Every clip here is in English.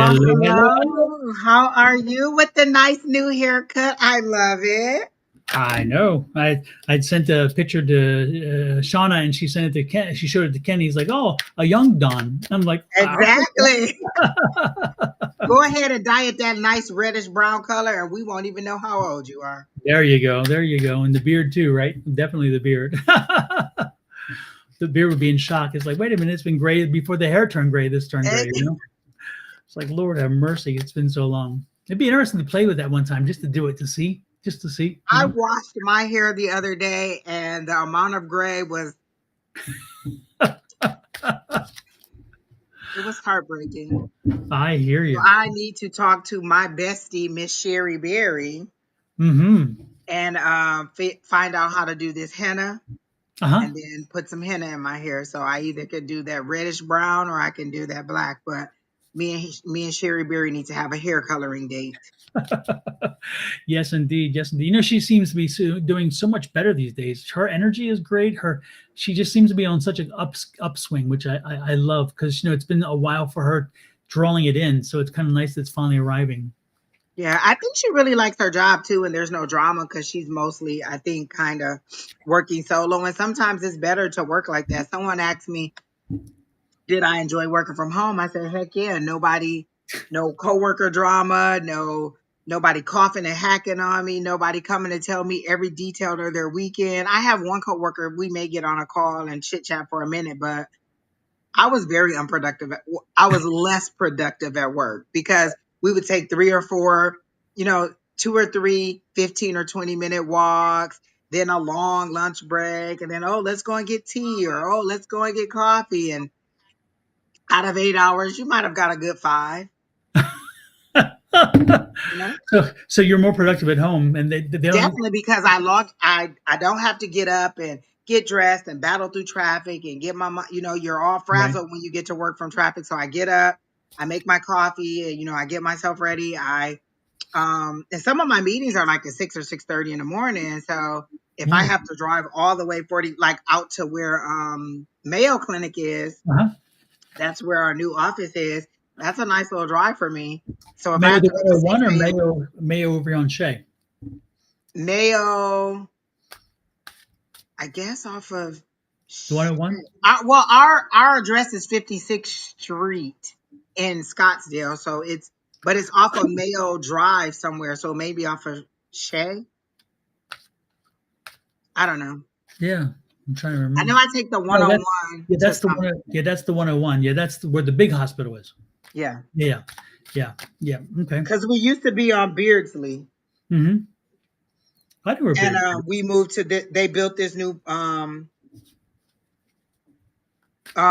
Well, Hello, hello, hello. hello. How are you with the nice new haircut? I love it. I know. I'd sent a picture to Shauna, and she sent it to Ken. She showed it to Kenny. He's like, "Oh, a young Don." I'm like, "All Exactly. right." Go ahead and dye it that nice reddish brown color, and we won't even know how old you are. There you go. There you go. And the beard too, right? Definitely the beard. The beard would be in shock. It's like, wait a minute, it's been gray before the hair turned gray. This turned gray. It's like, Lord have mercy. It's been so long. It'd be interesting to play with that one time, just to do it, to see, just to see. I washed my hair the other day, and the amount of gray was it was heartbreaking. I hear So you. I need to talk to my bestie, Miss Sherry Berry, Mm-hmm. and find out how to do this henna. Uh-huh. And then put some henna in my hair. So I either could do that reddish brown or I can do that black. But me and Sherry Berry need to have a hair coloring date. Yes, indeed. Yes, indeed. You know, she seems to be doing so much better these days. Her energy is great. She just seems to be on such an upswing, which I love, because it's been a while for her drawing it in. So it's kind of nice that it's finally arriving. Yeah, I think she really likes her job too, and there's no drama because she's mostly, I think, kind of working solo. And sometimes it's better to work like that. Someone asked me, did I enjoy working from home? I said, heck yeah. No coworker drama, nobody coughing and hacking on me, nobody coming to tell me every detail of their weekend. I have one coworker, we may get on a call and chit chat for a minute, but I was very unproductive. I was less productive at work because we would take 3 or 4, 2 or 3 15 or 20-minute walks, then a long lunch break, and then, oh, let's go and get tea, or, oh, let's go and get coffee. And out of 8 hours, you might have got a good 5, you know? So you're more productive at home, and they don't. Definitely, because I don't have to get up and get dressed and battle through traffic and get you're all Right. frazzled when you get to work from traffic. So I get up, I make my coffee, I get myself ready. And some of my meetings are like at 6 or 6:30 in the morning. So if I Yeah. have to drive all the way 40, like out to where Mayo Clinic is, Uh-huh. that's where our new office is. That's a nice little drive for me. So if I Mayo have the to get to 101 or 6 a.m. Mayo over on Shea? Mayo, I guess off of The 101? well, our address is 56th Street in Scottsdale, so it's off of Mayo Drive somewhere, so maybe off of Shea. I don't know. Yeah. I'm trying to I remember. know I take the No, 101 to that's the something. one. Yeah, that's the 101. Yeah, that's where the big hospital is. Yeah, Yeah. Yeah. Yeah. Okay. because we used to be on Beardsley, Mm-hmm. I do and beard. we moved to they built this new they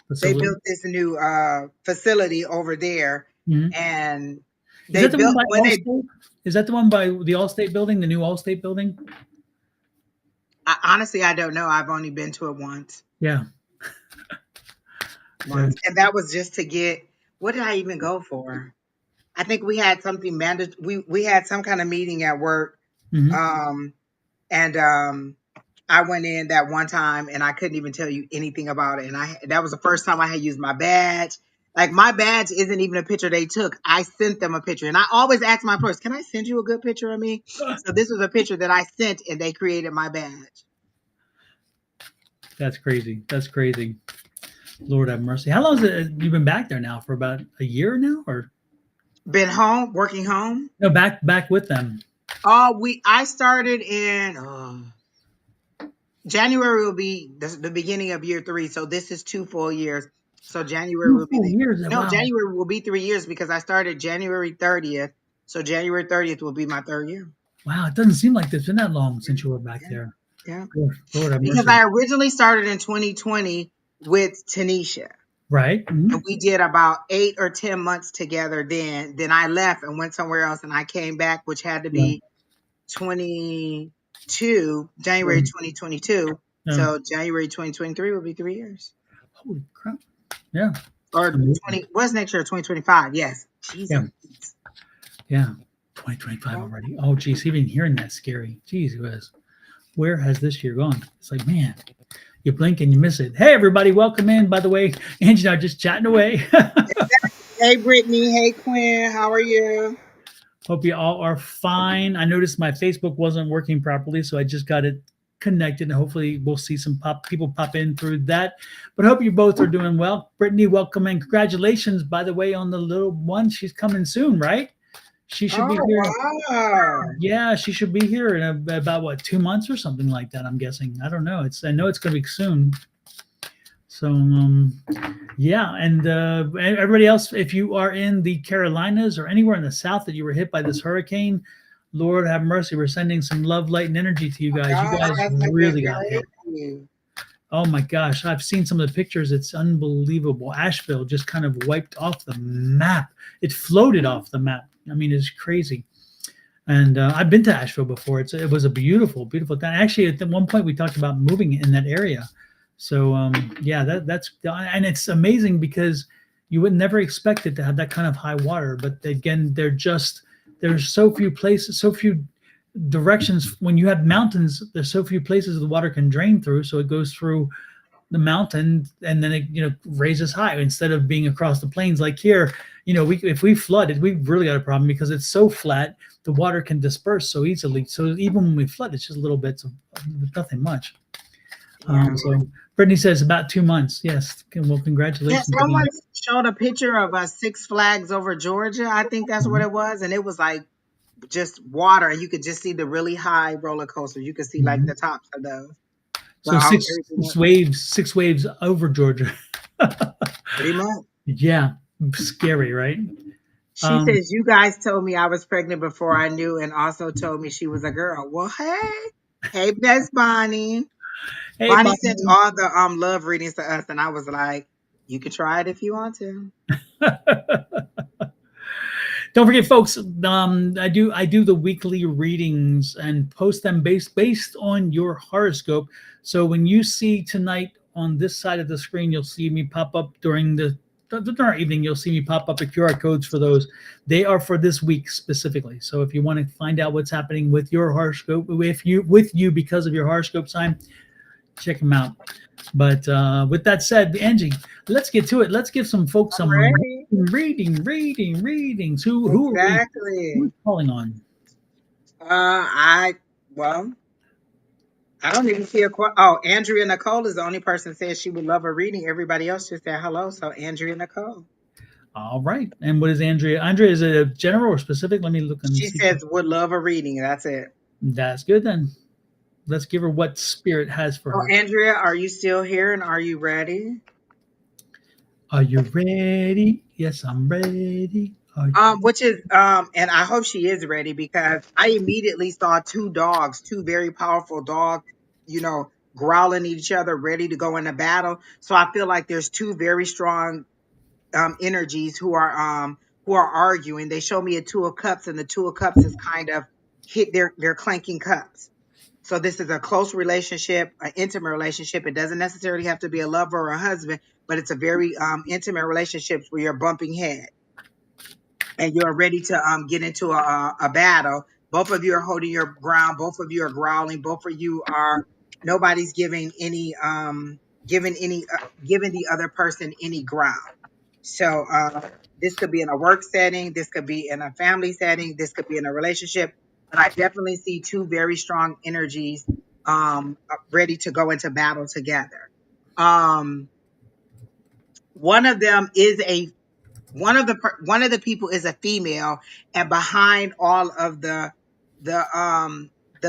Facility. built this new facility over there, Mhm. and Is they that the one built by when they Allstate? Is that the one by the Allstate building, the new Allstate building? honestly, I don't know. I've only been to it once. Yeah. Yeah. And that was just to get, what did I even go for? I think we had something we had some kind of meeting at work, Mm-hmm. and I went in that one time and I couldn't even tell you anything about it, and that was the first time I had used my badge. Like, my badge isn't even a picture they took. I sent them a picture, and I always ask my employees, can I send you a good picture of me? So this was a picture that I sent, and they created my badge. That's crazy. That's crazy. Lord have mercy. How long has you been back there now? For about a year now, or Been home, working home. no? Back with them. I started in January will be the beginning of year 3, so this is 2 full years. So January will be 2 full years. Wow. January will be 3 years because I started January 30th. So January 30th will be my 3rd year. Wow. It doesn't seem like it's been that long since you were back there. Yeah. Lord have Because mercy. I originally started in 2020 with Tanisha. Right. Mm-hmm. And we did about 8 or 10 months together then. Then I left and went somewhere else, and I came back, which had to be 22, January 2022. So January 2023 will be 3 years. Holy crap. Yeah. Or 20, what's next year? 2025. Yes. Jesus. Yeah. 2025 already. Oh, geez. Even hearing that scary. Geez, where has this year gone? It's like, man, you blink and you miss it. Hey, everybody. Welcome in. By the way, Angie and I are just chatting away. Hey, Brittany. Hey, Quinn. How are you? Hope you all are fine. I noticed my Facebook wasn't working properly, so I just got it connected, and hopefully we'll see some people pop in through that. But hope you both are doing well. Brittany, welcome and congratulations, by the way, on the little one. She's coming soon, right? She should be Oh, here. wow. Yeah, she should be here in about what 2 months or something like that. I'm guessing. I don't know. I know it's going to be soon. So yeah, and everybody else, if you are in the Carolinas or anywhere in the South that you were hit by this hurricane, Lord have mercy. We're sending some love, light, and energy to you guys. You God guys has been really got hit. crazy. Oh my gosh, I've seen some of the pictures. It's unbelievable. Asheville just kind of wiped off the map. It floated off the map. I mean, it's crazy. And I've been to Asheville before. It was a beautiful, beautiful town. Actually, at one point we talked about moving in that area. So yeah, that's and it's amazing because you would never expect it to have that kind of high water. But again, there's so few places, so few directions. When you have mountains, there's so few places the water can drain through. So it goes through the mountain and then it raises high instead of being across the plains like here. We if we flooded, we've really got a problem because it's so flat. The water can disperse so easily. So even when we flood, it's just little bits of nothing much. Yeah. So Brittany says about 2 months. Yes. Well, Yeah, congratulations someone again. showed a picture of Six Flags over Georgia. I think that's what Mhm. it was. And it was like just water. And you could just see the really high roller coasters. You could see like Mhm. the tops of those. But So everything else, six waves over Georgia. pretty much. Yeah, scary, right? She Um, says, you guys told me I was pregnant before I knew and also told me she was a girl. Well, hey. Hey, that's Bonnie. hey, Bonnie sent Bonnie. all the love readings to us, and I was like, you can try it if you want to. Don't forget, folks. I do the weekly readings and post them based on your horoscope. So when you see tonight on this side of the screen, you'll see me pop up during the evening. You'll see me pop up the QR codes for those. They are for this week specifically. So if you want to find out what's happening with your horoscope, with you because of your horoscope sign, check them out. But with that said, Angie, let's get to it. Let's give some folks I'm some ready. readings. Who are we? Who's Exactly. calling on? Well, I don't even see a Oh, Andrea Nicole is the only person says she would love a reading. Everybody else just said hello. So Andrea Nicole. All right. And what is Andrea? Andrea, is it a general or specific? Let me look and She see. says would love a reading. That's it. That's good then. Let's give her what spirit has for Oh, her. Andrea, are you still here and are you ready? Are you ready? Yes, I'm ready. Which is and I hope she is ready because I immediately saw two dogs, two very powerful dogs, growling at each other, ready to go into battle. So I feel like there's two very strong energies who are arguing. They show me a two of cups, and the two of cups is kind of hit their clanking cups. So this is a close relationship, an intimate relationship. It doesn't necessarily have to be a lover or a husband, but it's a very intimate relationship where you're bumping heads and you're ready to get into a battle. Both of you are holding your ground. Both of you are growling. Both of you are nobody's giving the other person any ground. So this could be in a work setting. This could be in a family setting. This could be in a relationship. But I definitely see two very strong energies ready to go into battle together. Um, one of them is a one of the people is a female, and behind all of the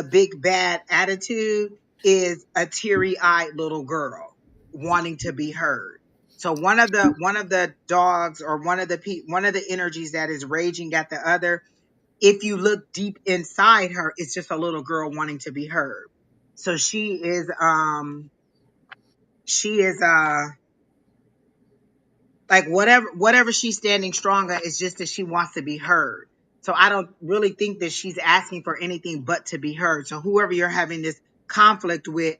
big bad attitude is a teary-eyed little girl wanting to be heard. So one of the dogs, or one of the energies that is raging at the other, if you look deep inside her, it's just a little girl wanting to be heard. So she is like whatever she's standing strong at is just that she wants to be heard. So I don't really think that she's asking for anything but to be heard. So whoever you're having this conflict with,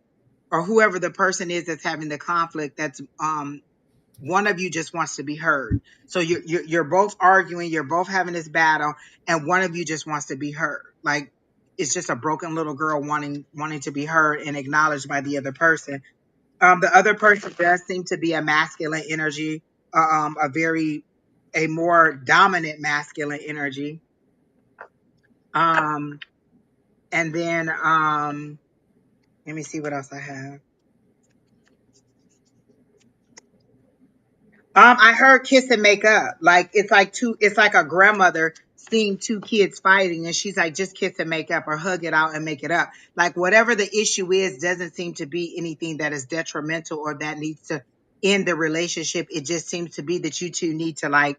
or whoever the person is that's having the conflict, that's one of you just wants to be heard. So you're both arguing, you're both having this battle, and one of you just wants to be heard. Like it's just a broken little girl wanting to be heard and acknowledged by the other person. The other person does seem to be a masculine energy, a very a more dominant masculine energy. And then let me see what else I have. I heard kiss and make up. Like it's like a grandmother seeing two kids fighting and she's like, just kiss and make up or hug it out and make it up. Like whatever the issue is doesn't seem to be anything that is detrimental or that needs to end the relationship. It just seems to be that you two need to like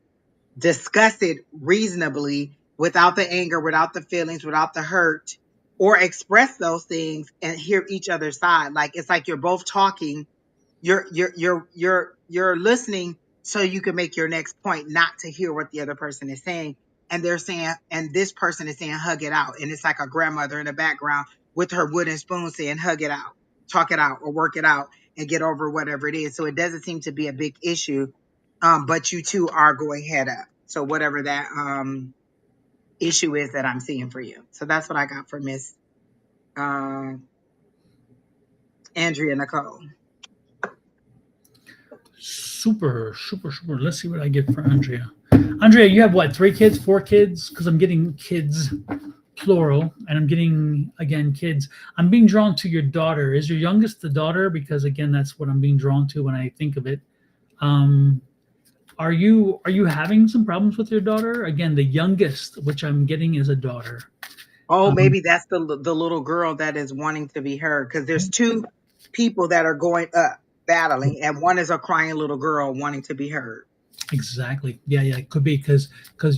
discuss it reasonably without the anger, without the feelings, without the hurt, or express those things and hear each other's side. Like it's like you're both talking, you're listening so you can make your next point, not to hear what the other person is saying. And they're saying, and this person is saying, hug it out. And it's like a grandmother in the background with her wooden spoon saying, hug it out, talk it out, or work it out and get over whatever it is. So it doesn't seem to be a big issue. But you two are going head up. So whatever that issue is that I'm seeing for you. So that's what I got for Miss uh, Andrea Nicole. Super. Let's see what I get for Andrea. Andrea, you have what, 3 kids, 4 kids? Because I'm getting kids, plural, and I'm getting, again, kids. I'm being drawn to your daughter. Is your youngest the daughter? Because, again, that's what I'm being drawn to when I think of it. Are you having some problems with your daughter? Again, the youngest, which I'm getting, is a daughter. Oh, maybe that's the little girl that is wanting to be heard, because there's 2 people that are going up battling, and one is a crying little girl wanting to be heard. Exactly. Yeah, it could be because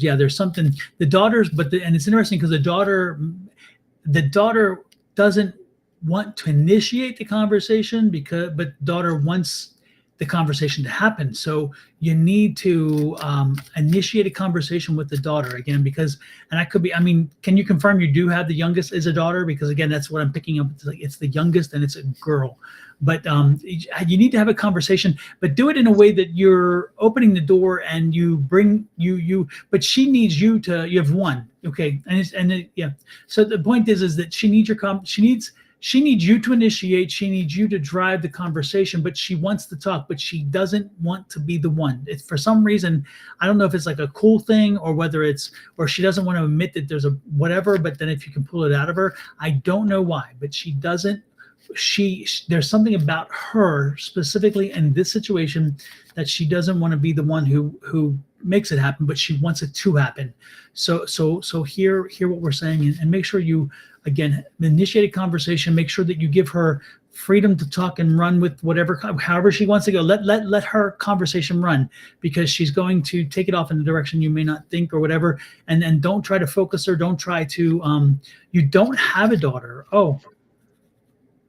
yeah, there's something the daughters, and it's interesting because the daughter doesn't want to initiate the conversation but daughter wants the conversation to happen. So you need to initiate a conversation with the daughter again, because, and that could be, I mean, can you confirm you do have the youngest is a daughter? Because again, that's what I'm picking up. It's the youngest and it's a girl. But you need to have a conversation, but do it in a way that you're opening the door and you bring but she needs you have one. Okay. Yeah. So the point is that she needs she needs you to initiate. She needs you to drive the conversation, but she wants to talk, but she doesn't want to be the one. It's for some reason, I don't know if it's like a cool thing or whether or she doesn't want to admit that there's a whatever, but then if you can pull it out of her, I don't know why, but she doesn't. There's something about her specifically in this situation that she doesn't want to be the one who makes it happen, but she wants it to happen. So hear what we're saying and make sure you again initiate a conversation. Make sure that you give her freedom to talk and run with however she wants to go. Let her conversation run, because she's going to take it off in a direction you may not think or whatever. And don't try to focus her. Don't try to you don't have a daughter. Oh,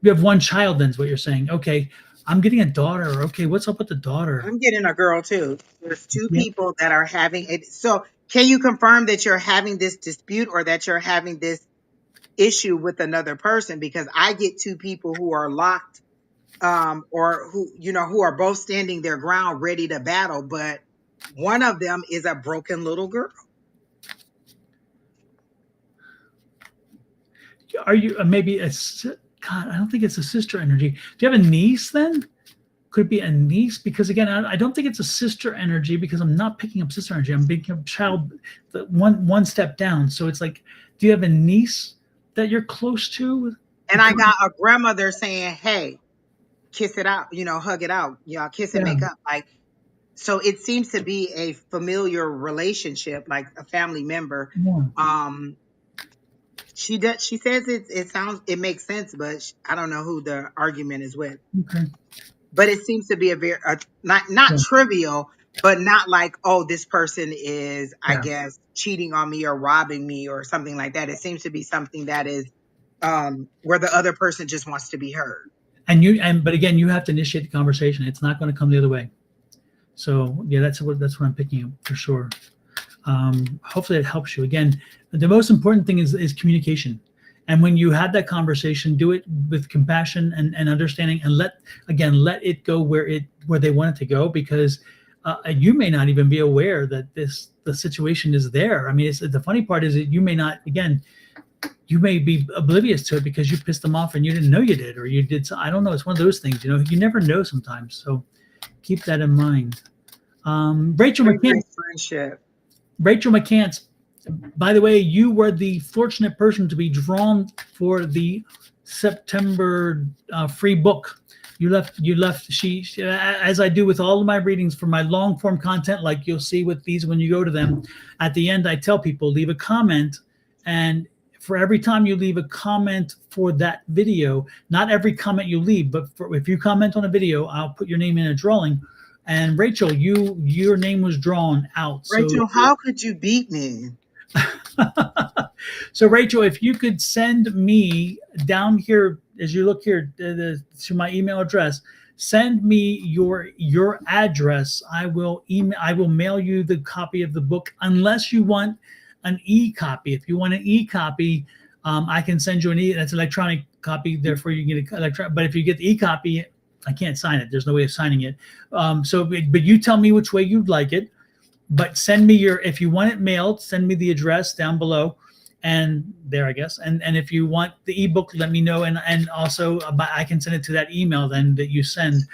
you have one child, then is what you're saying. Okay, I'm getting a daughter. Okay, what's up with the daughter? I'm getting a girl too. There's 2 people that are having it. So can you confirm that you're having this dispute or that you're having this issue with another person? Because I get 2 people who are locked, or who are both standing their ground ready to battle, but one of them is a broken little girl. Are you maybe God, I don't think it's a sister energy. Do you have a niece then? Could it be a niece? Because again, I don't think it's a sister energy, because I'm not picking up sister energy. I'm picking up child, one step down. So it's like, do you have a niece that you're close to? And I got a grandmother saying, hey, kiss it out, hug it out, kiss and make up. Like, so it seems to be a familiar relationship, like a family member. Yeah. She says it makes sense, but I don't know who the argument is with. Okay. But it seems to be not trivial, but not like, oh, this person is, I guess, cheating on me or robbing me or something like that. It seems to be something that is where the other person just wants to be heard. But again, you have to initiate the conversation. It's not going to come the other way. So yeah, that's what I'm picking up for sure. Hopefully it helps you. Again, the most important thing is communication. And when you have that conversation, do it with compassion and understanding, and let it go where they want it to go, because you may not even be aware that the situation is there. I mean, the funny part is that you may not, again, you may be oblivious to it because you pissed them off and you didn't know you did, or you did. I don't know. It's one of those things, you never know sometimes. So keep that in mind. Rachel McKinney. Friendship. Rachel McCants, by the way, you were the fortunate person to be drawn for the September free book. You left she as I do with all of my readings for my long form content, like you'll see with these when you go to them. At the end, I tell people leave a comment, and for every time you leave a comment for that video, not every comment you leave, but if you comment on a video, I'll put your name in a drawing. And Rachel, your name was drawn out. So Rachel, how could you beat me? so Rachel, if you could send me down here as you look here to my email address, send me your address. I will mail you the copy of the book unless you want an e-copy. If you want an e-copy, I can send you that's an electronic copy. Therefore, you can get an electronic. But if you get the e-copy, I can't sign it. There's no way of signing it. But you tell me which way you'd like it. But send me if you want it mailed, send me the address down below, and there, I guess. And if you want the ebook, let me know. And also I can send it to that email then that you send,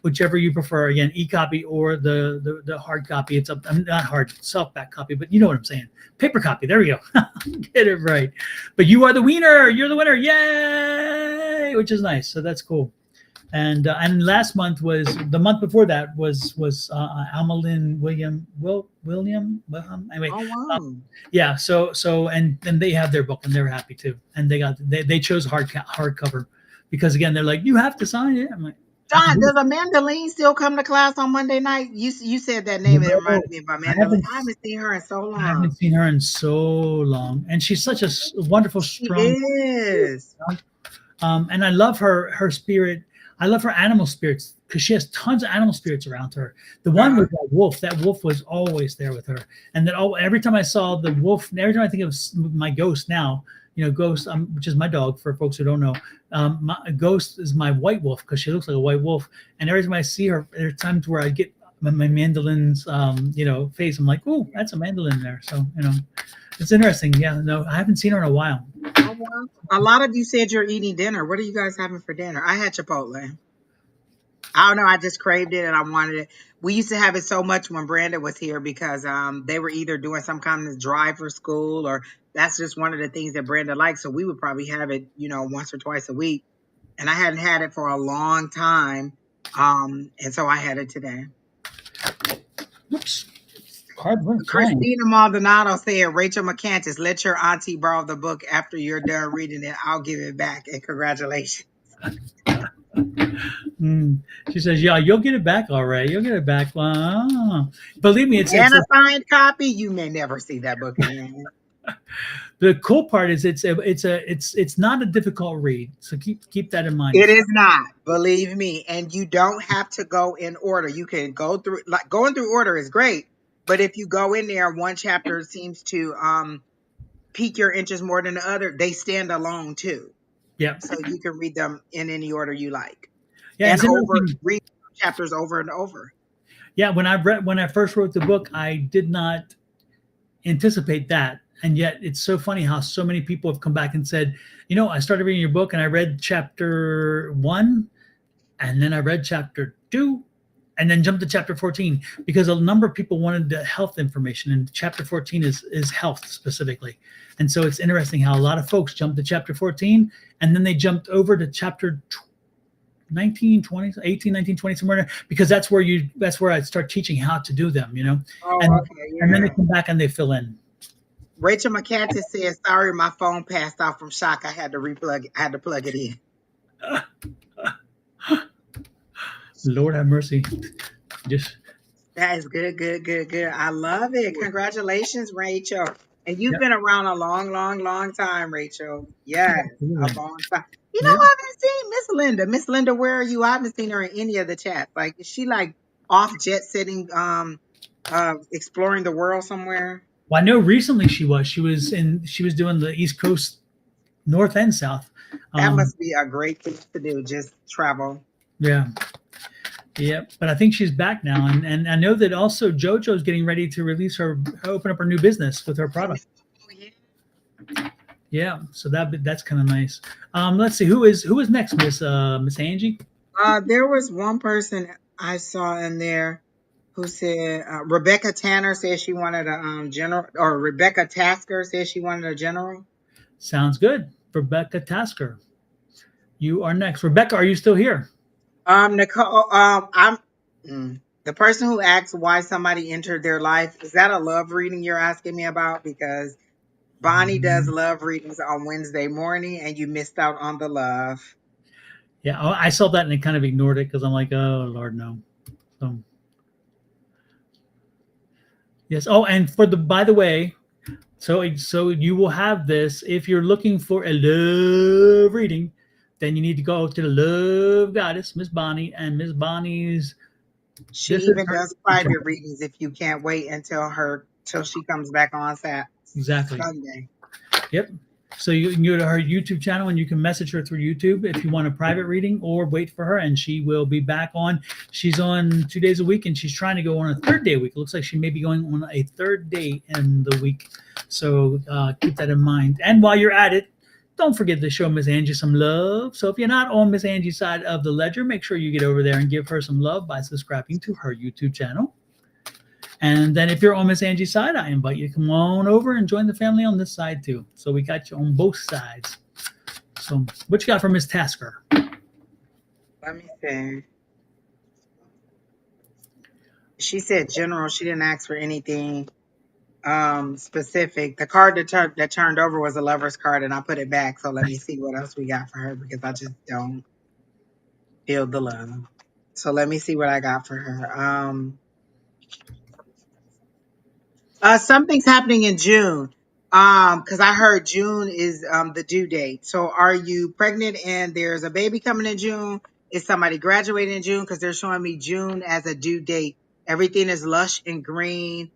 whichever you prefer. Again, e-copy or the hard copy. It's not hard, softback copy, but you know what I'm saying. Paper copy. There we go. Get it right. But you are the winner. You're the winner. Yay! Which is nice. So that's cool. And last month was the month before that was Almalyn William. Anyway, Oh wow. yeah. So and they have their book and they're happy too. And they chose hardcover because again they're like, you have to sign it. I'm like, John, does Amanda Lean still come to class on Monday night? You said that name and it no, reminded me of Amanda Lean. I haven't seen her in so I haven't long. seen her in so long, and she's such a wonderful, She strong. is. And I love her spirit. I love her animal spirits because she has tons of animal spirits around her. The one with that wolf was always there with her. And that every time I saw the wolf, every time I think of my ghost now, Ghost, which is my dog for folks who don't know, my Ghost is my white wolf because she looks like a white wolf. And every time I see her, there are times where I get my mandolin's, face. I'm like, oh, that's a mandolin there. So, it's interesting. Yeah, no, I haven't seen her in a while. Oh, wow. A lot of you said you're eating dinner. What are you guys having for dinner? I had Chipotle. I don't know. I just craved it and I wanted it. We used to have it so much when Brandon was here because they were either doing some kind of drive for school or that's just one of the things that Brandon likes. So we would probably have it, once or twice a week. And I hadn't had it for a long time. And so I had it today. Whoops. Card went flying. Christina Maldonado said, Rachel McCantis, let your auntie borrow the book after you're done reading it. I'll give it back. And congratulations. She says, yeah, you'll get it back. All right. You'll get it back. Believe me, it's a signed copy. You may never see that book again. The cool part is it's not a difficult read. So keep that in mind. It is not, believe me. And you don't have to go in order. You can go through, like going through order is great. But if you go in there, one chapter seems to pique your interest more than the other, they stand alone too. Yeah. So you can read them in any order you like. Yeah, and read chapters over and over. Yeah, when I first wrote the book, I did not anticipate that. And yet it's so funny how so many people have come back and said, I started reading your book and I read chapter 1 and then I read chapter 2 and then jumped to chapter 14 because a number of people wanted the health information and chapter 14 is health specifically. And so it's interesting how a lot of folks jumped to chapter 14 and then they jumped over to chapter 19, 20, 18, 19, 20, somewhere there, because that's where I start teaching how to do them, Oh, and, okay, yeah. And then they come back and they fill in. Rachel McCantis says, sorry, my phone passed off from shock. I had to plug it in. Lord have mercy. That is good. I love it. Congratulations, Rachel. And you've been around a long time, Rachel. Yes, a long time. I haven't seen Miss Linda. Miss Linda, where are you? I haven't seen her in any of the chats. Like, is she like off jet setting, exploring the world somewhere? Well, I know recently she was doing the East Coast, North and South. That must be a great thing to do, just travel. Yeah. But I think she's back now. And I know that also JoJo's getting ready to open up her new business with her product. Yeah. So that's kind of nice. Let's see, who is next, Miss Angie? There was one person I saw in there. Who said Rebecca Tanner said she wanted a general, or Rebecca Tasker said she wanted a general. Sounds good. Rebecca Tasker, you are next. Rebecca, are you still here? Nicole, the person who asks why somebody entered their life. Is that a love reading you're asking me about? Because Bonnie does love readings on Wednesday morning, and you missed out on the love. Yeah, I saw that and I kind of ignored it because I'm like, oh Lord, no. So yes. Oh, and for the by the way, so you will have this if you're looking for a love reading, then you need to go to the love goddess, Miss Bonnie, and Miss Bonnie's. She This is even her does YouTube private channel. readings if you can't wait until till she comes back on Exactly. Sunday. Yep. So you can go to her YouTube channel and you can message her through YouTube if you want a private reading or wait for her and she will be back on. She's on 2 days a week and she's trying to go on a third day a week. It looks like she may be going on a third day in the week. So keep that in mind. And while you're at it, don't forget to show Miss Angie some love. So if you're not on Miss Angie's side of the ledger, make sure you get over there and give her some love by subscribing to her YouTube channel. And then if you're on Miss Angie's side, I invite you to come on over and join the family on this side too. So we got you on both sides. So what you got for Miss Tasker? Let me see. She said general. She didn't ask for anything specific. The card that turned over was a lover's card, and I put it back. So let me see what else we got for her because I just don't feel the love. So let me see what I got for her. Something's happening in June. Because I heard June is the due date. So are you pregnant and there's a baby coming in June? Is somebody graduating in June? Because they're showing me June as a due date. Everything is lush and green.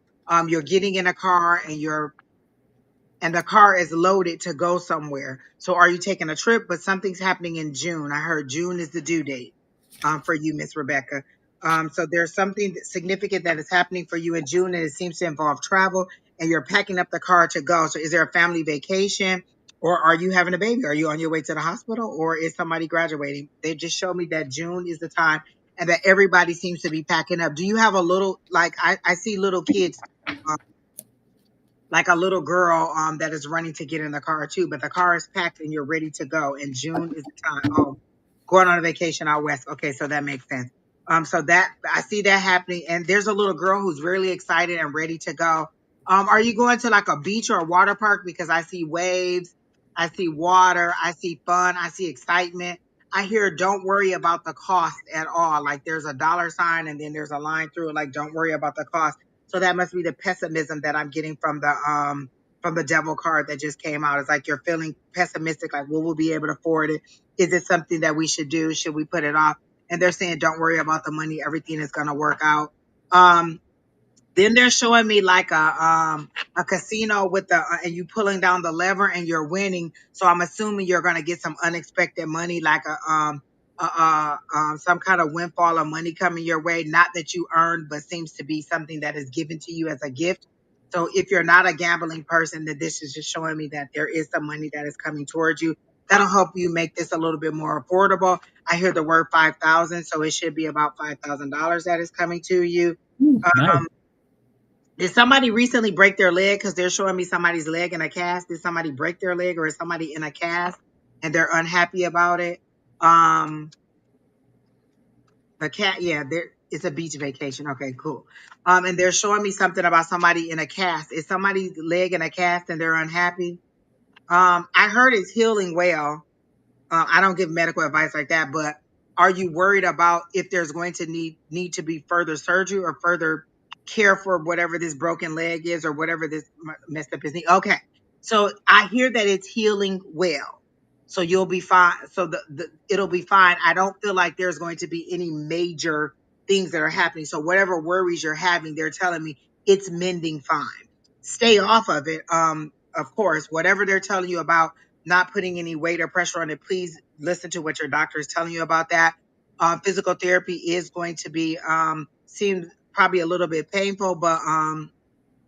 You're getting in a car and the car is loaded to go somewhere. So are you taking a trip? But something's happening in June. I heard June is the due date for you, Miss Rebecca. So there's something significant that is happening for you in June, and it seems to involve travel, and you're packing up the car to go. So is there a family vacation, or are you having a baby? Are you on your way to the hospital, or is somebody graduating? They just showed me that June is the time, and that everybody seems to be packing up. Do you have a little, like I see little kids like a little girl that is running to get in the car too, but the car is packed and you're ready to go. And June is the time. Oh, going on a vacation out west. Okay, so that makes sense. So that I see that happening, and there's a little girl who's really excited and ready to go. Are you going to like a beach or a water park? Because I see waves, I see water, I see fun, I see excitement. I hear don't worry about the cost at all. Like there's a dollar sign and then there's a line through it, like don't worry about the cost. So that must be the pessimism that I'm getting from the devil card that just came out. It's like you're feeling pessimistic, like will we be able to afford it? Is it something that we should do? Should we put it off? And they're saying, don't worry about the money. Everything is going to work out. Um, then they're showing me like a casino with the and you pulling down the lever and you're winning. So I'm assuming you're gonna get some unexpected money, like some kind of windfall of money coming your way. Not that you earned, but seems to be something that is given to you as a gift. So if you're not a gambling person, then this is just showing me that there is some money that is coming towards you. That'll help you make this a little bit more affordable. I hear the word 5,000, so it should be about $5,000 that is coming to you. Ooh, nice. Um, did somebody recently break their leg? Because they're showing me somebody's leg in a cast. Did somebody break their leg, or is somebody in a cast and they're unhappy about it? Um, the cat, yeah, there. It's a beach vacation. Okay, cool. And they're showing me something about somebody in a cast. Is somebody's leg in a cast and they're unhappy? I heard it's healing well. I don't give medical advice like that, but are you worried about if there's going to need to be further surgery or further care for whatever this broken leg is or whatever this messed up is knee? Okay, so I hear that it's healing well, so you'll be fine. So it'll be fine. I don't feel like there's going to be any major things that are happening. So whatever worries you're having, they're telling me it's mending fine. Stay off of it. Of course, whatever they're telling you about not putting any weight or pressure on it, please listen to what your doctor is telling you about that. Physical therapy is going to be seems probably a little bit painful, but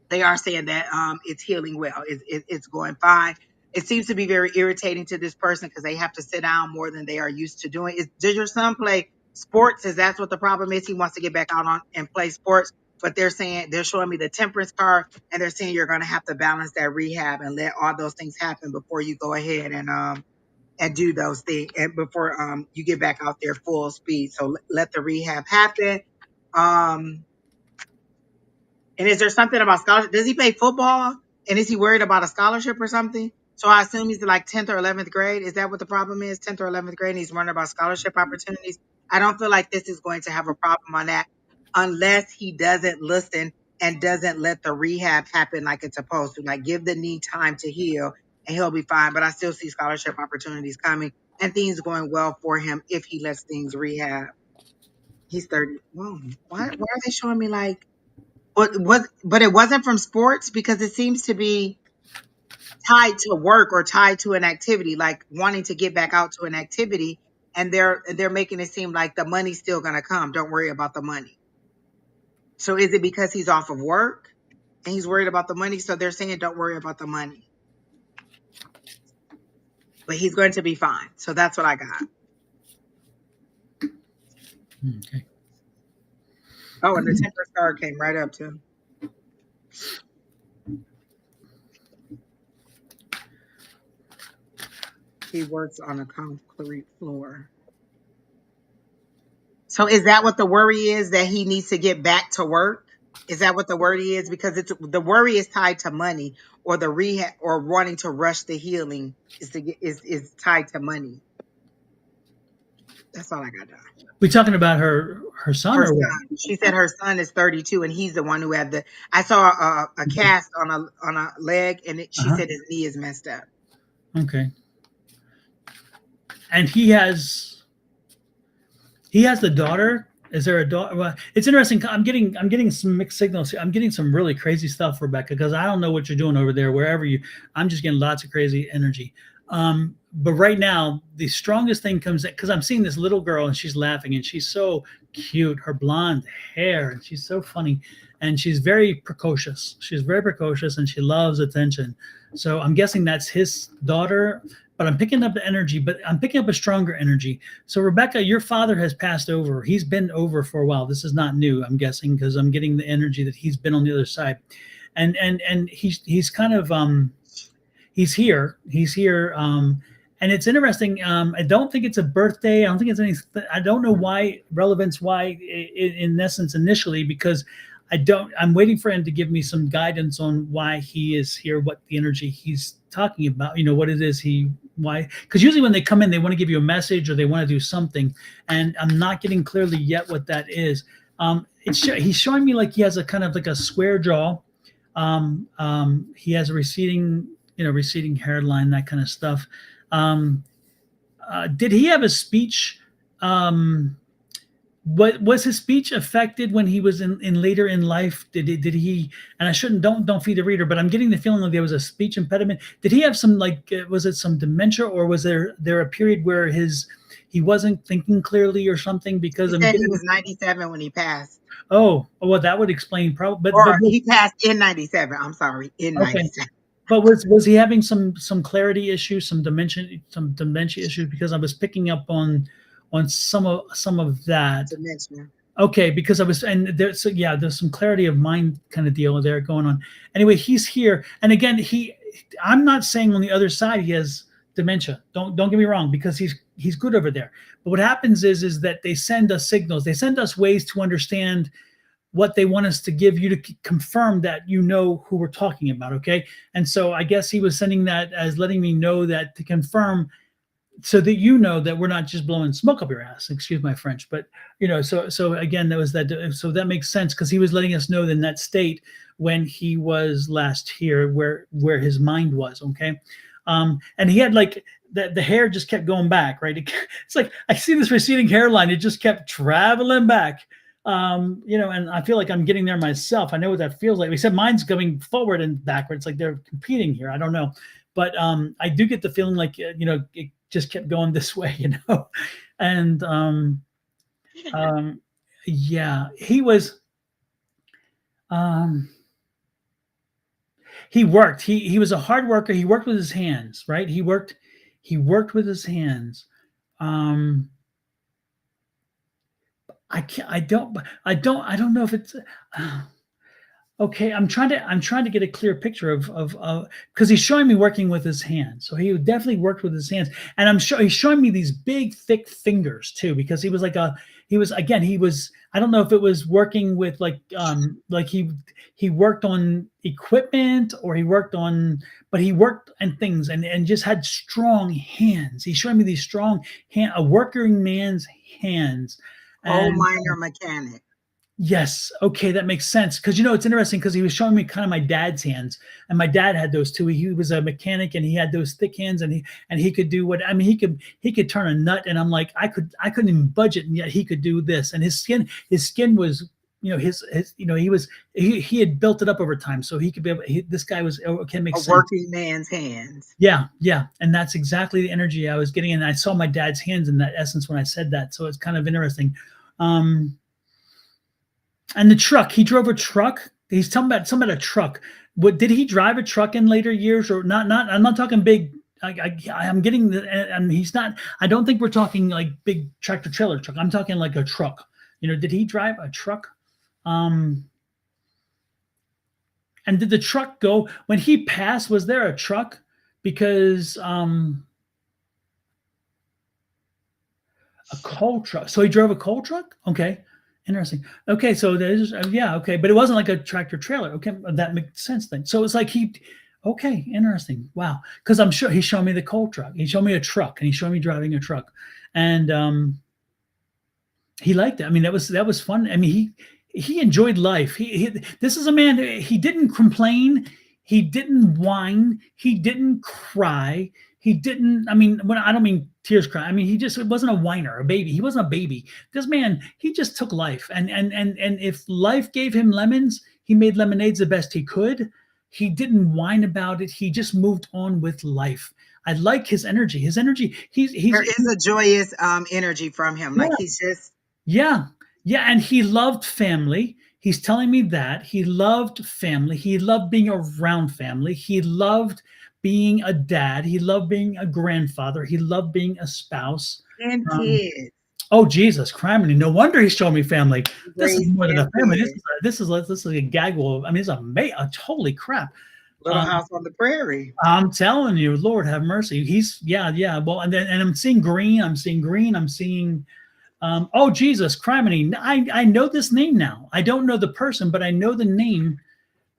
they are saying that it's healing well. It's going fine. It seems to be very irritating to this person because they have to sit down more than they are used to doing. Does your son play sports? Is that what the problem is? He wants to get back out on and play sports. but they're showing me the temperance card, and they're saying you're going to have to balance that rehab and let all those things happen before you go ahead and do those things, and before you get back out there full speed. So let the rehab happen. Um, and is there something about scholarship? Does he play football? And is he worried about a scholarship or something? So I assume he's in like 10th or 11th grade. Is that what the problem is? 10th or 11th grade, and he's wondering about scholarship opportunities. I don't feel like this is going to have a problem on that unless he doesn't listen and doesn't let the rehab happen like it's supposed to. Like give the knee time to heal and he'll be fine. But I still see scholarship opportunities coming and things going well for him if he lets things rehab. He's 30. Whoa, why are they showing me like but it wasn't from sports because it seems to be tied to work or tied to an activity, like wanting to get back out to an activity, and they're making it seem like the money's still gonna come. Don't worry about the money. So is it because he's off of work and he's worried about the money? So they're saying don't worry about the money, but he's going to be fine. So that's what I got. Okay. Oh, and the temper card came right up too. He works on a concrete floor. So is that what the worry is, that he needs to get back to work? Is that what the worry is? Because it's the worry is tied to money, or the rehab, or wanting to rush the healing is to get is tied to money. That's all I got done. We talking about her son Her or what? son. She said her son is 32 and he's the one who had the. I saw a cast on a leg, and she Uh-huh. said his knee is messed up. Okay. And he has the daughter. Is there a daughter? Well, it's interesting. I'm getting some mixed signals. I'm getting some really crazy stuff, Rebecca, because I don't know what you're doing over there. Wherever you, I'm just getting lots of crazy energy. But right now, the strongest thing comes because I'm seeing this little girl and she's laughing and she's so cute. Her blonde hair and she's so funny, and she's very precocious. She's very precocious and she loves attention. So I'm guessing that's his daughter. But I'm picking up the energy. But I'm picking up a stronger energy. So Rebecca, your father has passed over. He's been over for a while. This is not new, I'm guessing, because I'm getting the energy that he's been on the other side, and he's kind of he's here. He's here. And it's interesting. I don't think it's a birthday. I don't think it's any. I don't know why relevance. Why in essence initially because I don't. I'm waiting for him to give me some guidance on why he is here. What the energy he's talking about. You know what it is he why because usually when they come in they want to give you a message or they want to do something, and I'm not getting clearly yet what that is. He's showing me like he has a kind of like a square jaw. He has a receding hairline, that kind of stuff. Um, did he have a speech? What was his speech affected when he was in later in life? Did he? And I shouldn't don't feed the reader, but I'm getting the feeling like there was a speech impediment. Did he have some like was it some dementia or was there a period where he wasn't thinking clearly or something? Because He I'm said he getting was 97 when he passed, well that would explain probably but or he passed in 97. I'm sorry, in okay. 97. But was he having some clarity issues, some dementia issues? Because I was picking up on some of that. Dementia. Okay, because I was and there's so yeah, there's some clarity of mind kind of deal there going on. Anyway, he's here, and again, I'm not saying on the other side he has dementia. Don't get me wrong, because he's good over there. But what happens is that they send us signals, they send us ways to understand what they want us to give you to confirm that you know who we're talking about. Okay, and so I guess he was sending that as letting me know that to confirm so that you know that we're not just blowing smoke up your ass, excuse my French, but so again that was that, so that makes sense because he was letting us know in that state when he was last here where his mind was. Okay. And he had like the hair just kept going back, right? It's like I see this receding hairline, it just kept traveling back. And I feel like I'm getting there myself. I know what that feels like, except mine's going forward and backwards, like they're competing here. I don't know, but I do get the feeling like it just kept going this way, and yeah, um, he worked. He was a hard worker. He worked with his hands, right? He worked with his hands. Um, I can't. I don't know if it's. Okay, I'm trying to get a clear picture of because he's showing me working with his hands. So he definitely worked with his hands, and I'm sure he's showing me these big, thick fingers too. Because he was again he was I don't know if it was working with like he worked on equipment or he worked on but he worked on things and just had strong hands. He's showing me these strong a working man's hands, Coal and miner mechanic. yes. Okay, that makes sense. Because it's interesting because he was showing me kind of my dad's hands, and my dad had those too. He was a mechanic, and he had those thick hands, and he could do what I mean. He could turn a nut, and I'm like I couldn't even budget, and yet he could do this. And his skin was his he had built it up over time, so he could be able. This guy was okay. A Makes sense. working man's hands. Yeah, yeah, and that's exactly the energy I was getting, and I saw my dad's hands in that essence when I said that. So it's kind of interesting. And the truck, he drove a truck. He's talking about something about a truck. What did he drive a truck in later years or not? Not. I'm not talking big. I'm getting the, and he's not. I don't think we're talking like big tractor trailer truck. I'm talking like a truck. Did he drive a truck? Um, and did the truck go when he passed? Was there a truck? Because a coal truck. So he drove a coal truck. Okay. Interesting. Okay, so there's yeah, okay, but it wasn't like a tractor trailer. Okay, that makes sense then. So it's like okay, interesting. Wow, because I'm sure he showed me the coal truck. He showed me a truck, and he showed me driving a truck, and he liked it. I mean, that was fun. I mean, he enjoyed life. This is a man. He didn't complain. He didn't whine. He didn't cry. He didn't. I mean, when I don't mean tears cry. I mean, it wasn't a whiner, a baby. He wasn't a baby. This man, he just took life, and if life gave him lemons, he made lemonades the best he could. He didn't whine about it. He just moved on with life. I like his energy. His energy. There is a joyous energy from him. Yeah, Like he's just yeah. Yeah. And he loved family. He's telling me that he loved family. He loved being around family. He loved being a dad. He loved being a grandfather. He loved being a spouse. 10 Um, kids. oh Jesus, criminy! No wonder he's showing me family. This is Raised more than 10 a family. kids. This is a gaggle. I mean, it's holy crap. Little Um, house on the prairie. I'm telling you, Lord have mercy. Yeah. Well, and I'm seeing green. I'm seeing green. I'm seeing oh Jesus, criminy! I know this name now. I don't know the person, but I know the name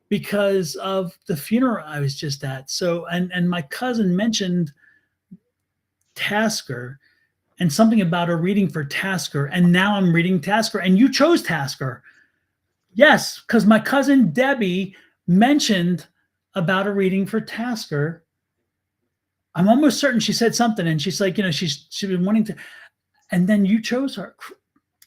because of the funeral I was just at. So and my cousin mentioned Tasker and something about a reading for Tasker, and now I'm reading Tasker, and you chose Tasker. Yes, because my cousin Debbie mentioned about a reading for Tasker. I'm almost certain she said something, and she's like, she's been wanting to, and then you chose her.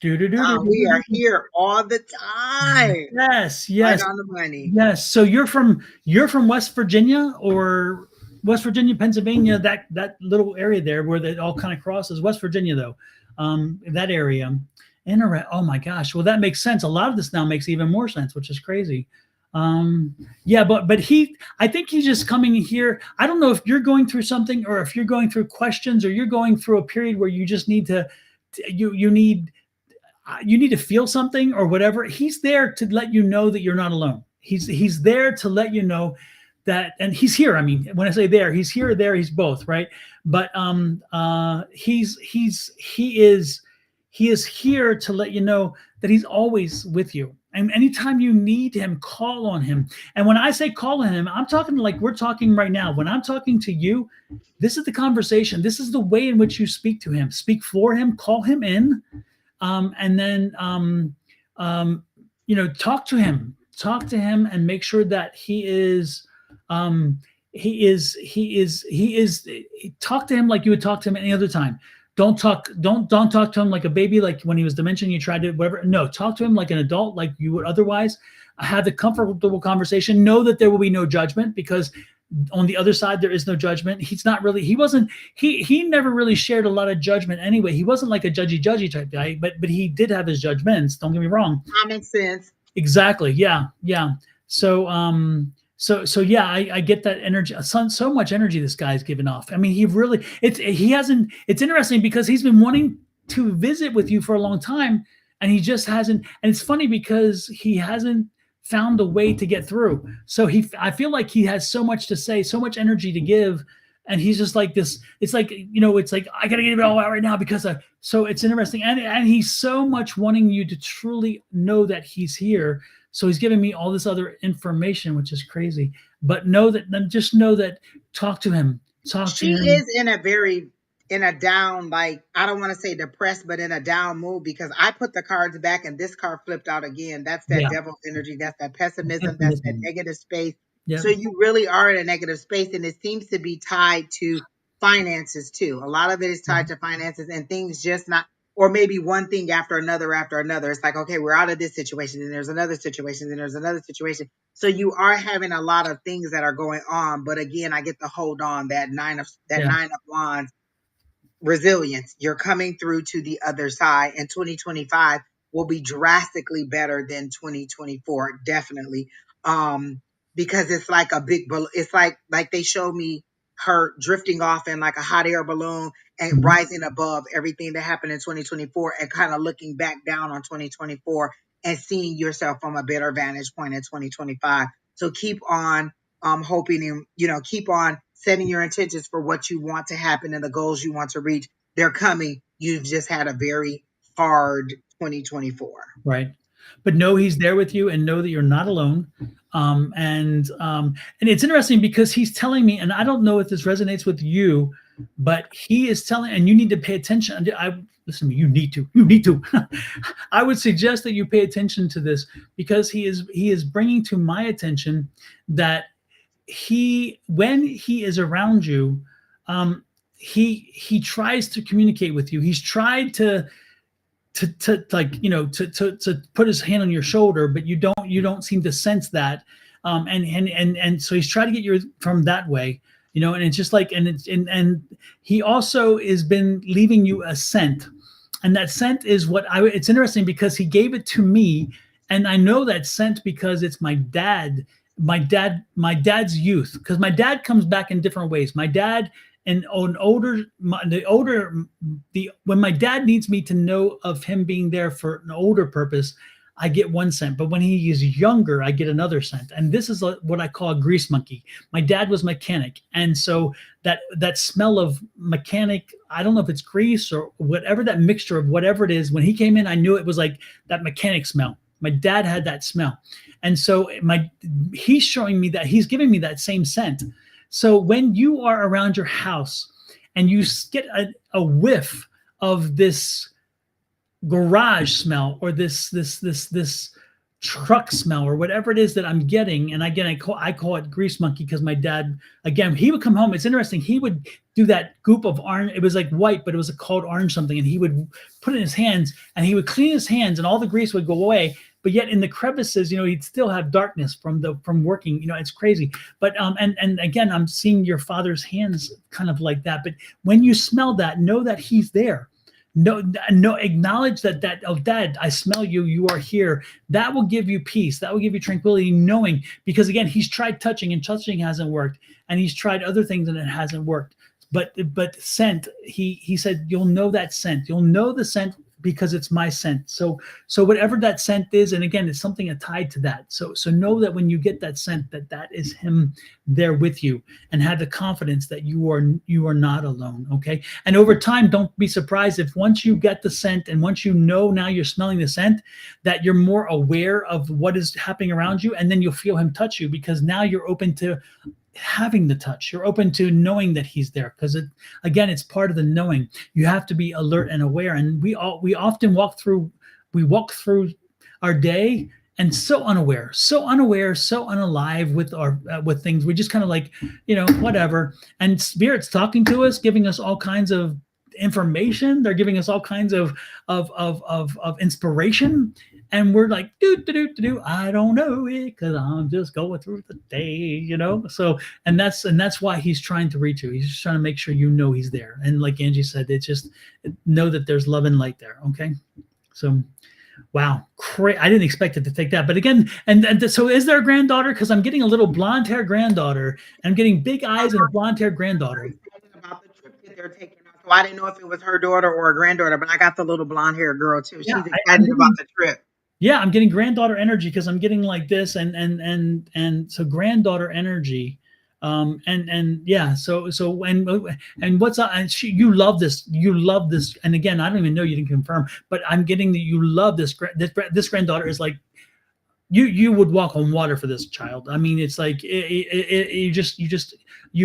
Do do do do We do. are here all the time. Yes, Right yes, on the money. yes. So you're from West Virginia or West Virginia, Pennsylvania, that little area there where it all kind of crosses. West Virginia, though, that area. Oh my gosh. Well, that makes sense. A lot of this now makes even more sense, which is crazy. Yeah, but I think he's just coming here. I don't know if you're going through something or if you're going through questions or you're going through a period where you just need to, you need to feel something or whatever. He's there to let you know that you're not alone. He's there to let you know that, and he's here. I mean, when I say there, he's here or there, he's both, right? But he is here to let you know that he's always with you. And anytime you need him, call on him. And when I say call on him, I'm talking like we're talking right now. When I'm talking to you, this is the conversation. This is the way in which you speak to him. Speak for him, call him in, and then talk to him and make sure that talk to him like you would talk to him any other time. Don't talk to him like a baby, like when he was dementia you tried to whatever. No, talk to him like an adult, like you would otherwise. Have the comfortable conversation. Know that there will be no judgment, because on the other side there is no judgment. He never really shared a lot of judgment anyway. He wasn't like a judgy type guy, but he did have his judgments, don't get me wrong. Common sense. Exactly. Yeah. So yeah, I get that energy. So much energy this guy's given off. I mean, he hasn't. It's interesting because he's been wanting to visit with you for a long time, and he just hasn't. And it's funny because he hasn't found a way to get through. So I feel like he has so much to say, so much energy to give, and he's just like this. It's like, it's like I gotta get it all out right now because so it's interesting, and he's so much wanting you to truly know that he's here. So he's giving me all this other information, which is crazy. But just know that, talk to him, talk to She him. is in a very in a down, like, I don't want to say depressed, but in a down mood, because I put the cards back and this card flipped out again. That's that Yeah, devil energy, that's that pessimism, that's that pessimism. negative space. Yeah, So you really are in a negative space, and it seems to be tied to finances too. A lot of it is tied to finances and things just not, or maybe one thing after another after another. It's like, okay, we're out of this situation, and there's another situation, and there's another situation. So you are having a lot of things that are going on. But again, I get to hold on that yeah, nine of wands resilience. You're coming through to the other side, and 2025 will be drastically better than 2024, definitely. Because it's like a big it's like they showed me her drifting off in like a hot air balloon and mhm, rising above everything that happened in 2024 and kind of looking back down on 2024 and seeing yourself from a better vantage point in 2025. So keep on hoping, and keep on setting your intentions for what you want to happen and the goals you want to reach. They're coming. You've just had a very hard 2024. right. But know he's there with you, and know that you're not alone. And it's interesting because he's telling me, and I don't know if this resonates with you, but he is telling, and you need to pay attention. I listen to me. You need to. I would suggest that you pay attention to this, because he is bringing to my attention that when he is around you, um, he tries to communicate with you. He's tried to like, to put his hand on your shoulder, but you don't seem to sense that. And so he's trying to get you from that way, and it's just like, and he also has been leaving you a scent, and that scent is it's interesting because he gave it to me, and I know that scent because it's my dad's youth, because my dad comes back in different ways. My dad, and an older the older the when my dad needs me to know of him being there for an older purpose, I get one scent, but when he is younger, I get another scent. And this is what I call a grease monkey. My dad was mechanic, and so that smell of mechanic, I don't know if it's grease or whatever, that mixture of whatever it is, when he came in, I knew it was like that mechanic smell. My dad had that smell. And so he's showing me that, he's giving me that same scent. So when you are around your house and you get a whiff of this garage smell, or this truck smell, or whatever it is that I'm getting. And again, I call it grease monkey, because my dad, again, he would come home. It's interesting. He would do that goop of orange. It was like white, but it was called orange something. And he would put it in his hands, and he would clean his hands, and all the grease would go away. But yet in the crevices, he'd still have darkness from working. It's crazy. But and again, I'm seeing your father's hands kind of like that. But when you smell that, know that he's there. No, acknowledge that, oh, Dad, I smell you, you are here. That will give you peace, that will give you tranquility, knowing, because again, he's tried touching, and touching hasn't worked, and he's tried other things and it hasn't worked. But scent, he said, you'll know that scent, you'll know the scent, because it's my scent. So whatever that scent is, and again, it's something tied to that. So know that when you get that scent, that is him there with you, and have the confidence that you are not alone. Okay. And over time, don't be surprised if once you get the scent, and once now you're smelling the scent, that you're more aware of what is happening around you, and then you'll feel him touch you, because now you're open to having the touch. You're open to knowing that he's there, because again, it's part of the knowing. You have to be alert and aware. And we often walk through our day, and so unaware, so unalive with things. We just kind of like, whatever. And spirit's talking to us, giving us all kinds of information. They're giving us all kinds of inspiration, and we're like, I don't know it, because I'm just going through the day. So, and that's why he's trying to reach you. He's just trying to make sure he's there. And like Angie said, it's just know that there's love and light there. Okay. So, wow, I didn't expect it to take that. But again, and so is there a granddaughter? Because I'm getting a little blonde hair granddaughter, and I'm getting big eyes and a blonde hair granddaughter. that they're taking off. So I didn't know if it was her daughter or a granddaughter, but I got the little blonde haired girl too. Yeah, She's I'm excited about getting the trip. yeah, I'm getting granddaughter energy because I'm getting like this and so granddaughter energy. And yeah, so and what's up? And you love this, and again, I don't even know, you didn't confirm, but I'm getting that you love this granddaughter is like you would walk on water for this child. I mean, it's like you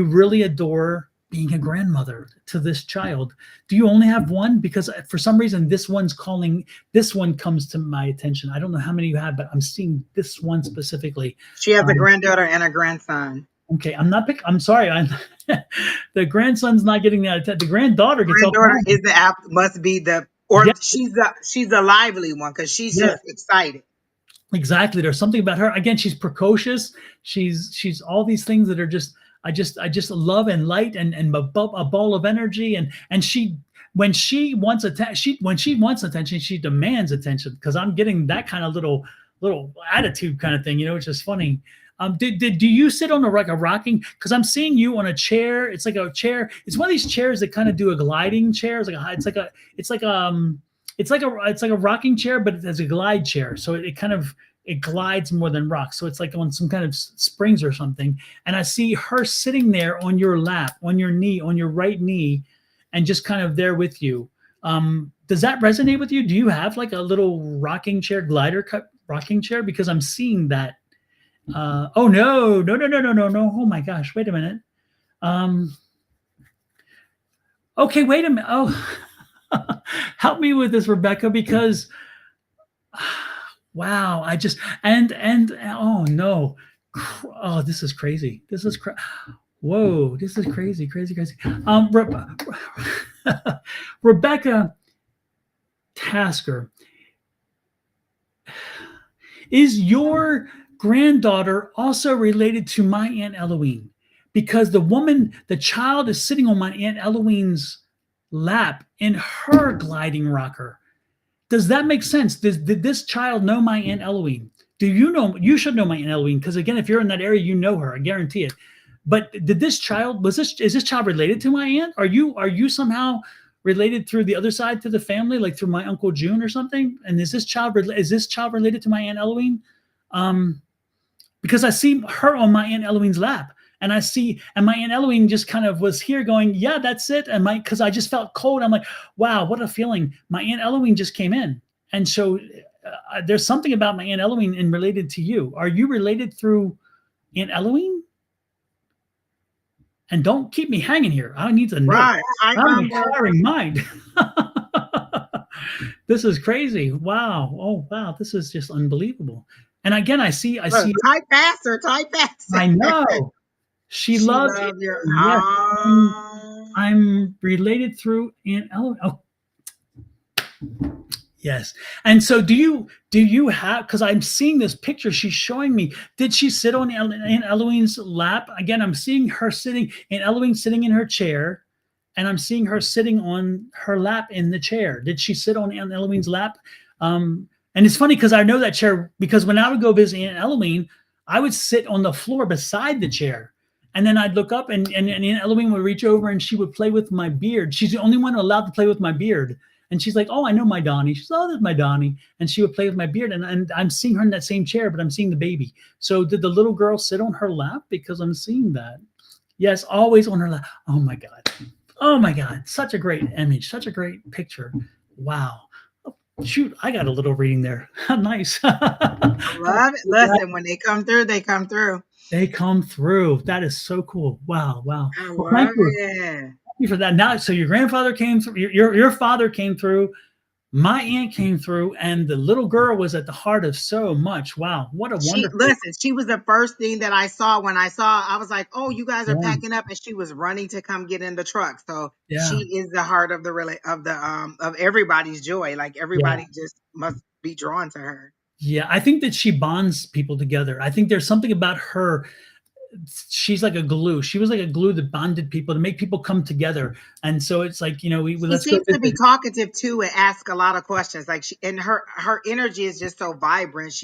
really adore being a grandmother to this child. Do you only have one? Because for some reason this one comes to my attention. I don't know how many you have, but I'm seeing this one specifically. She has a Um, granddaughter and a grandson. okay, I'm sorry. The grandson's not getting that attention. The granddaughter gets all Granddaughter kinds. is the app must be the Yeah, or she's a lively one because she's yeah. just excited. Exactly. There's something about her. Again, she's precocious. She's all these things that are just I just love and light and a ball of energy and she when she wants attention, she demands attention because I'm getting that kind of little attitude kind of thing, which is funny. Do you sit on a rocking? Because I'm seeing you on a chair. It's like a chair. It's one of these chairs that kind of do a gliding chair. It's like a rocking chair, but it's a glide chair. So it glides more than rocks. So it's like on some kind of springs or something. And I see her sitting there on your lap, on your knee, on your right knee, and just kind of there with you. Does that resonate with you? Do you have like a little rocking chair, rocking chair? Because I'm seeing that. Oh no, no, no, no, no, no, no. Oh my gosh, wait a minute. Um, okay, wait a minute. Oh, help me with this, Rebecca, because wow, I just and oh no, oh this is crazy. Whoa, this is crazy, crazy, crazy. Rebecca Tasker, is your granddaughter also related to my Aunt Eloise? Because the child is sitting on my Aunt Eloise's lap in her gliding rocker. Does that make sense? Did this child know my Aunt Eloise? Do you know? You should know my Aunt Eloise because again, if you're in that area, you know her. I guarantee it. But did this child is this child related to my aunt? Are you somehow related through the other side to the family, like through my uncle June or something? And is this child related to my Aunt Eloise? Um, because I see her on my Aunt Eloise's lap. And my Aunt Eloise just kind of was here going, yeah, that's it. Because I just felt cold. I'm like, wow, what a feeling. My Aunt Eloise just came in. And so there's something about my Aunt Eloise and related to you. Are you related through Aunt Eloise? And don't keep me hanging here. I need to know. Right. I'm an inquiring mind. This is crazy. Wow. Oh, wow. This is just unbelievable. And again, I Look, see, type faster, type faster. I know. She She loves it. loves your Yes, I'm related through Aunt Ellen. Oh, yes. And so do you have, because I'm seeing this picture she's showing me. Did she sit on Aunt Eloise's lap? Again, I'm seeing her sitting, Aunt Eloise sitting in her chair, and I'm seeing her sitting on her lap in the chair. Did she sit on Aunt Eloise's lap? And it's funny because I know that chair because when I would go visit Aunt Eloise, I would sit on the floor beside the chair. And then I'd look up and Aunt Eloise would reach over and she would play with my beard. She's the only one allowed to play with my beard. And she's like, oh, I know my Donnie. She's, oh, there's my Donnie. And she would play with my beard. And I'm seeing her in that same chair, but I'm seeing the baby. So did the little girl sit on her lap? Because I'm seeing that. Yes, always on her lap. Oh my God. Oh my God. Such a great image. Such a great picture. Wow. Oh, shoot, I got a little reading there. Nice. I love it. Listen, when they come through, they come through. They come through. That is so cool. Wow. Wow. I Well, love it. thank you for that. Now, so your grandfather came through, your father came through, my aunt came through, and the little girl was at the heart of so much. Wow. What a wonderful. She was the first thing that I saw when I was like, oh, you guys are Yeah. packing up, and she was running to come get in the truck. So she Yeah. is the heart of of everybody's joy. Like Yeah. everybody just must be drawn to her. Yeah. I think that she bonds people together. I think there's something about her. She's like a glue. She was like a glue that bonded people to make people come together. And so it's like, She let's go seems to be visit. talkative too and ask a lot of questions. Like her energy is just so vibrant.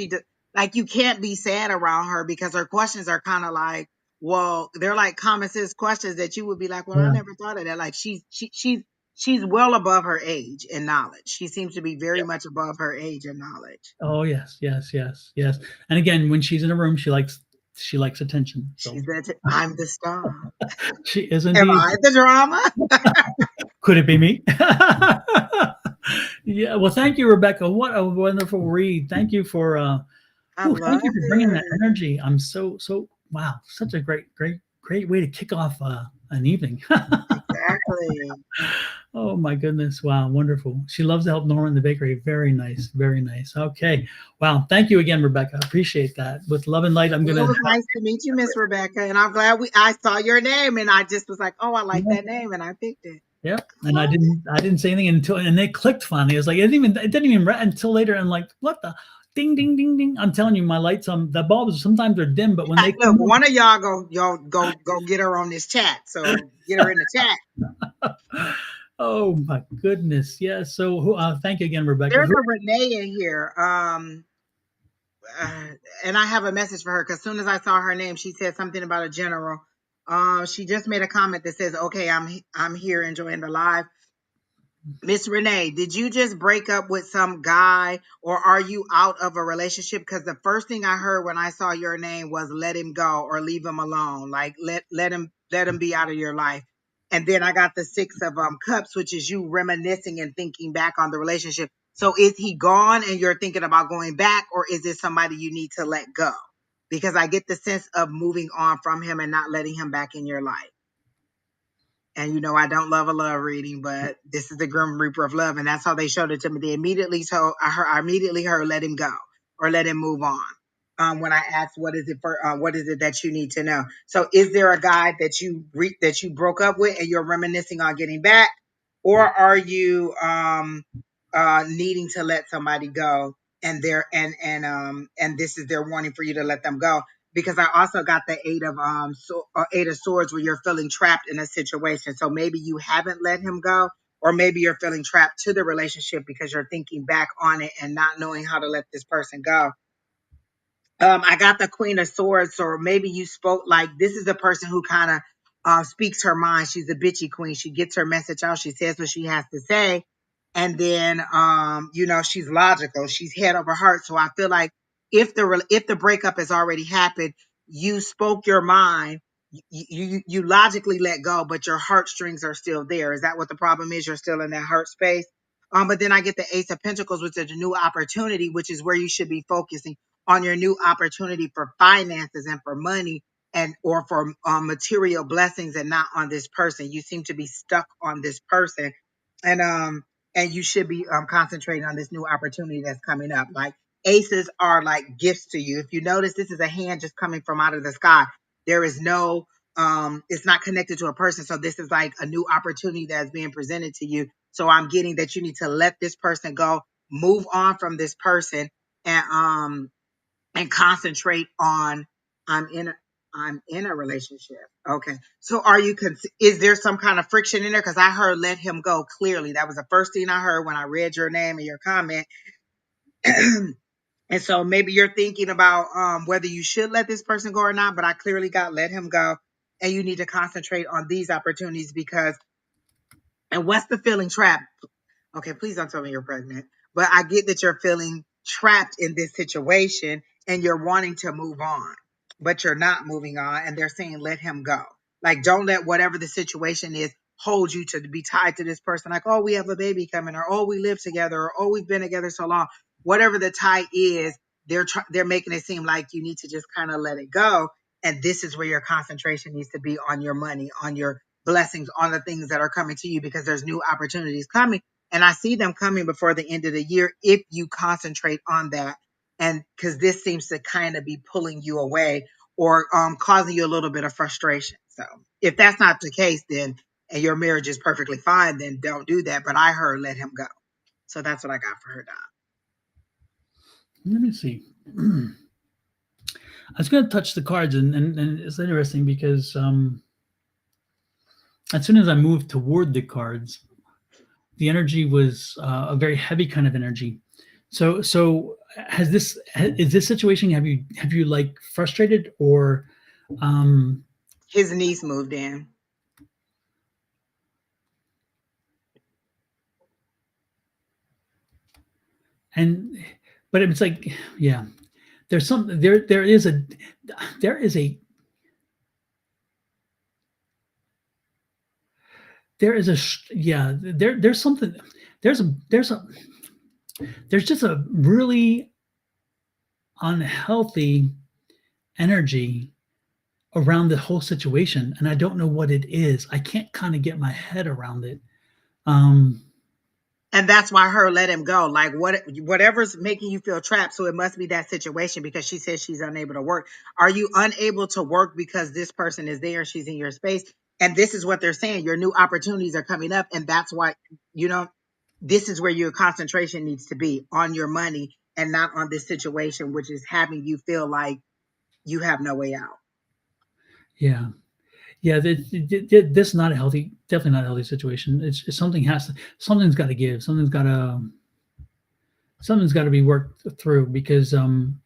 Like you can't be sad around her because her questions are kind of like Well, they're like common sense questions that you would be like, well, I Yeah. never thought of that. Like she's well above her age in knowledge. She seems to be very much above her age in knowledge. Oh yes, yes, yes, yes. And again, when she's in a room, she likes attention. So She's that I'm the star. she is Am indeed. I the drama? Could it be me? Yeah. Well, thank you, Rebecca. What a wonderful read. Thank you for I love thank you for bringing that it. energy. I'm so wow. Such a great way to kick off an evening. Exactly. Oh my goodness. Wow. Wonderful. She loves to help Norma in the bakery. Very nice. Very nice. Okay. Wow. Thank you again, Rebecca. Appreciate that. With love and light, I'm Well, gonna it was have nice to meet you, Miss Rebecca, and I'm glad I saw your name and I just was like, oh, I like that name, and I picked it. yep. I And love I didn't say anything until and it clicked finally. It was like it didn't even until later. And like, what the ding ding ding ding. I'm telling you, my lights the bulbs sometimes are dim, but when they Look, come one of y'all go get her on this chat. So get her in the chat. on, oh my goodness. Yeah. So thank you again, Rebecca. There's a Renee in here. Uh, and I have a message for her because as soon as I saw her name, she said something about a general. She just made a comment that says, "Okay, I'm here enjoying the live." Miss Renee, did you just break up with some guy or are you out of a relationship? Because the first thing I heard when I saw your name was let him go or leave him alone. Like let him be out of your life. And then I got the six of cups, which is you reminiscing and thinking back on the relationship. So is he gone and you're thinking about going back, or is it somebody you need to let go? Because I get the sense of moving on from him and not letting him back in your life. And you know, I don't love a love reading, but this is the Grim Reaper of Love, and that's how they showed it to me. They immediately told I immediately heard let him go or let him move on. When I asked what is it that you need to know? So is there a guy that that you broke up with and you're reminiscing on getting back, or are you needing to let somebody go and this is their warning for you to let them go? Because I also got the eight of swords where you're feeling trapped in a situation. So maybe you haven't let him go, or maybe you're feeling trapped to the relationship because you're thinking back on it and not knowing how to let this person go. I got the Queen of Swords, or maybe you spoke like this is the person who kind of speaks her mind. She's a bitchy queen. She gets her message out. She says what she has to say, and then she's logical. She's head over heart. So I feel like if the breakup has already happened, you spoke your mind. You logically let go, but your heartstrings are still there. Is that what the problem is? You're still in that heart space. But then I get the Ace of Pentacles, which is a new opportunity, which is where you should be focusing on your new opportunity for finances and for money and or for material blessings, and not on this person. You seem to be stuck on this person, and you should be concentrating on this new opportunity that's coming up. Like aces are like gifts to you. If you notice, this is a hand just coming from out of the sky. There is no it's not connected to a person. So this is like a new opportunity that's being presented to you. So I'm getting that you need to let this person go, move on from this person, and concentrate on I'm in a I'm in a relationship. Okay. So is there some kind of friction in there? Because I heard let him go clearly. That was the first thing I heard when I read your name and your comment. And so maybe you're thinking about whether you should let this person go or not, but I clearly got let him go. And you need to concentrate on these opportunities because, and what's the feeling trap? Okay, please don't tell me you're pregnant. But I get that you're feeling trapped in this situation and you're wanting to move on, but you're not moving on. And they're saying, let him go. Like, don't let whatever the situation is hold you to be tied to this person. Like, oh, we have a baby coming, or oh, we live together, or oh, we've been together so long. Whatever the tie is, they're making it seem like you need to just kind of let it go. And this is where your concentration needs to be, on your money, on your blessings, on the things that are coming to you, because there's new opportunities coming, and I see them coming before the end of the year if you concentrate on that. And because this seems to kind of be pulling you away or causing you a little bit of frustration. So if that's not the case, then and your marriage is perfectly fine, then don't do that. But I heard let him go. So that's what I got for her, Don. Let me see. I was going to touch the cards, and it's interesting because as soon as I moved toward the cards, the energy was a very heavy kind of energy. So has this is this situation, have you like frustrated or His niece moved in. And but it's like, yeah, there's some there is a there is a there is a yeah there's something there's just a really unhealthy energy around the whole situation, and I don't know what it is. I can't kind of get my head around it. um And that's why her let him go. Like whatever's making you feel trapped. So it must be that situation because she says she's unable to work. Are you unable to work because this person is there, she's in your space? And this is what they're saying. Your new opportunities are coming up. And that's why, you know, this is where your concentration needs to be on your money and not on this situation, which is having you feel like you have no way out. yeah, yeah, this is not a healthy, definitely not a healthy situation. It's something has to, something's got to give, something's got to be worked through, because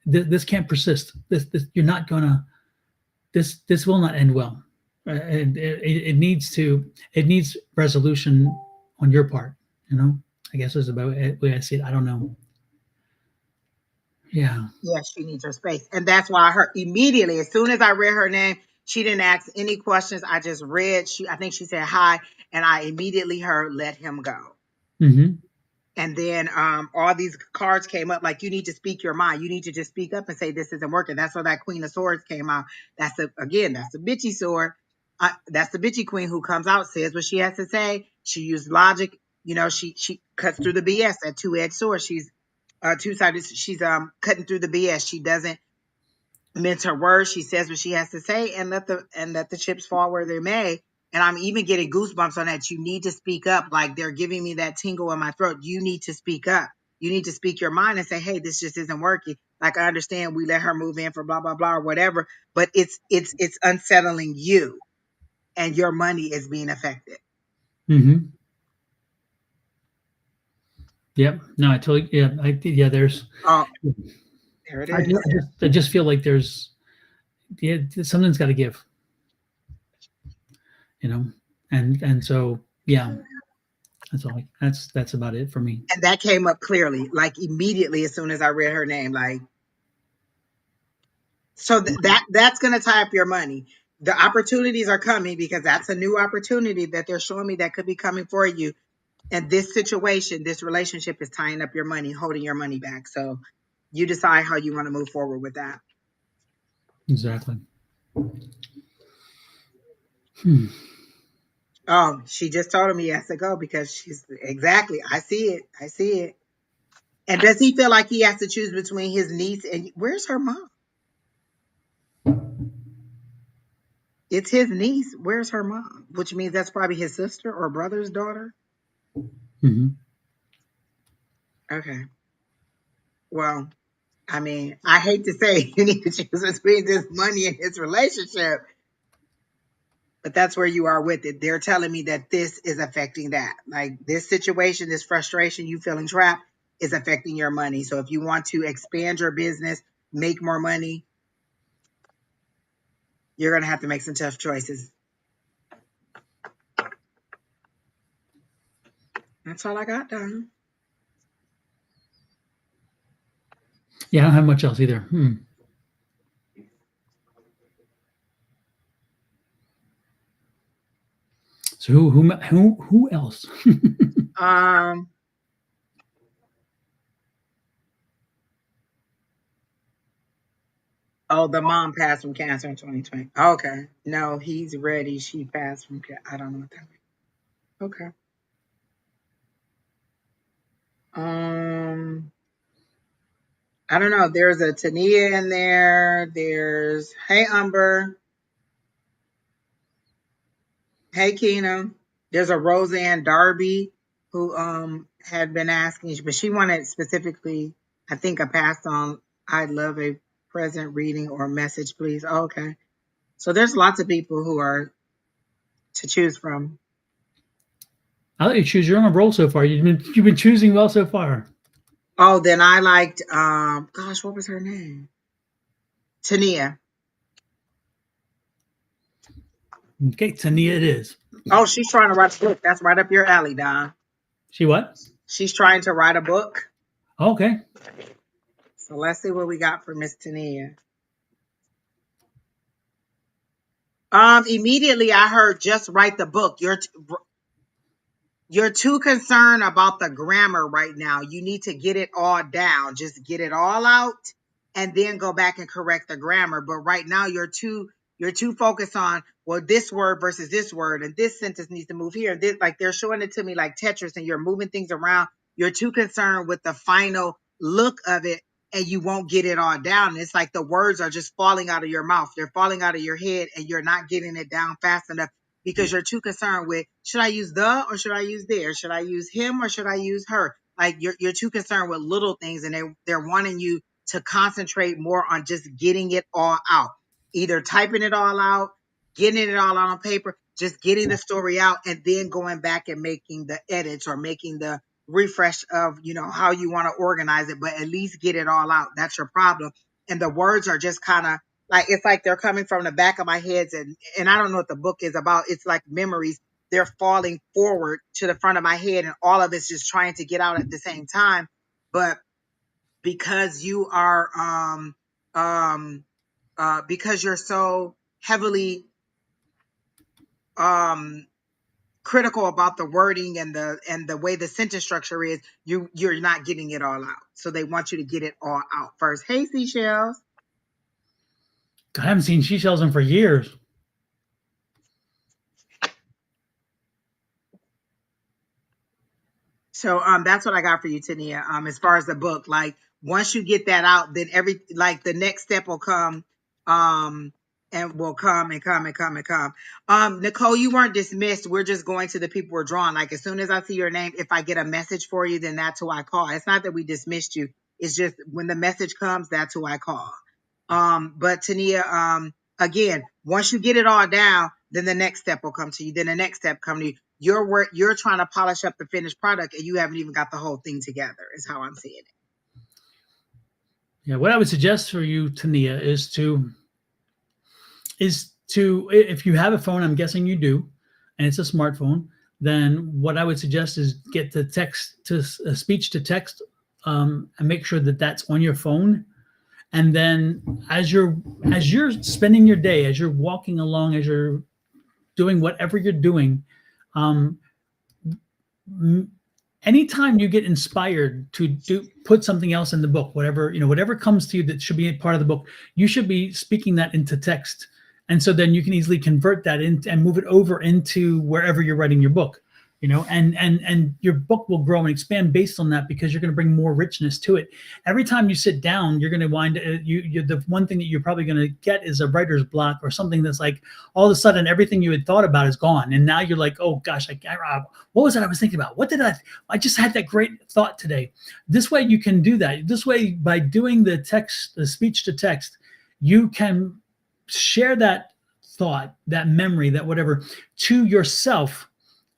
this can't persist. This you're not gonna, this will not end well. And it needs to, it needs resolution on your part, you know. I guess is about the way I see it. I don't know. Yeah. Yes, she needs her space. And that's why her immediately, as soon as I read her name, she didn't ask any questions. I just read, I think she said hi, and I immediately heard let him go. Mm-hmm. And then all these cards came up like you need to speak your mind. You need to just speak up and say this isn't working. That's why that Queen of Swords came out. That's a bitchy sword. That's the bitchy queen who comes out, says what she has to say. She used logic. You know, she cuts through the BS. That two-edged sword. She's two-sided. She's cutting through the BS. She doesn't mince her words. She says what she has to say and let the chips fall where they may. And I'm even getting goosebumps on that. You need to speak up. Like they're giving me that tingle in my throat. You need to speak up. You need to speak your mind and say, hey, this just isn't working. Like I understand we let her move in for blah, blah, blah, or whatever, but it's unsettling you and your money is being affected. Mm-hmm. Yep. No, I totally. Yeah. Yeah. There's. Oh, there it is. I just feel like there's. Yeah. Something's got to give. You know. And so yeah. That's all. That's about it for me. And that came up clearly, like immediately as soon as I read her name. Like so that's going to tie up your money. The opportunities are coming because that's a new opportunity that they're showing me that could be coming for you. And this situation, this relationship is tying up your money, holding your money back. So you decide how you want to move forward with that. Exactly. Hmm. Oh, she just told him he has to go because she's exactly. I see it. I see it. And does he feel like he has to choose between his niece and where's her mom? It's his niece. Where's her mom? Which means that's probably his sister or brother's daughter. Mm-hmm. Okay. Well, I mean, I hate to say you need to choose between this money and his relationship, but that's where you are with it. They're telling me that this is affecting that. Like this situation, this frustration, you feeling trapped is affecting your money. So if you want to expand your business, make more money, you're going to have to make some tough choices. That's all I got done. Yeah. I don't have much else either. Hmm. So who else? Um, oh, the mom passed from cancer in 2020. Okay. No, he's ready. She passed from cancer. I don't know what that means. Okay. Um, I don't know. There's a Tania in there. There's Hey Umber. Hey Keena. There's a Roseanne Darby who had been asking, but she wanted specifically, I think I passed on I'd love a present reading or message, please. Oh, okay. So there's lots of people who are to choose from. I'll let you choose. You're on a roll so far. You've been choosing well so far. Oh, then I liked gosh, what was her name? Tania. Okay, Tania it is. Oh, she's trying to write a book. That's right up your alley, Don. She what? She's trying to write a book. Okay. So let's see what we got for Miss Tania. Immediately I heard just write the book. You're too concerned about the grammar right now. You need to get it all down. Just get it all out and then go back and correct the grammar. But right now you're too focused on, well, this word versus this word, and this sentence needs to move here. And this, like, they're showing it to me like Tetris, and you're moving things around. You're too concerned with the final look of it, and you won't get it all down. It's like the words are just falling out of your mouth. They're falling out of your head, and you're not getting it down fast enough because you're too concerned with, should I use the or should I use there? Should I use him or should I use her? Like, you're too concerned with little things, and they're wanting you to concentrate more on just getting it all out. Either typing it all out, getting it all out on paper, just getting the story out, and then going back and making the edits or making the refresh of, how you want to organize it, but at least get it all out. That's your problem. And the words are just kind of like, it's like they're coming from the back of my heads, and I don't know what the book is about. It's like memories. They're falling forward to the front of my head, and all of it's just trying to get out at the same time. But because you are um because you're so heavily um critical about the wording and the way the sentence structure is, you're not getting it all out. So they want you to get it all out first. Hey, seashells. I haven't seen seashells in for years. So that's what I got for you, Tania. As far as the book, like, once you get that out, then the next step will come, um and will come and come and come and come. Nicole, you weren't dismissed. We're just going to the people we're drawing. Like, as soon as I see your name, if I get a message for you, then that's who I call. It's not that we dismissed you. It's just when the message comes, that's who I call. But Tania, again, once you get it all down, then the next step will come to you. Then the next step come to you. You're trying to polish up the finished product, and you haven't even got the whole thing together, is how I'm seeing it. Yeah, what I would suggest for you, Tania, is to if you have a phone, I'm guessing you do, and it's a smartphone, then what I would suggest is get the text to speech to text, and make sure that that's on your phone. And then as you're spending your day, as you're walking along, as you're doing whatever you're doing, um, anytime you get inspired to put something else in the book, whatever comes to you that should be a part of the book, you should be speaking that into text. And so then you can easily convert that and move it over into wherever you're writing your book, and your book will grow and expand based on that, because you're going to bring more richness to it. Every time you sit down, you're going to the one thing that you're probably going to get is a writer's block, or something that's like, all of a sudden everything you had thought about is gone, and now you're like, oh gosh, what was it I was thinking about? I just had that great thought today. This way you can do that. This way, by doing the speech to text, you can share that thought, that memory, that whatever, to yourself,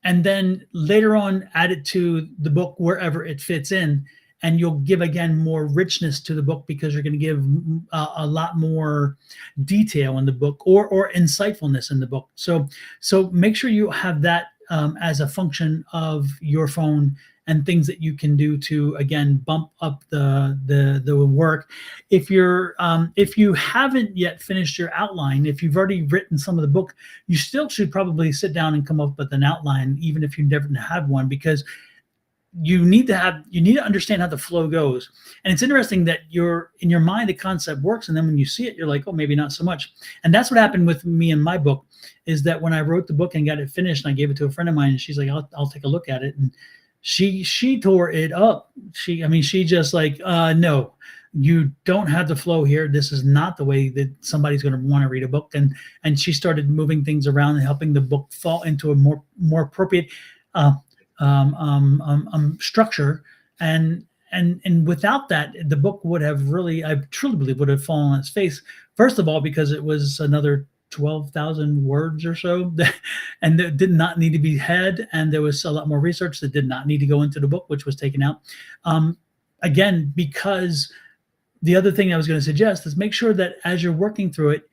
and then later on add it to the book wherever it fits in, and you'll give again more richness to the book, because you're going to give a lot more detail in the book, or insightfulness in the book. So make sure you have that as a function of your phone, and things that you can do to again bump up the work. If you haven't yet finished your outline, if you've already written some of the book, you still should probably sit down and come up with an outline, even if you never had one, because you need to understand how the flow goes. And it's interesting that in your mind the concept works, and then when you see it, you're like, oh, maybe not so much. And that's what happened with me and my book, is that when I wrote the book and got it finished, and I gave it to a friend of mine, and she's like, I'll take a look at it, and she tore it up. She just like, no, you don't have the flow here. This is not the way that somebody's going to want to read a book. And she started moving things around and helping the book fall into a more appropriate structure. And without that, the book would have really, I truly believe, would have fallen on its face. First of all, because it was another 12,000 words or so, and that did not need to be had. And there was a lot more research that did not need to go into the book, which was taken out. Again, because the other thing I was going to suggest is make sure that as you're working through it,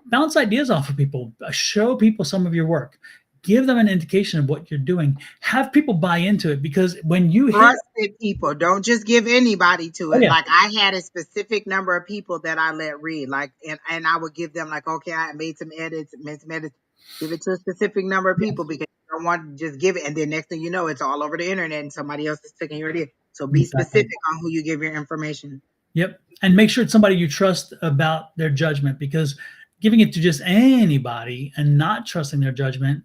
bounce ideas off of people, show people some of your work, give them an indication of what you're doing, have people buy into it, because when you hit, Trusted people. Don't just give anybody to oh it. yeah, Like I had a specific number of people that I let read. Like and I would give them like, okay, I made some edits, give it to a specific number of people yes, because you don't want to just give it and then next thing you know, it's all over the internet and somebody else is taking your idea. So be exactly. specific on who you give your information. Yep. And make sure it's somebody you trust about their judgment, because giving it to just anybody and not trusting their judgment,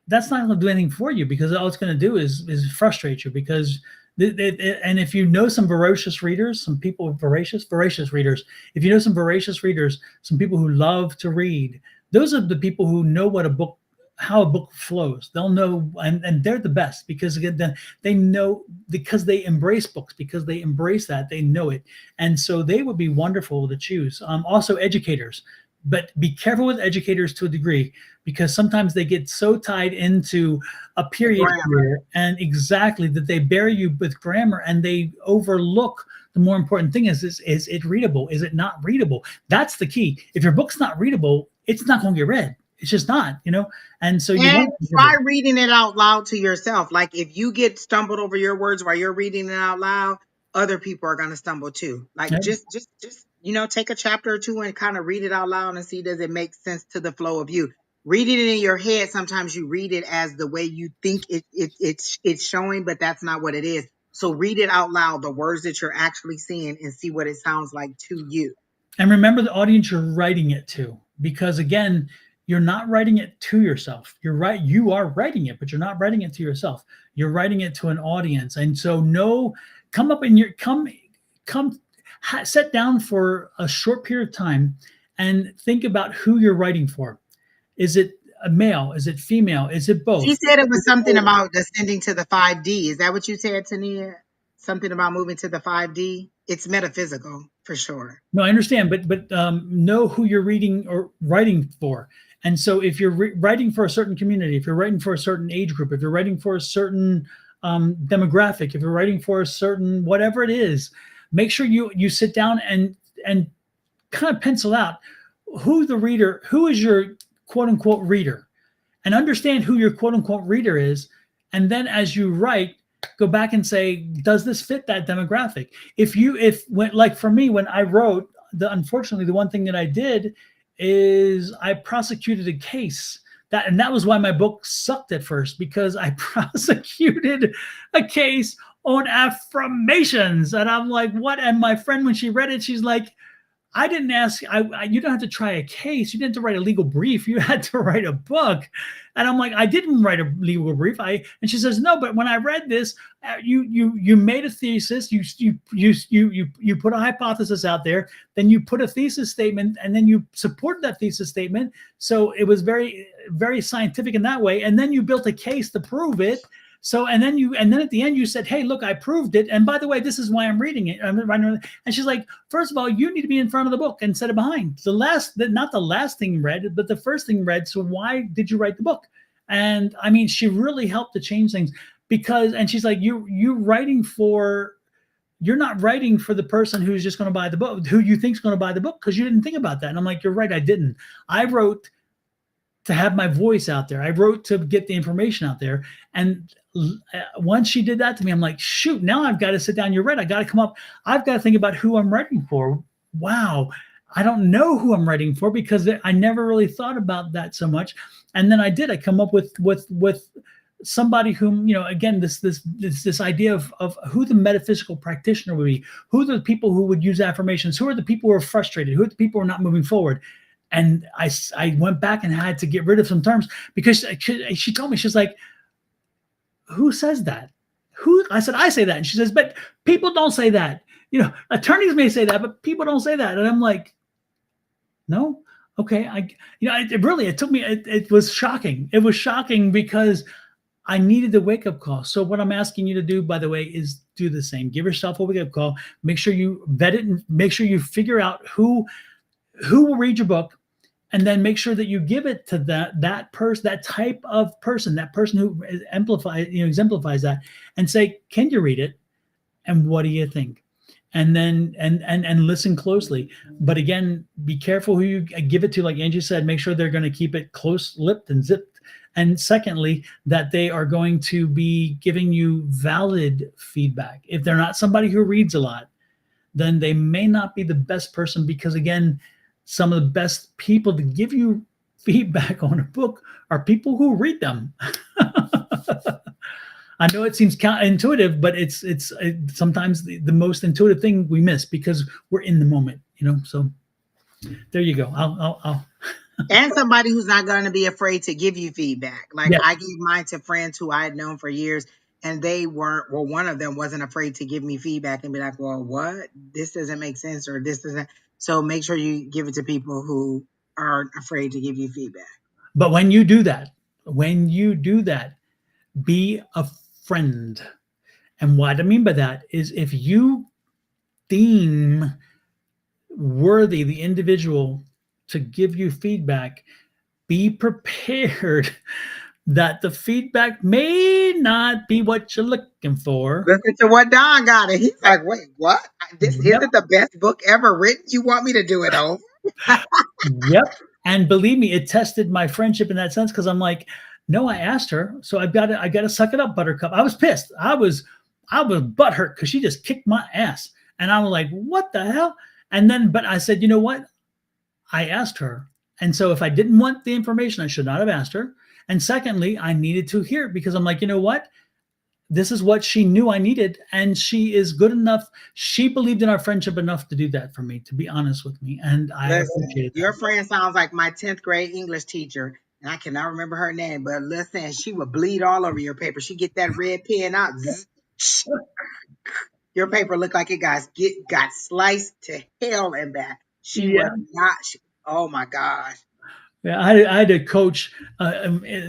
that's not going to do anything for you, because all it's going to do is frustrate you, because and if you know some voracious readers, some people voracious readers, if you know some voracious readers, some people who love to read, those are the people who know what a book, how a book flows. They'll know, and they're the best, because again, they know, because they embrace books, because they embrace that, they know it. And so they would be wonderful to choose. Also educators, but be careful with educators to a degree, because sometimes they get so tied into a The period grammar. here and exactly that they bury you with grammar, and they overlook the more important thing is it readable? Is it not readable? That's the key. If your book's not readable, it's not going to get read. It's just not, and so you And want to give try it. reading it out loud to yourself. Like if you get stumbled over your words while you're reading it out loud, other people are going to stumble too. Like Yep. just take a chapter or two and kind of read it out loud and see does it make sense to the flow of you. Reading it in your head, sometimes you read it as the way you think it's showing, but that's not what it is. So read it out loud, the words that you're actually seeing, and see what it sounds like to you. And remember the audience you're writing it to, because again, you're not writing it to yourself. You're right. You are writing it, but you're not writing it to yourself. You're writing it to an audience. And so no, come up in your, come, sit down for a short period of time and think about who you're writing for. Is it a male? Is it female? Is it She both? said it was Is it something both? about ascending to the 5D. Is that what you said, Tania? Something about moving to the 5D? It's metaphysical for sure. No, I understand, but know who you're reading or writing for. And so, if you're writing for a certain community, if you're writing for a certain age group, if you're writing for a certain demographic, if you're writing for a certain whatever it is, make sure you sit down and kind of pencil out who is your quote unquote reader, and understand who your quote unquote reader is. And then as you write, go back and say, does this fit that demographic? If when, like for me, when I wrote, unfortunately, the one thing that I did is I prosecuted a case. And that was why my book sucked at first, because I prosecuted a case on affirmations. And I'm like, what? And my friend, when she read it, she's like, I didn't ask. You don't have to try a case. You didn't have to write a legal brief. You had to write a book. And I'm like, I didn't write a legal brief. And she says, no, but when I read this, you made a thesis. You put a hypothesis out there. Then you put a thesis statement, and then you supported that thesis statement. So it was very, very scientific in that way. And then you built a case to prove it. So and then at the end you said, hey, look, I proved it. And by the way, this is why I'm reading it. And she's like, first of all, you need to be in front of the book instead of behind. Not the last thing read, but the first thing read. So why did you write the book? And I mean, she really helped to change things, and she's like, you're not writing for the person who's just going to buy the book, who you think is going to buy the book, because you didn't think about that. And I'm like, you're right, I didn't. I wrote to have my voice out there. I wrote to get the information out there. And once she did that to me, I'm like, shoot, now I've got to sit down. You're right. I got to come up. I've got to think about who I'm writing for. Wow. I don't know who I'm writing for, because I never really thought about that so much. And then I did. I come up with somebody whom, again, this idea of who the metaphysical practitioner would be, who are the people who would use affirmations, who are the people who are frustrated, who are the people who are not moving forward. And I went back and had to get rid of some terms, because she told me, she's like, who says that? I said, I say that. And she says, but people don't say that. Attorneys may say that, but people don't say that. And I'm like, no, okay. It took me, it was shocking. It was shocking, because I needed the wake up call. So what I'm asking you to do, by the way, is do the same. Give yourself a wake up call. Make sure you vet it, and make sure you figure out who will read your book, and then make sure that you give it to that person, that type of person, that person who exemplifies that, and say, can you read it? And what do you think? and then and listen closely. But again, be careful who you give it to. Like Angie said, make sure they're going to keep it close lipped and zipped. And secondly, that they are going to be giving you valid feedback. If they're not somebody who reads a lot, then they may not be the best person, because again, some of the best people to give you feedback on a book are people who read them. I know it seems counterintuitive, but it's sometimes the most intuitive thing we miss because we're in the moment, you know. So there you go. I'll And somebody who's not going to be afraid to give you feedback. Like yeah. I gave mine to friends who I had known for years, and they weren't, well, one of them wasn't afraid to give me feedback and be like, well, what? This doesn't make sense, or this doesn't. So make sure you give it to people who aren't afraid to give you feedback. But when you do that, be a friend. And what I mean by that is, if you deem worthy the individual to give you feedback, be prepared that the feedback may not be what you're looking for. Listen to what Don got it. He's like, wait, what? This Yep. isn't the best book ever written. You want me to do it over? Yep. And believe me, it tested my friendship in that sense, because I'm like, no, I asked her, so I got to suck it up, Buttercup. I was pissed. I was butthurt because she just kicked my ass, and I was like, what the hell? And then, but I said, you know what? I asked her, and so if I didn't want the information, I should not have asked her. And secondly, I needed to hear it, because I'm like, you know what? This is what she knew I needed, and she is good enough. She believed in our friendship enough to do that for me, to be honest with me, and I Listen, appreciate your that. friend sounds like my 10th grade English teacher, and I cannot remember her name, but listen, she would bleed all over your paper. She get that red pen out. Zzz, your paper looked like it got sliced to hell and back. She was Yeah. not. Oh my gosh. Yeah, I had a coach.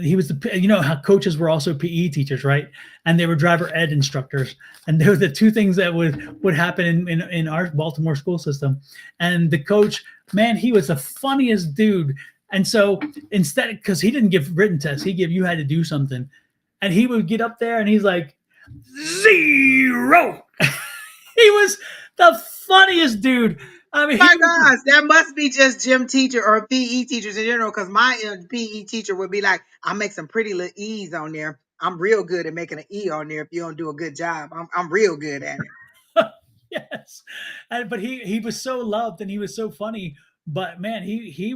He was you know how coaches were also PE teachers, right? And they were driver ed instructors. And they were the two things that would happen in our Baltimore school system. And the coach, man, he was the funniest dude. And so instead, because he didn't give written tests, you had to do something. And he would get up there and he's like, 0. He was the funniest dude. I mean, he My was. gosh, that must be just gym teacher or PE teachers in general. Because my PE teacher would be like, "I make some pretty little E's on there. I'm real good at making an E on there. If you don't do a good job, I'm real good at it." Yes, but he was so loved and he was so funny. But man, he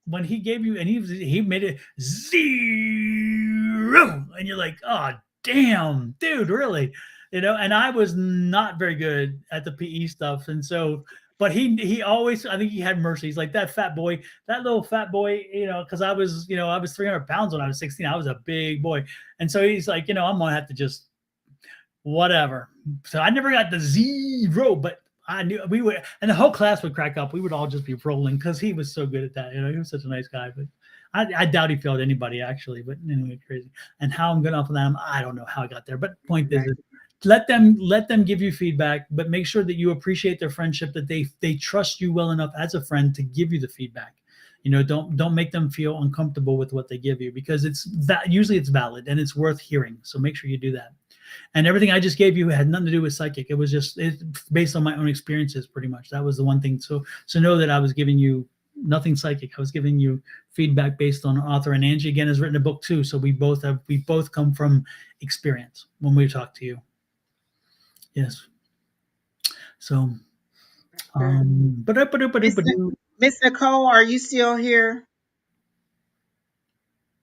when he gave you, and he made it 0, and you're like, oh damn, dude, really, you know. And I was not very good at the PE stuff, and so. But he always, I think he had mercy. He's like, that fat boy, that little fat boy, you know, because I was 300 pounds when I was 16. I was a big boy, and so he's like, I'm gonna have to just whatever. So I never got the 0, but I knew we would, and the whole class would crack up. We would all just be rolling because he was so good at that. He was such a nice guy. But I doubt he failed anybody actually. But anyway, crazy. And how I'm going off of that, I don't know how I got there. But point is, Right. let them give you feedback, but make sure that you appreciate their friendship, that they trust you well enough as a friend to give you the feedback. Don't make them feel uncomfortable with what they give you, because usually it's valid and it's worth hearing. So make sure you do that. And everything I just gave you had nothing to do with psychic. It was just based on my own experiences, pretty much. That was the one thing. So know that I was giving you nothing psychic. I was giving you feedback based on an author. And Angie again has written a book too. So we both come from experience when we talk to you. Yes. So Good. Miss Miss Nicole, are you still here?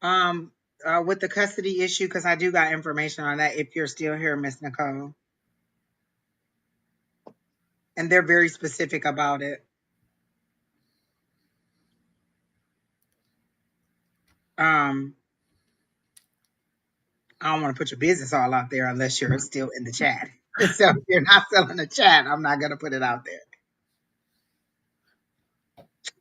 Um, with the custody issue, because I do got information on that. If you're still here, Miss Nicole, and they're very specific about it. Um, I don't want to put your business all out there unless you're still in the chat. So if you're not still in the chat, I'm not gonna put it out there.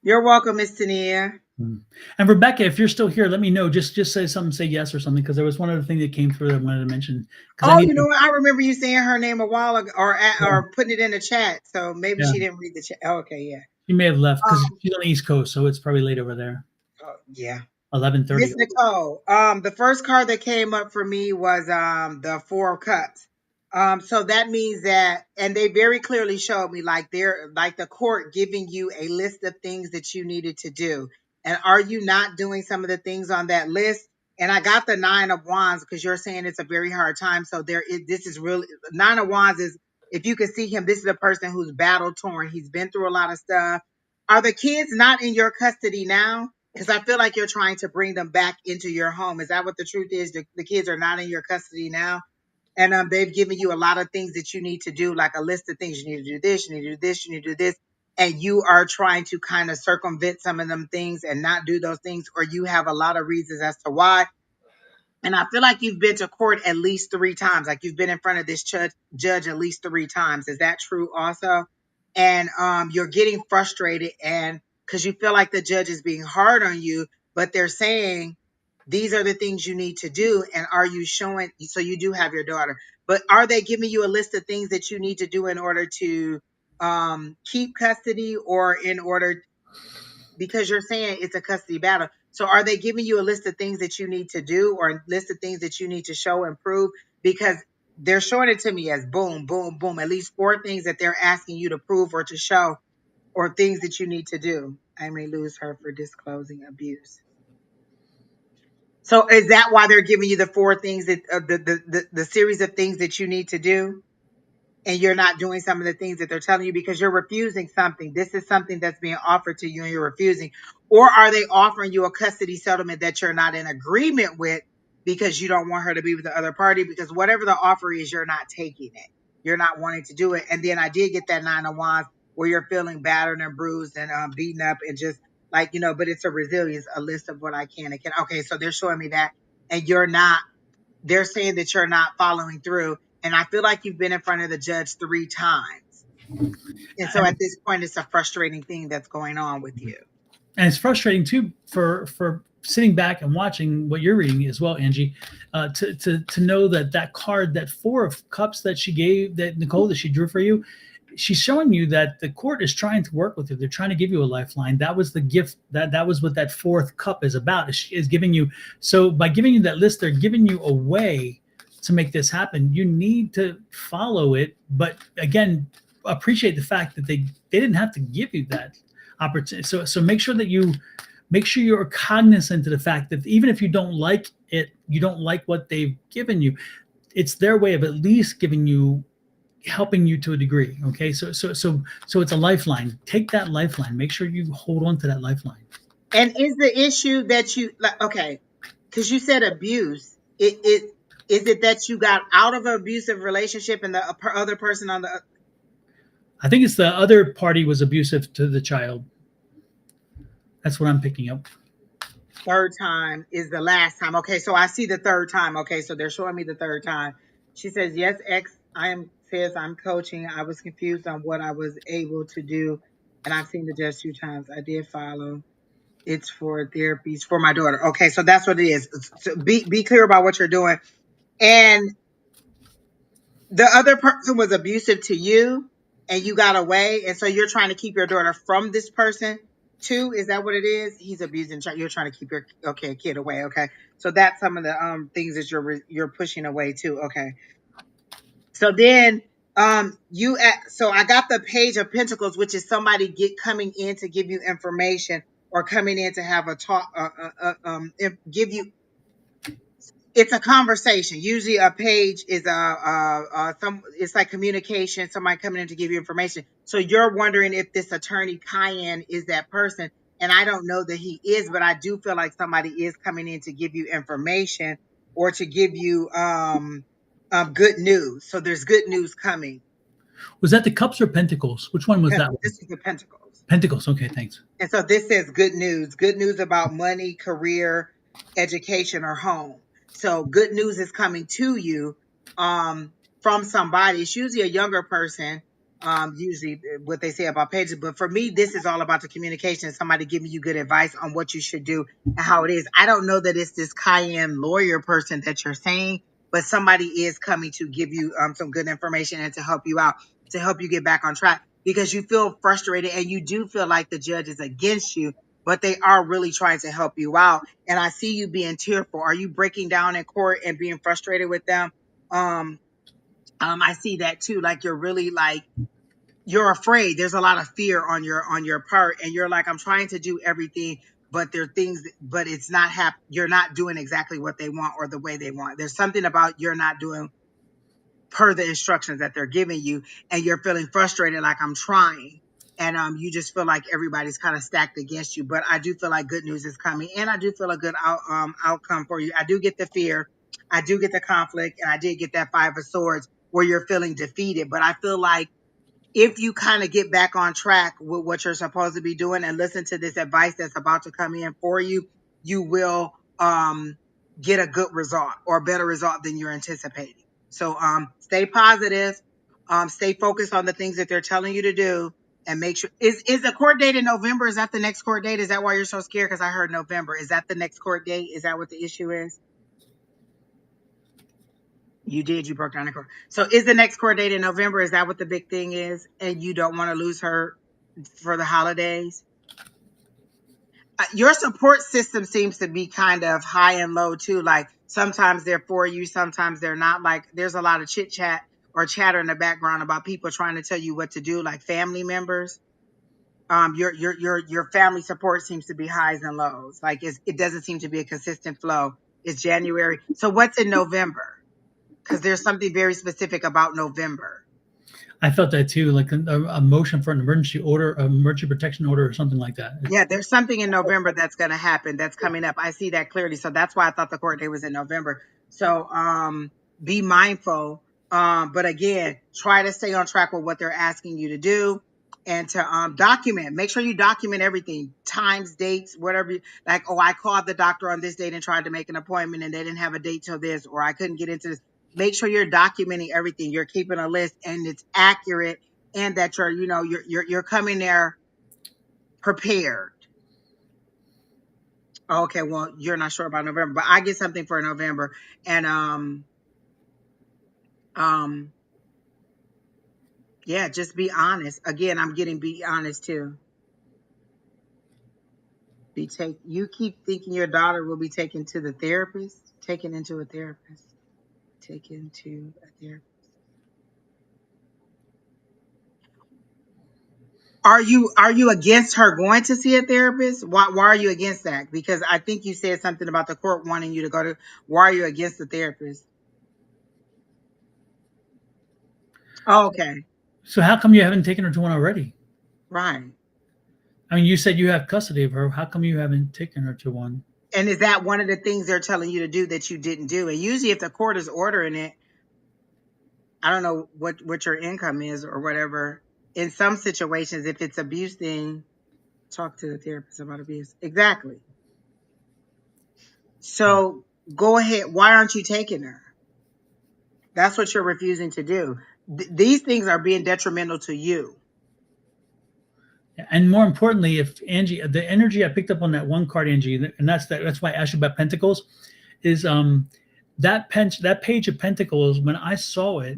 You're welcome, Miss Tania. And Rebecca, if you're still here, let me know. Just say something, say yes or something, because there was one other thing that came through that I wanted to mention. Because I Oh, need you to. know what? I remember you saying her name a while ago, Yeah, or putting it in the chat. So maybe yeah. she didn't read the chat. Oh, okay, yeah. She may have left because Um, she's on the East Coast, so it's probably late over there. oh, yeah. 11:30. Miss Nicole. The first card that came up for me was the Four of Cups. So that means that, and they very clearly showed me like they're like the court giving you a list of things that you needed to do. And are you not doing some of the things on that list? And I got the 9 of Wands because you're saying it's a very hard time. So this is really 9 of Wands is, if you can see him, this is a person who's battle torn. He's been through a lot of stuff. Are the kids not in your custody now? Because I feel like you're trying to bring them back into your home. Is that what the truth is? The kids are not in your custody now? And they've given you a lot of things that you need to do, like a list of things. You need to do this, you need to do this, you need to do this. And you are trying to kind of circumvent some of them things and not do those things, or you have a lot of reasons as to why. And I feel like you've been to court at least 3 times. Like you've been in front of this judge at least 3 times. Is that true also? And you're getting frustrated, and because you feel like the judge is being hard on you, but they're saying these are the things you need to do. And are you showing? So you do have your daughter, but are they giving you a list of things that you need to do in order to keep custody, or in order, because you're saying it's a custody battle. So are they giving you a list of things that you need to do, or a list of things that you need to show and prove? Because they're showing it to me as boom, boom, boom, at least 4 things that they're asking you to prove or to show, or things that you need to do. I may lose her for disclosing abuse. So is that why they're giving you the 4 things that the series of things that you need to do? And you're not doing some of the things that they're telling you because you're refusing something. This is something that's being offered to you and you're refusing. Or are they offering you a custody settlement that you're not in agreement with because you don't want her to be with the other party? Because whatever the offer is, you're not taking it. You're not wanting to do it. And then I did get that 9 of Wands where you're feeling battered and bruised and beaten up and just like, but it's a resilience, a list of what I can and can. Okay, so they're showing me that. And you're not, they're saying that you're not following through. And I feel like you've been in front of the judge 3 times. And so at this point, it's a frustrating thing that's going on with you. And it's frustrating too for sitting back and watching what you're reading as well, Angie, to know that that card, that 4 of Cups that she gave, that Nicole, that she drew for you, she's showing you that the court is trying to work with you. They're trying to give you a lifeline. That was the gift. That was what that 4th cup is about. Is giving you. So by giving you that list, they're giving you a way to make this happen. You need to follow it, but again, appreciate the fact that they didn't have to give you that opportunity. So make sure that you're cognizant of the fact that even if you don't like it, you don't like what they've given you, it's their way of at least giving you, helping you to a degree. Okay, so it's a lifeline. Take that lifeline. Make sure you hold on to that lifeline. And is the issue that you like, okay, because you said abuse, it is it that you got out of an abusive relationship and the other person on the I think it's the other party was abusive to the child. That's what I'm picking up. third time is the last time? Okay, so I see the third time. Okay, so they're showing me the third time. She says, yes, says I'm coaching. I was confused on what I was able to do. And I've seen the judge 2 times. I did follow. It's for therapies for my daughter. Okay, so that's what it is. So be clear about what you're doing. And the other person was abusive to you and you got away. And so you're trying to keep your daughter from this person too. Is that what it is? He's abusing. You're trying to keep your kid away. Okay. So that's some of the things that you're pushing away too. Okay. So then so I got the Page of Pentacles, which is somebody coming in to give you information or coming in to have a talk, give you, it's a conversation. Usually a page is it's like communication, somebody coming in to give you information. So you're wondering if this attorney Cayenne is that person. And I don't know that he is, but I do feel like somebody is coming in to give you information or to give you good news. So there's good news coming. Was that the Cups or Pentacles? Which one was that one? This is the Pentacles. Pentacles. Okay, thanks. And so this says good news about money, career, education, or home. So good news is coming to you from somebody. It's usually a younger person, usually what they say about pages. But for me, this is all about the communication. Somebody giving you good advice on what you should do and how it is. I don't know that it's this Cayenne lawyer person that you're saying, but somebody is coming to give you some good information and to help you out, to help you get back on track, because you feel frustrated and you do feel like the judge is against you, but they are really trying to help you out. And I see you being tearful. Are you breaking down in court and being frustrated with them? I see that too. Like you're really like you're afraid. There's a lot of fear on your part, and you're like, I'm trying to do everything, but there are things, but it's not you're not doing exactly what they want or the way they want. There's something about you're not doing per the instructions that they're giving you, and you're feeling frustrated, like I'm trying. And you just feel like everybody's kind of stacked against you. But I do feel like good news is coming, and I do feel a good outcome for you. I do get the fear, I do get the conflict, and I did get that Five of Swords where you're feeling defeated. But I feel like if you kind of get back on track with what you're supposed to be doing and listen to this advice that's about to come in for you, you will get a good result or a better result than you're anticipating. So stay positive, stay focused on the things that they're telling you to do, and make sure is the court date in November? Is that the next court date? Is that why you're so scared? Because I heard November. Is that the next court date? Is that what the issue is? You did. You broke down the court. So is the next court date in November? Is that what the big thing is? And you don't want to lose her for the holidays? Your support system seems to be kind of high and low too. Like sometimes they're for you, sometimes they're not. Like there's a lot of chit chat or chatter in the background about people trying to tell you what to do, like family members. Your family support seems to be highs and lows. Like it doesn't seem to be a consistent flow. It's January. So what's in November? Because there's something very specific about November. I felt that too, like a motion for an emergency order, emergency protection order, or something like that. Yeah, there's something in November that's going to happen that's coming up. I see that clearly. So that's why I thought the court date was in November. So be mindful. But again, try to stay on track with what they're asking you to do and to document. Make sure you document everything, times, dates, whatever. Like, oh, I called the doctor on this date and tried to make an appointment and they didn't have a date till this, or I couldn't get into this. Make sure you're documenting everything. You're keeping a list and it's accurate, and that you're coming there prepared. Okay, well, you're not sure about November, but I get something for November. And um yeah, just be honest. Again, I'm getting be honest too. You keep thinking your daughter will be taken to the therapist, taken into a therapist, taken to a therapist. Are you against her going to see a therapist? Why are you against that? Because I think you said something about the court wanting you to go to. Why are you against the therapist? Oh, okay, So how come you haven't taken her to one already? right. I mean, you said you have custody of her. How come you haven't taken her to one? And is that one of the things they're telling you to do that you didn't do? And usually, if the court is ordering it, I don't know what your income is or whatever. In some situations, if it's abuse, then talk to the therapist about abuse. Exactly. So go ahead. Why aren't you taking her? That's what you're refusing to do. These things are being detrimental to you. And more importantly, if Angie, the energy I picked up on that one card, Angie, and that's why I asked you about Pentacles, is that page of Pentacles. When I saw it,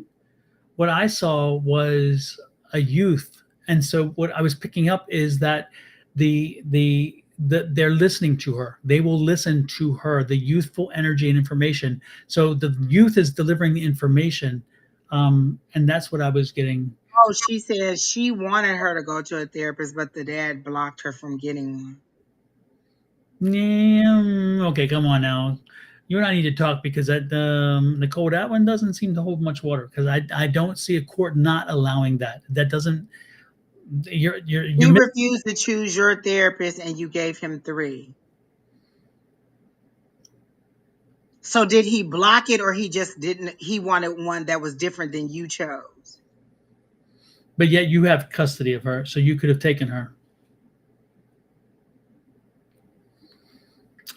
what I saw was a youth, and so what I was picking up is that they're listening to her. They will listen to her, the youthful energy and information. So the youth is delivering the information, and that's what I was getting. Oh, she says she wanted her to go to a therapist, but the dad blocked her from getting one. Yeah, okay, come on now. You and I need to talk because Nicole, that one doesn't seem to hold much water because I don't see a court not allowing that. That doesn't. He You're refused to choose your therapist, and you gave him 3. So did he block it, or he just didn't? He wanted one that was different than you chose. but yet you have custody of her, so you could have taken her.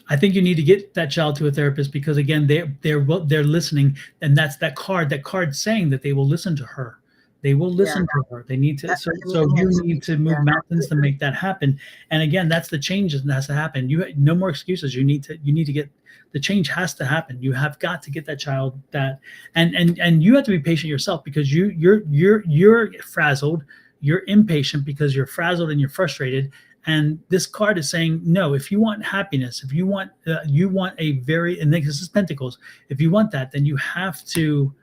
I think you need to get that child to a therapist because again, they're listening, and that's that card. That card saying that they will listen to her. They will Yeah, listen to her. They need to. that's So, the so you communication. need to move Yeah, mountains to make that happen. And again, that's the change that has to happen. You no more excuses. You need to get the change has to happen. You have got to get that child that, and you have to be patient yourself because you're frazzled. You're impatient because you're frazzled and you're frustrated, and this card is saying no. If you want happiness, if you want a very, and this is Pentacles, if you want that, then you have to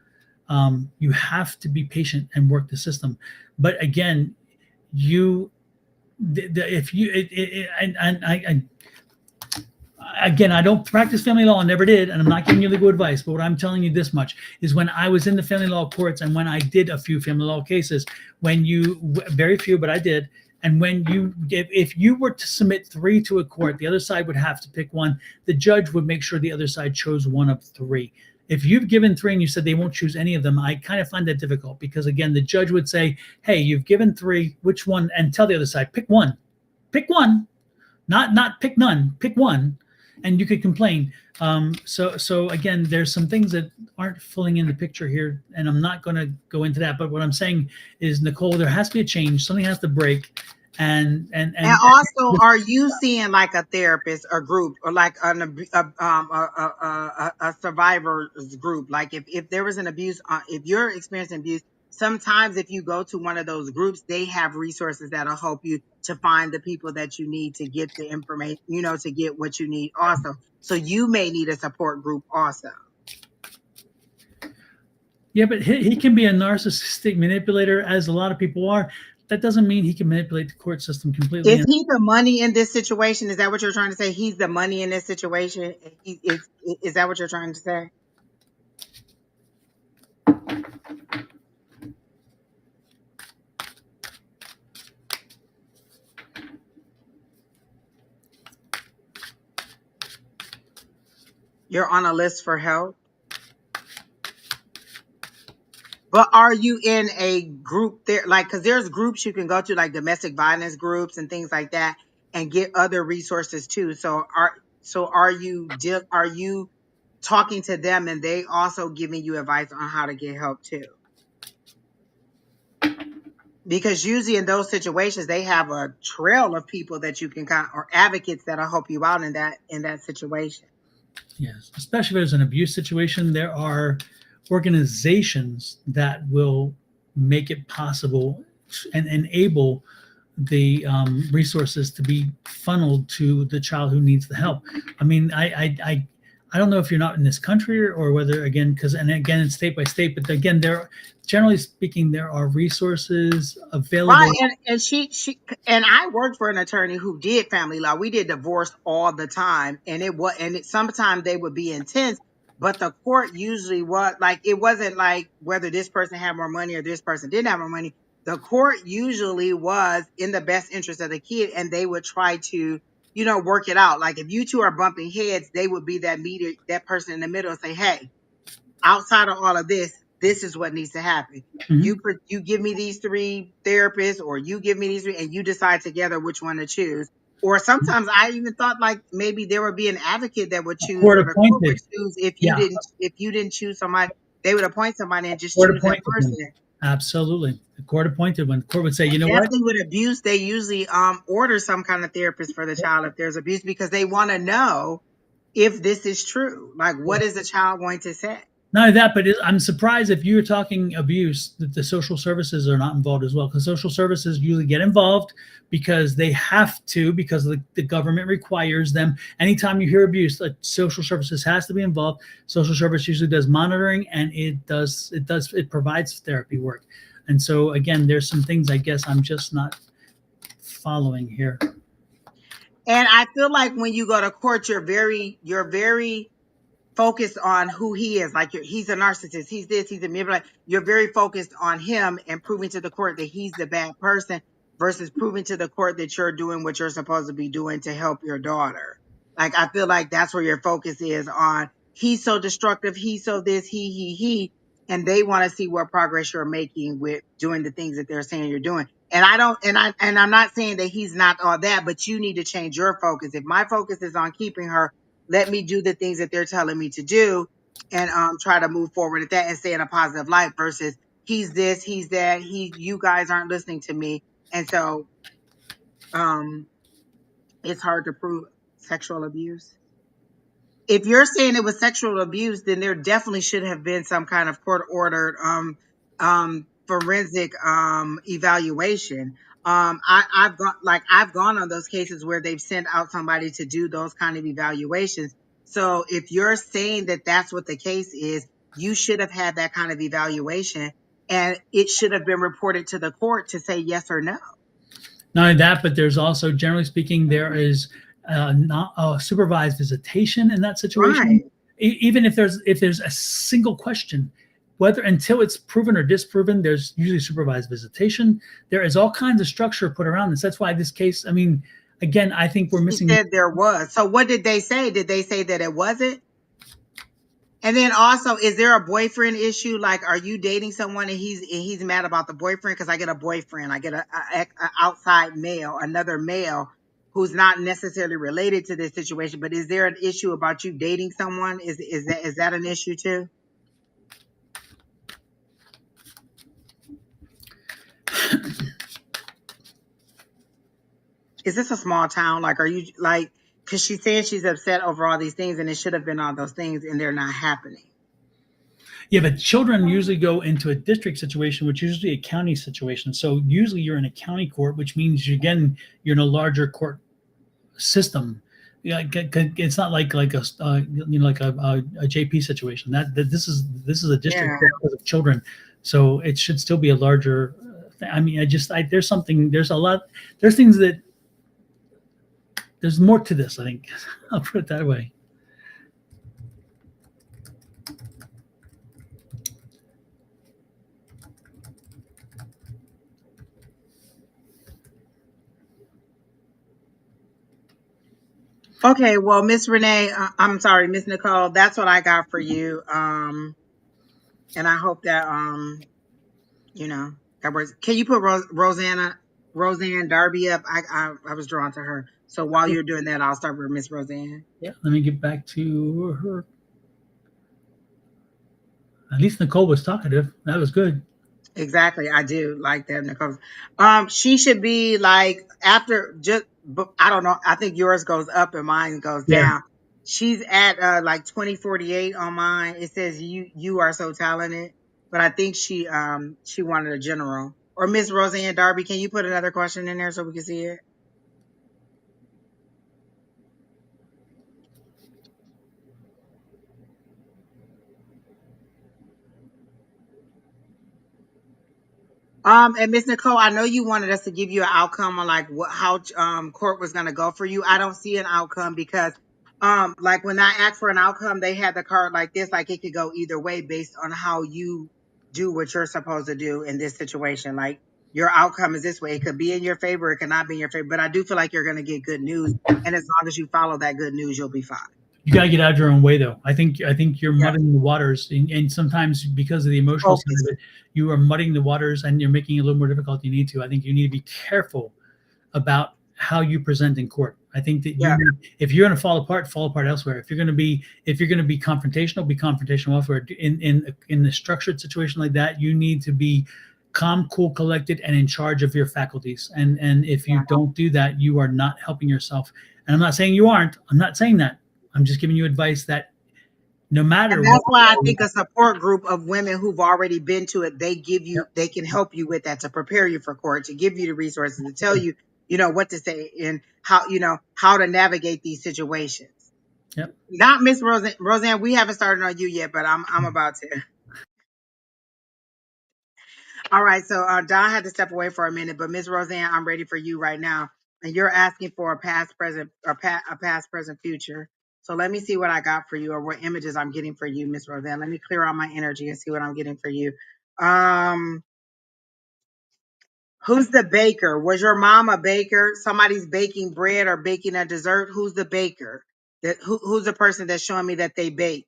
You have to be patient and work the system. But again, you if you and again, I don't practice family law, I never did, and I'm not giving you legal advice, but what I'm telling you this much is when I was in the family law courts and when I did a few family law cases, when you, very few, but I did, and when you, if you were to submit three to a court, the other side would have to pick one. The judge would make sure the other side chose one of three. If you've given three and you said they won't choose any of them, I kind of find that difficult because, again, the judge would say, hey, you've given three, which one? And tell the other side, pick one, not pick none, pick one, and you could complain. So again, there's some things that aren't filling in the picture here, and I'm not going to go into that. But what I'm saying is, Nicole, there has to be a change. Something has to break, And also, are you seeing like a therapist or group or like a survivor's group? Like if there was an abuse, if you're experiencing abuse, sometimes if you go to one of those groups, they have resources that'll help you to find the people that you need to get the information, to get what you need also. So you may need a support group also. Yeah, but he can be a narcissistic manipulator, as a lot of people are. That doesn't mean he can manipulate the court system completely. Is he the money in this situation? Is that what you're trying to say? He's the money in this situation. Is that what you're trying to say? You're on a list for help. But are you in a group there? Like, because there's groups you can go to, like domestic violence groups and things like that, and get other resources too. Are you talking to them, and they also giving you advice on how to get help too? Because usually in those situations, they have a trail of people that you can or advocates that'll help you out in that situation. Yes, especially if there's an abuse situation, there are organizations that will make it possible and enable the resources to be funneled to the child who needs the help. I mean, I don't know if you're not in this country or whether, again, because, and again, it's state by state, but again, generally speaking, there are resources Right. available. And she and I worked for an attorney who did family law. We did divorce all the time. And sometimes they would be intense, but the court usually was like, it wasn't like whether this person had more money or this person didn't have more money. The court usually was in the best interest of the kid, and they would try to, work it out. Like if you two are bumping heads, they would be that person in the middle and say, hey, outside of all of this is what needs to happen. Mhm. You give me these three therapists, or you give me these three, and you decide together which one to choose. Or sometimes I even thought like maybe there would be an advocate that would choose, Court or the court would appointed. choose Yeah, if you didn't choose somebody, they would appoint somebody and just court choose that appointed one. person. Absolutely. The court appointed one. The court would say, you know what? Definitely with abuse, they usually order some kind of therapist for the child if there's abuse, because they want to know if this is true. Like, what is the child going to say? Not only that, but I'm surprised if you're talking abuse that the social services are not involved as well, because social services usually get involved because they have to, because the government requires them. Anytime you hear abuse, like social services has to be involved. Social service usually does monitoring, and it provides therapy work. And so again, there's some things I guess I'm just not following here. And I feel like when you go to court, you're very focused on who he is. Like he's a narcissist. He's this. He's a manipulator. You're very focused on him and proving to the court that he's the bad person, versus proving to the court that you're doing what you're supposed to be doing to help your daughter. Like I feel like that's where your focus is on. He's so destructive. He's so this. He. And they want to see what progress you're making with doing the things that they're saying you're doing. And I don't. And I'm not saying that he's not all that, but you need to change your focus. If my focus is on keeping her, let me do the things that they're telling me to do, and try to move forward at that and stay in a positive light, versus he's this, he's that, you guys aren't listening to me. And so um it's hard to prove sexual abuse. If you're saying it was sexual abuse, then there definitely should have been some kind of court ordered forensic evaluation. I've gone on those cases where they've sent out somebody to do those kind of evaluations. So if you're saying that that's what the case is, you should have had that kind of evaluation, and it should have been reported to the court to say yes or no. Not only that, but there's also, generally speaking, there is not a supervised visitation in that situation. Right. Even if there's a single question, whether until it's proven or disproven, there's usually supervised visitation. There is all kinds of structure put around this. That's why this case, I mean, again, I think we're He missing. said there was. So what did they say? Did they say that it wasn't? And then also, is there a boyfriend issue? Like, are you dating someone and he's mad about the boyfriend? Because I get a boyfriend, I get a outside male, another male who's not necessarily related to this situation. But is there an issue about you dating someone? Is that an issue too? Is this a small town? Like, are you like? Because she's saying she's upset over all these things, and it should have been all those things, and they're not happening. Yeah, but children usually go into a district situation, which is usually a county situation. So usually you're in a county court, which means you're in a larger court system. Yeah, it's not like a like a JP situation. That this is a district Yeah. court because of children, so it should still be a larger. I mean, there's something, there's a lot, there's things that there's more to this. I think I'll put it that way. Okay, well, Miss Renee, I'm sorry, Miss Nicole, that's what I got for you. And I hope that you know, that was. Can you put Roseanne Darby up? I was drawn to her. So while you're doing that, I'll start with Miss Roseanne. Yeah, let me get back to her. At least Nicole was talkative. That was good. Exactly, I do like that, Nicole. She should be like after just. But I don't know. I think yours goes up and mine goes Yeah. down. She's at like 2048 on mine. It says you are so talented, but I think she wanted a general. Or Miss Roseanne Darby. Can you put another question in there so we can see it? And Miss Nicole, I know you wanted us to give you an outcome on like how court was going to go for you. I don't see an outcome because like when I asked for an outcome, they had the card like this, like it could go either way based on how you do what you're supposed to do in this situation. Like your outcome is this way. It could be in your favor, it could not be in your favor, but I do feel like you're going to get good news, and as long as you follow that good news, you'll be fine. You got to get out of your own way, though. I think you're Yeah, muddying the waters, and sometimes because of the emotional side focus. of it, you are muddying the waters, and you're making it a little more difficult than you need to. I think you need to be careful about how you present in court. I think that Yeah, if you're going to fall apart elsewhere. If you're going to be confrontational, be confrontational elsewhere. In a structured situation like that, you need to be calm, cool, collected, and in charge of your faculties. And if you yeah. don't do that, you are not helping yourself. And I'm not saying you aren't. I'm not saying that. I'm just giving you advice that no And matter that's what. why I think a support group of women who've already been to it, Yep. they can help you with that to prepare you for court, to give you the resources, to tell you, what to say and how, how to navigate these situations. Yep. Not Miss Roseanne, we haven't started on you yet, but I'm about to. All right, so Don had to step away for a minute, but Miss Roseanne, I'm ready for you right now, and you're asking for a past, present, or a past, present, future. So let me see what I got for you, or what images I'm getting for you, Miss Roseanne. Let me clear out my energy and see what I'm getting for you. Um, who's the baker? Was your mom a baker? Somebody's baking bread or baking a dessert. Who's the baker? Who's the person that's showing me that they bake?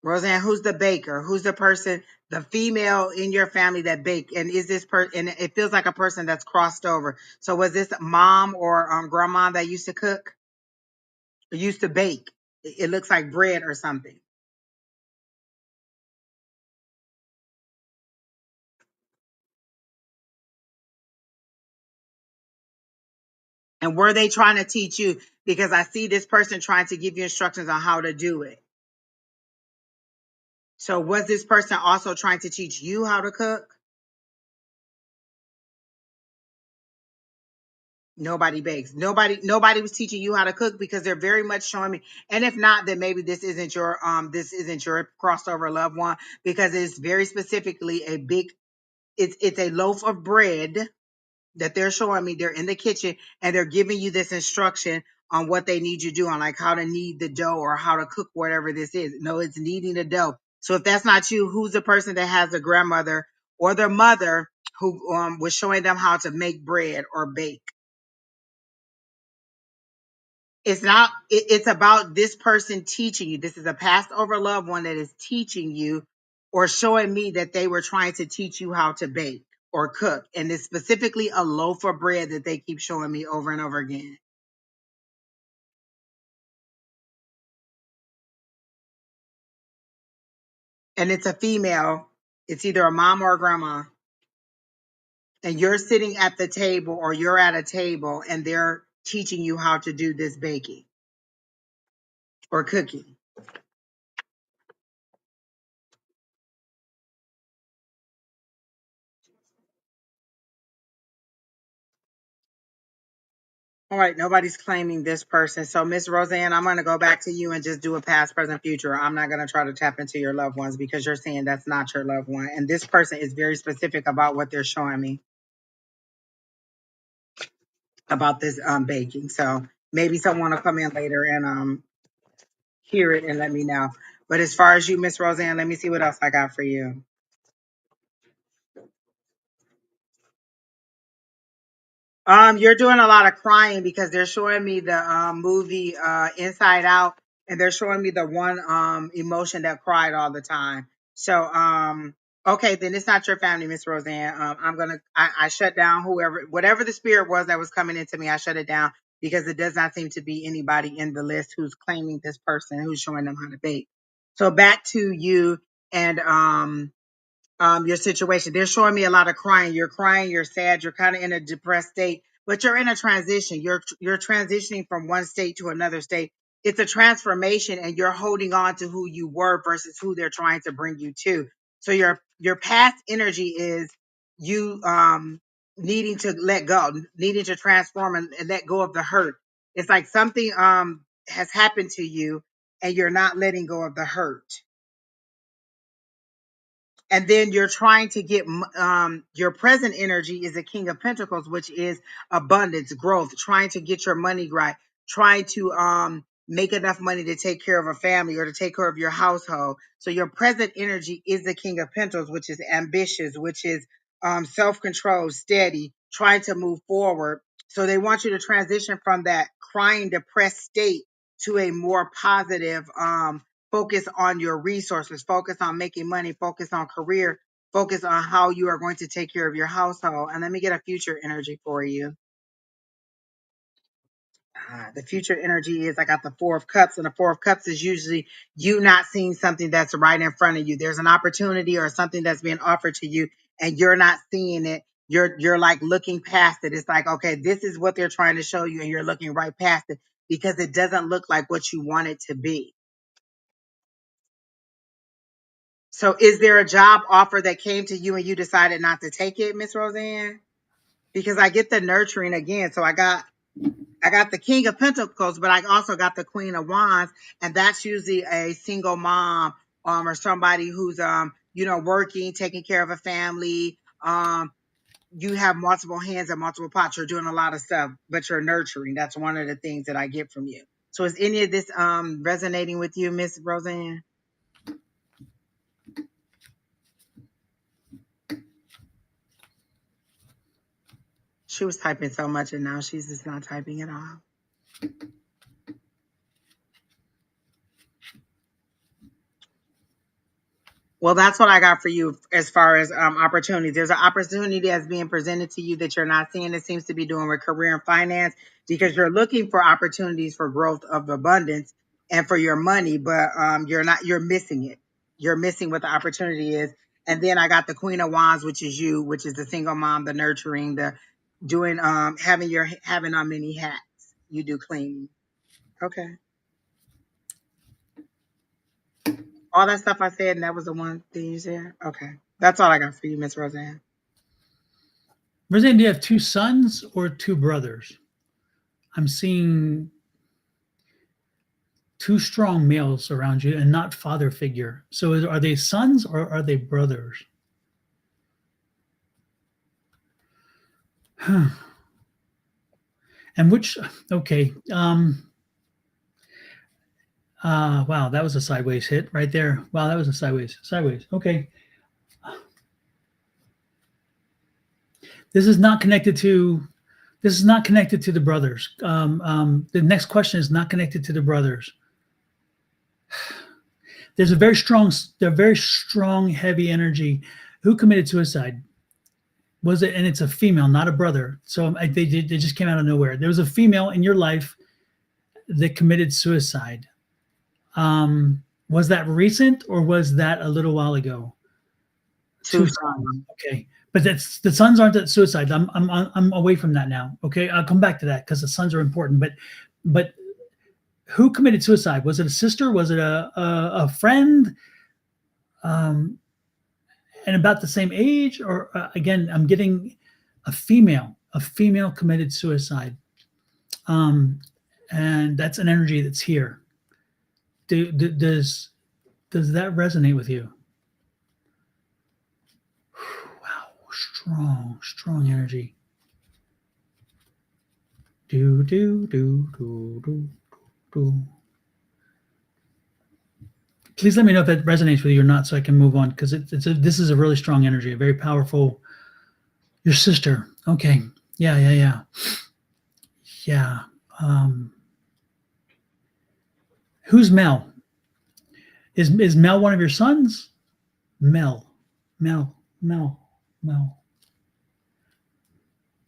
Roseanne, who's the baker? Who's the person, the female in your family that bake? And is this and it feels like a person that's crossed over. So was this mom or grandma that used to cook or used to bake? It looks like bread or something. And were they trying to teach you? Because I see this person trying to give you instructions on how to do it. So was this person also trying to teach you how to cook? Nobody bakes. Nobody was teaching you how to cook because they're very much showing me. And if not, then maybe this isn't your crossover loved one, because it's very specifically a big, it's a loaf of bread that they're showing me. They're in the kitchen and they're giving you this instruction on what they need you to do, on like how to knead the dough or how to cook whatever this is. No, it's kneading the dough. So if that's not you, who's the person that has a grandmother or their mother who was showing them how to make bread or bake? It's not, it's about this person teaching you. This is a passed over loved one that is teaching you or showing me that they were trying to teach you how to bake or cook. And it's specifically a loaf of bread that they keep showing me over and over again. And it's a female. It's either a mom or a grandma. And you're sitting at the table or you're at a table and they're teaching you how to do this baking or cooking. All right, nobody's claiming this person. So, Miss Roseanne, I'm going to go back to you and just do a past, present, future. I'm not going to try to tap into your loved ones because you're saying that's not your loved one. And this person is very specific about what they're showing me about this baking. So maybe someone will come in later and hear it and let me know. But as far as you, Miss Roseanne, let me see what else I got for you. You're doing a lot of crying because they're showing me the movie Inside Out, and they're showing me the one emotion that cried all the time. So okay, then it's not your family, Miss Roseanne. I shut down whatever the spirit was that was coming into me. I shut it down because it does not seem to be anybody in the list who's claiming this person who's showing them how to bake. So back to you and your situation. They're showing me a lot of crying. You're crying, you're sad, you're kind of in a depressed state, but you're in a transition. You're transitioning from one state to another state. It's a transformation and you're holding on to who you were versus who they're trying to bring you to. So your past energy is you needing to let go, needing to transform and let go of the hurt. It's like something has happened to you and you're not letting go of the hurt, and then you're trying to get your present energy is a king of pentacles, which is abundance, growth, trying to get your money right, trying to make enough money to take care of a family or to take care of your household. So your present energy is the king of pentacles, which is ambitious, which is self-control, steady, trying to move forward. So they want you to transition from that crying depressed state to a more positive focus on your resources, focus on making money, focus on career, focus on how you are going to take care of your household. And let me get a future energy for you. The future energy is, I got the Four of Cups, and the Four of Cups is usually you not seeing something that's right in front of you. There's an opportunity or something that's being offered to you, and you're not seeing it. You're like looking past it. It's like, okay, this is what they're trying to show you, and you're looking right past it because it doesn't look like what you want it to be. So is there a job offer that came to you and you decided not to take it, Miss Roseanne? Because I get the nurturing again. So I got the King of Pentacles, but I also got the Queen of Wands, and that's usually a single mom or somebody who's working, taking care of a family. You have multiple hands and multiple pots. You're doing a lot of stuff, but you're nurturing. That's one of the things that I get from you. So is any of this resonating with you, Miss Roseanne? She was typing so much and now she's just not typing at all. Well, that's what I got for you as far as opportunities. There's an opportunity that's being presented to you that you're not seeing. It seems to be doing with career and finance because you're looking for opportunities for growth of abundance and for your money, but you're missing it. You're missing what the opportunity is. And then I got the Queen of Wands, which is you, which is the single mom, the nurturing, the doing, having on many hats. You do cleaning. Okay. All that stuff I said, and that was the one thing you said? Okay. That's all I got for you, Miss Roseanne. Roseanne, do you have two sons or two brothers? I'm seeing two strong males around you and not father figure. So are they sons or are they brothers? Huh. And which, okay. Wow, that was a sideways hit right there. Wow, that was a sideways. Okay. This is not connected to the brothers. The next question is not connected to the brothers. There's a very strong, heavy energy. Who committed suicide? Was it? And it's a female, not a brother. So they just came out of nowhere. There was a female in your life that committed suicide. Was that recent or was that a little while ago? Two Two sons. sons. Okay. But that's the sons aren't that suicide. I'm away from that now. Okay. I'll come back to that because the sons are important. But who committed suicide? Was it a sister? Was it a friend? And about the same age? Or again, I'm getting a female. A female committed suicide. And that's an energy that's here. Does that resonate with you? Wow, strong energy. Do do do do do do. Please let me know if that resonates with you or not, so I can move on because this is a really strong energy, a very powerful. Your sister, okay, yeah. Who's Mel? Is Mel one of your sons? Mel.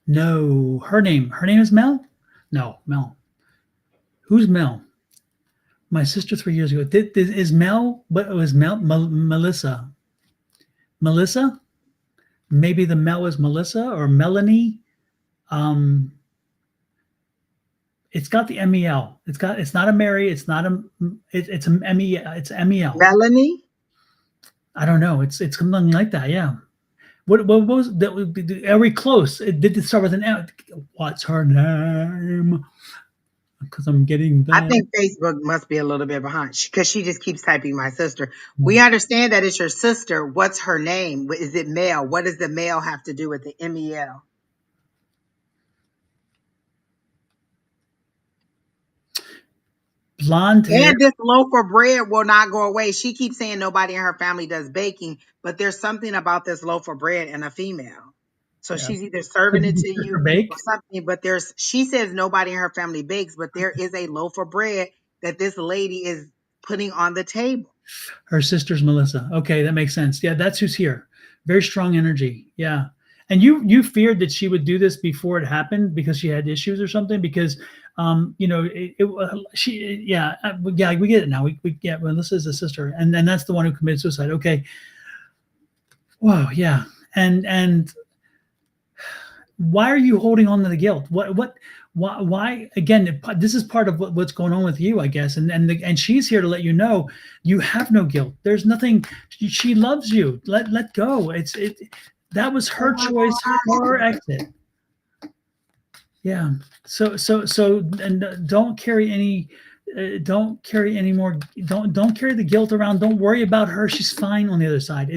No, her name. Her name is Mel. No, Mel. Who's Mel? My sister 3 years ago. Is Mel? What was Mel? Melissa. Melissa? Maybe the Mel is Melissa or Melanie. It's got the MEL. It's not a Mary. It's not a. It's a ME. It's MEL. Melanie? I don't know. It's something like that. Yeah. What was that? Are we close? Did it start with an M? What's her name? Because I'm getting I that. think Facebook must be a little bit behind because she just keeps typing my sister. We understand that it's your sister. What's her name? Is it male? What does the male have to do with the MEL? Blonde hair. And this loaf of bread will not go away. She keeps saying nobody in her family does baking, but there's something about this loaf of bread and a female. So Yeah. she's either So serving did it your to sister you or bake? something, but she says nobody in her family bakes, but there is a loaf of bread that this lady is putting on the table. Her sister's Melissa. Okay, that makes sense. Yeah, that's who's here. Very strong energy. Yeah. And you feared that she would do this before it happened because she had issues or something because she yeah, we get it now. We yeah, Melissa's a sister and that's the one who committed suicide. Okay. Wow, yeah. And why are you holding on to the guilt? Why again, this is part of what's going on with you, I guess. And she's here to let you know you have no guilt. There's nothing. She loves you. Let go. That was her choice, her exit. Yeah. So and don't carry any more. Don't carry the guilt around. Don't worry about her. She's fine on the other side.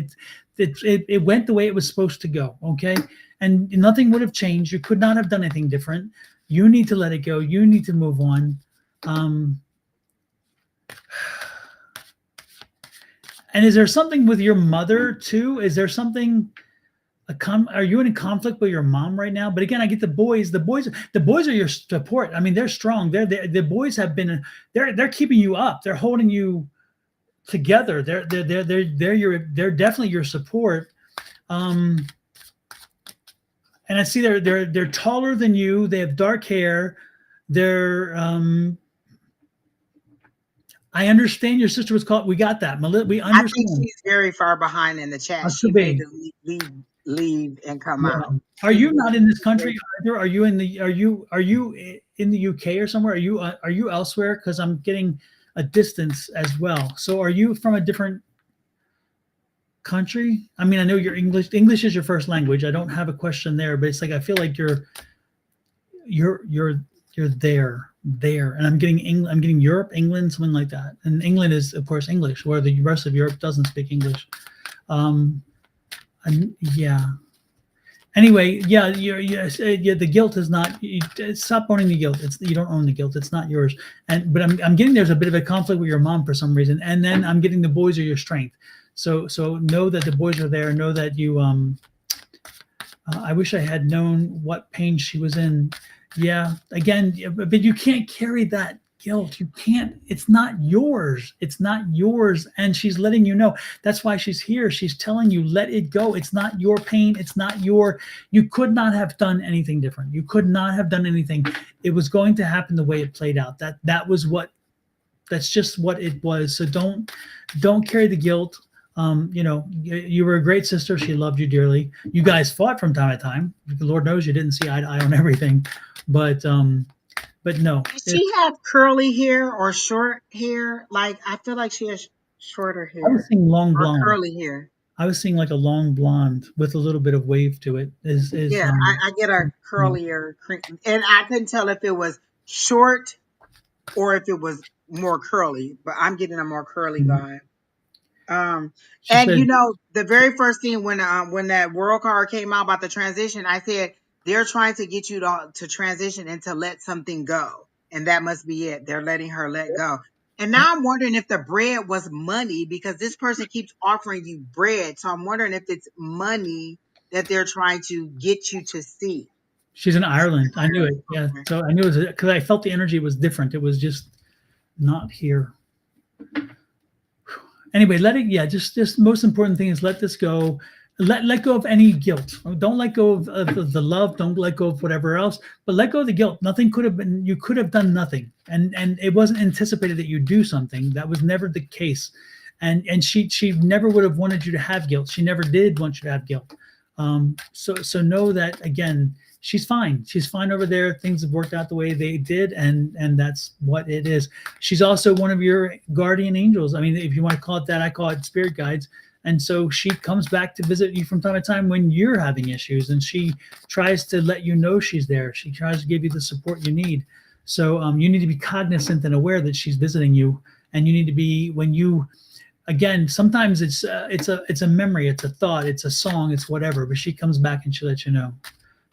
It went the way it was supposed to go. Okay, and nothing would have changed. You could not have done anything different. You need to let it go. You need to move on. And is there something with your mother too? Is there something? Are you in conflict with your mom right now? But again, I get the boys. The boys are your support. I mean, they're strong. The boys have been. They're keeping you up. They're holding you together. They're definitely your support. And I see they're taller than you. They have dark hair. They're I understand your sister was called. We got that. We I think understand. she's very far behind in the chat. Could She may be. just leave and come Yeah. out. Are She's you not in this very country either? Are you in the UK or somewhere? Are you elsewhere? Because I'm getting a distance as well. So are you from a different country? I mean, I know you're English. English is your first language. I don't have a question there, but it's like I feel like you're you're you're there, and I'm getting England. I'm getting Europe, England, something like that. And England is, of course, English, where the rest of Europe doesn't speak English. Um, and yeah. Anyway, yeah, yeah. The guilt is not. Stop owning the guilt. It's you don't own the guilt. It's not yours. And but I'm getting there's a bit of a conflict with your mom for some reason. And then I'm getting the boys are your strength. So know that the boys are there. Know that you I wish I had known what pain she was in. Yeah, again, but you can't carry that guilt. You can't. It's not yours. It's not yours. And she's letting you know. That's why she's here. She's telling you, let it go. It's not your pain. It's not your. You could not have done anything different. You could not have done anything. It was going to happen the way it played out. That was what. That's just what it was. So don't carry the guilt. You were a great sister. She loved you dearly. You guys fought from time to time. Lord knows you didn't see eye to eye on everything, but no, Does she it's. have curly hair or short hair? Like I feel like she has shorter I was hair seeing long or blonde. curly hair. I was seeing like a long blonde with a little bit of wave to it. Is Yeah, I get a yeah. curlier, and I couldn't tell if it was short or if it was more curly, but I'm getting a more curly Mhm. vibe. She And said the very first thing when that world card came out about the transition, I said they're trying to get you to transition and to let something go, and that must be it. They're letting her let go. And now I'm wondering if the bread was money because this person keeps offering you bread. So I'm wondering if it's money that they're trying to get you to see. she's in She's Ireland. I in knew it. Ireland. Yeah. Okay. So I knew it was because I felt the energy was different. It was just not here. Anyway, let it. Yeah, just most important thing is let this go. Let go of any guilt. Don't let go of the love. Don't let go of whatever else. But let go of the guilt. Nothing could have been. You could have done nothing, and it wasn't anticipated that you do something. That was never the case, and she never would have wanted you to have guilt. She never did want you to have guilt. So know that again. She's fine. She's fine over there. Things have worked out the way they did, and that's what it is. She's also one of your guardian angels. I mean, if you want to call it that, I call it spirit guides. And so she comes back to visit you from time to time when you're having issues, and she tries to let you know she's there. She tries to give you the support you need. So you need to be cognizant and aware that she's visiting you, and you need to be when you again. Sometimes it's a memory, it's a thought, it's a song, it's whatever. But she comes back and she lets you know.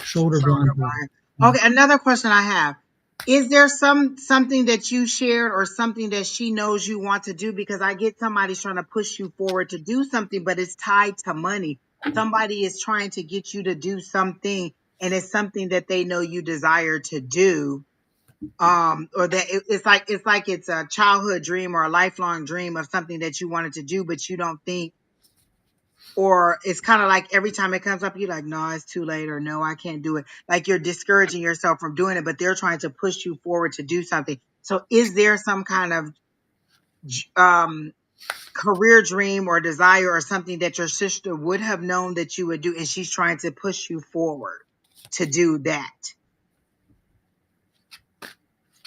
Shoulder blonde Shoulder hair. line. Yeah. Okay, another question I have. Is there something that you shared or something that she knows you want to do? Because I get somebody's trying to push you forward to do something, but it's tied to money. Somebody is trying to get you to do something and it's something that they know you desire to do. Or that it's like it's a childhood dream or a lifelong dream of something that you wanted to do, but you don't think or it's kind of like every time it comes up, you're like, no, it's too late, or no, I can't do it. Like you're discouraging yourself from doing it, but they're trying to push you forward to do something. So, is there some kind of um, career dream or desire or something that your sister would have known that you would do, and she's trying to push you forward to do that?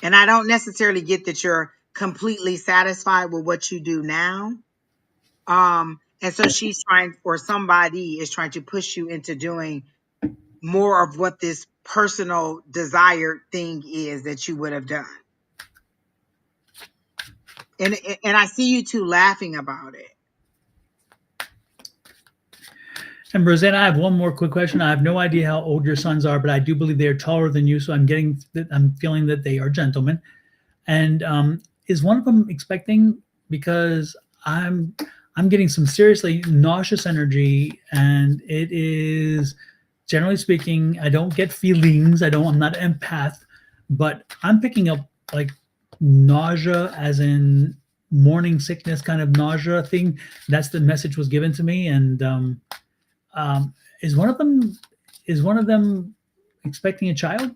And I don't necessarily get that you're completely satisfied with what you do now. And so she's trying, or somebody is trying to push you into doing more of what this personal desired thing is that you would have done. And I see you two laughing about it. And Rosanna, I have one more quick question. I have no idea how old your sons are, but I do believe they are taller than you. So I'm getting that I'm feeling that they are gentlemen. And is one of them expecting? Because I'm I'm getting some seriously nauseous energy, and it is generally speaking. I don't get feelings. I don't. I'm not an empath, but I'm picking up like nausea, as in morning sickness kind of nausea thing. That's the message was given to me, and um, is one of them is one of them expecting a child?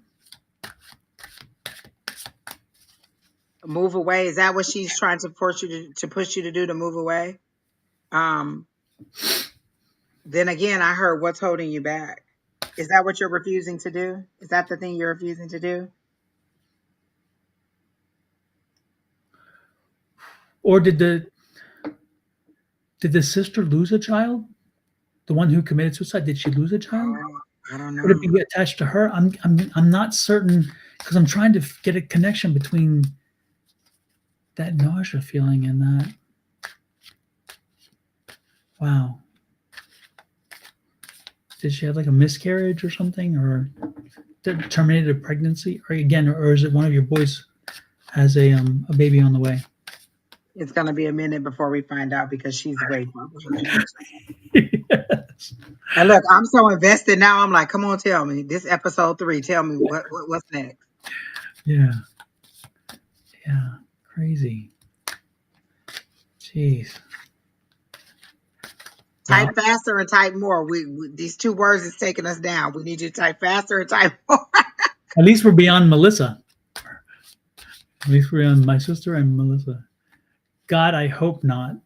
Move away. Is that what she's trying to force you to push you to do, to move away? Um, then again, I heard what's holding you back. Is that what you're refusing to do? Is that the thing you're refusing to do? Or did the Did the sister lose a child? The one who committed suicide, did she lose a child? Oh, I don't Could it know. be attached to her? I'm not certain because I'm trying to get a connection between that nausea feeling and that. Wow. Did she have like a miscarriage or something, or terminated a pregnancy, or again, or is it one of your boys has a baby on the way? It's gonna be a minute before we find out because she's way far behind. Yes. And look, I'm so invested now. I'm like, come on, tell me. This episode 3. Tell me what's next. Yeah. Yeah. Crazy. Jeez. Type Well, faster and type more. We these 2 words is taking us down. We need you to type faster and type more. at least we're beyond Melissa. At least we're on my sister and Melissa. God, I hope not.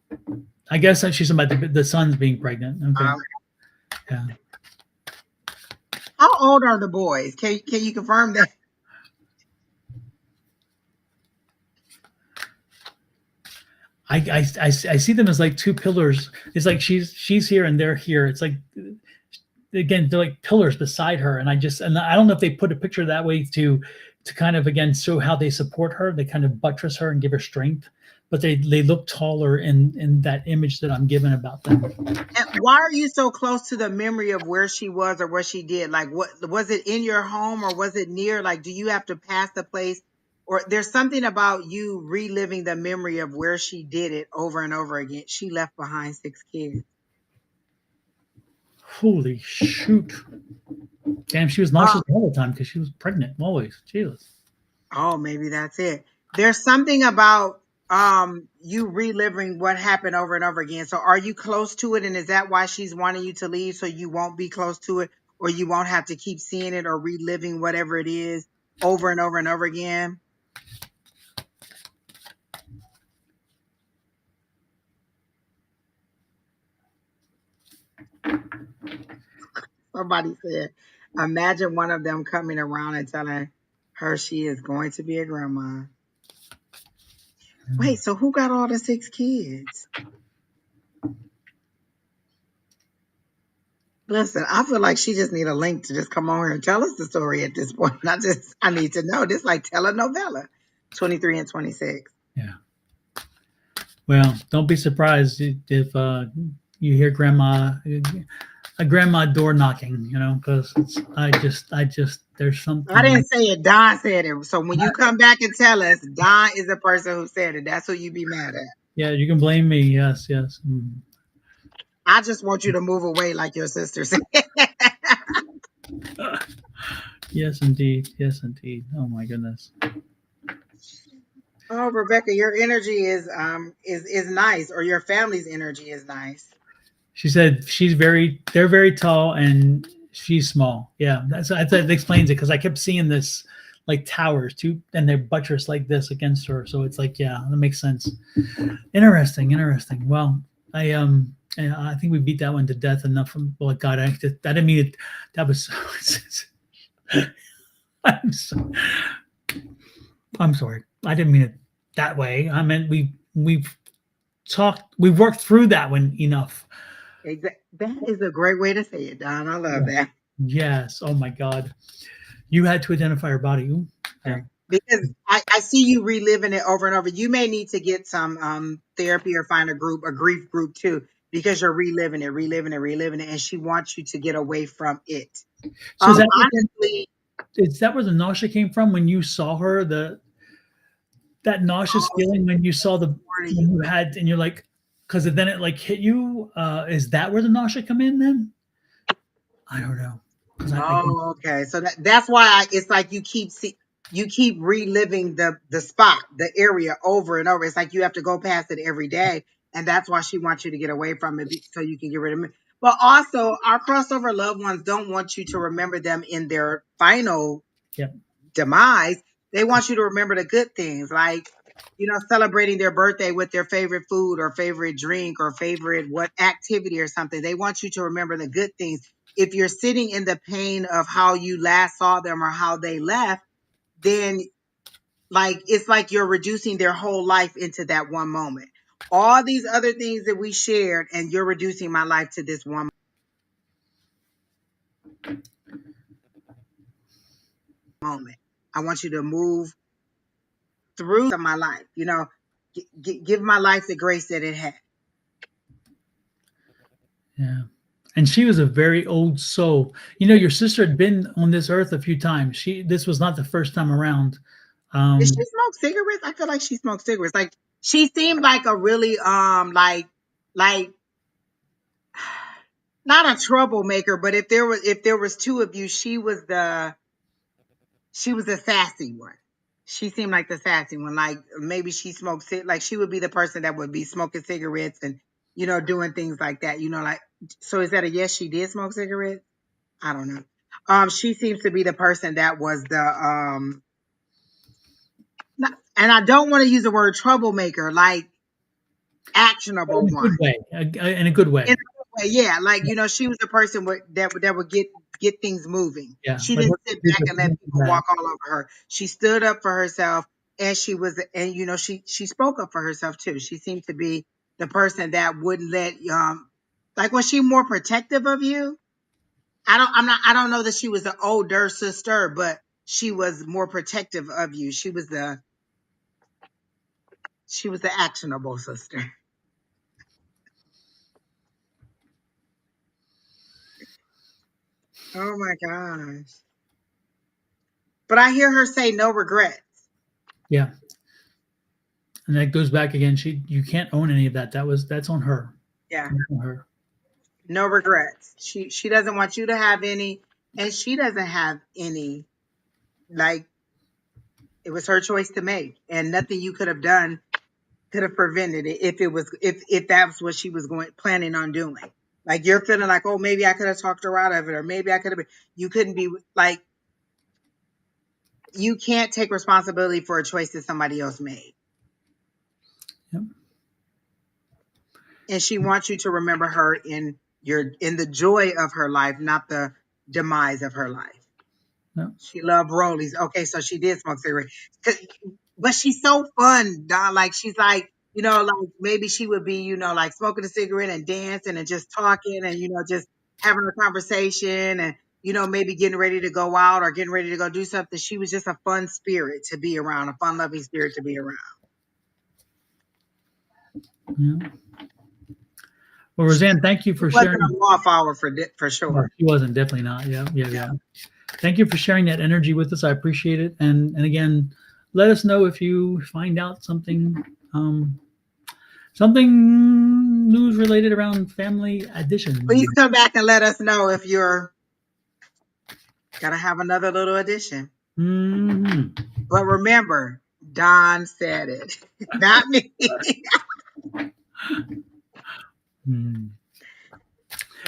I guess that she's about the son's being pregnant. Okay. Yeah. How old are the boys? Can you confirm that? I see them as like 2 pillars. It's like she's here and they're here. It's like again they're like pillars beside her, and I don't know if they put a picture that way to kind of again show how they support her. They kind of buttress her and give her strength, but they look taller in that image that I'm given about them. And why are you so close to the memory of where she was or what she did? Like, what was it in your home or was it near? Like, do you have to pass the place? Or there's something about you reliving the memory of where she did it over and over again. She left behind 6 kids. Holy shoot! Damn, she was Oh, nauseous all the time because she was pregnant always. Jesus. oh, maybe that's it. There's something about you reliving what happened over and over again. So are you close to it? And is that why she's wanting you to leave so you won't be close to it or you won't have to keep seeing it or reliving whatever it is over and over and over again? Somebody said, imagine one of them coming around and telling her she is going to be a grandma. Wait, so who got all the 6 kids? Listen, I feel like she just need a link to just come on here and tell us the story at this point. I need to know. This like telenovela, 23 and 26. Yeah. Well, don't be surprised if you hear a grandma door knocking, because there's I something. didn't say it. Don said it. So when you come back and tell us, Don is the person who said it. That's who you be mad at. Yeah, you can blame me. Yes, yes. I just want you to move away like your sister said. Yes, indeed. Yes, indeed. Oh my goodness. Oh, Rebecca, your energy is nice, or your family's energy is nice. She said they're very tall and she's small. Yeah, that explains it because I kept seeing this like towers too, and they're buttressed like this against her. So it's like, yeah, that makes sense. Interesting, interesting. Well, I think we beat that one to death enough. Well, God, I didn't mean it. That was so. I'm so, I'm sorry. I didn't mean it that way. I meant we've worked through that one enough. That is a great way to say it, Don. I love Yeah. that. Yes. Oh my God. You had to identify her body. Ooh. Yeah. Because I see you reliving it over and over. You may need to get some therapy or find a grief group too, because you're reliving it, and she wants you to get away from it. So Honestly, is that where the nausea came from when you saw her? That nauseous feeling when you saw when you had and you're like, because then it like hit you. Is that where the nausea come in then? I don't know. oh, okay. So that's why it's like you keep reliving the spot, the area over and over. It's like you have to go past it every day, and that's why she wants you to get away from it so you can get rid of it. But also, our crossover loved ones don't want you to remember them in their final Yeah. demise. They want you to remember the good things, like celebrating their birthday with their favorite food or favorite drink or favorite what activity or something. They want you to remember the good things. If you're sitting in the pain of how you last saw them or how they left, then like it's like you're reducing their whole life into that one moment. all these other things that we shared, and you're reducing my life to this one moment. I want you to move through my life, give my life the grace that it had. Yeah. And she was a very old soul. Your sister had been on this earth a few times. This was not the first time around. Did she Um, smoke cigarettes? I feel like she smoked cigarettes. Like she seemed like a really like not a troublemaker, but if there was two of you, she was the sassy one. She seemed like the sassy one. Like maybe she smoked like she would be the person that would be smoking cigarettes and doing things like that. Like so is that a yes? She did smoke cigarettes. I don't know. She seems to be the person that was the and I don't want to use the word troublemaker, like actionable in a one. good way. In a good In way. a way, yeah, like she was the person that would get things moving. Yeah. She Like didn't what sit this back and let people bad. walk all over her. She stood up for herself, and she spoke up for herself too. She seemed to be the person that wouldn't let like was she more protective of you? I don't know that she was the older sister, but she was more protective of you. She was the actionable sister. Oh my gosh. But I hear her say no regrets. Yeah. And that goes back again. You can't own any of that. That's on her. Yeah. That's on her. No regrets. She doesn't want you to have any, and she doesn't have any. Like it was her choice to make, and nothing you could have done could have prevented it if that was what she was planning on doing. Like you're feeling like, oh, maybe I could have talked her out of it, or maybe I could have been. You couldn't be like you can't take responsibility for a choice that somebody else made, Yep. and she wants you to remember her in the joy of her life, not the demise of her life. Yep. She loved rollies. Okay, so she did smoke cigarettes. But she's so fun, Don. Like she's like, like maybe she would be, like smoking a cigarette and dancing and just talking and just having a conversation and maybe getting ready to go out or getting ready to go do something. She was just a fun spirit to be around, a fun loving spirit to be around. Yeah. Well, Roseanne, thank you She for wasn't sharing. a wallflower for No, sure. she wasn't. Definitely not. Yeah. Yeah. Yeah. Yeah. Thank you for sharing that energy with us. I appreciate it. And again, let us know if you find out um, something news related around family addition. Please come back and let us know if you're gonna have another little addition. Hmm. But remember, Don said it, not me. Hmm.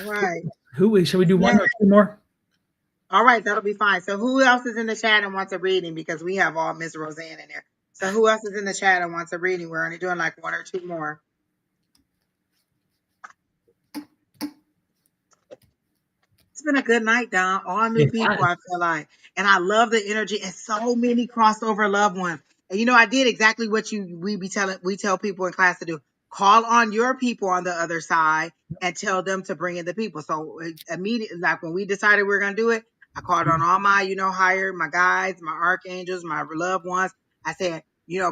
Right. Who shall we do one Yeah. or two more? All right, that'll be fine. So who else is in the chat and wants a reading? Because we have all Miss Roseanne in there. So who else is in the chat and wants a reading? We're only doing like one or two more. It's been a good night, Don. All new It people, has. I feel like. And I love the energy and so many crossover loved ones. And I did exactly what we tell people in class to do. Call on your people on the other side and tell them to bring in the people. So immediately, like when we decided we were gonna do it, I called on all my, hired my guides, my archangels, my loved ones. I said,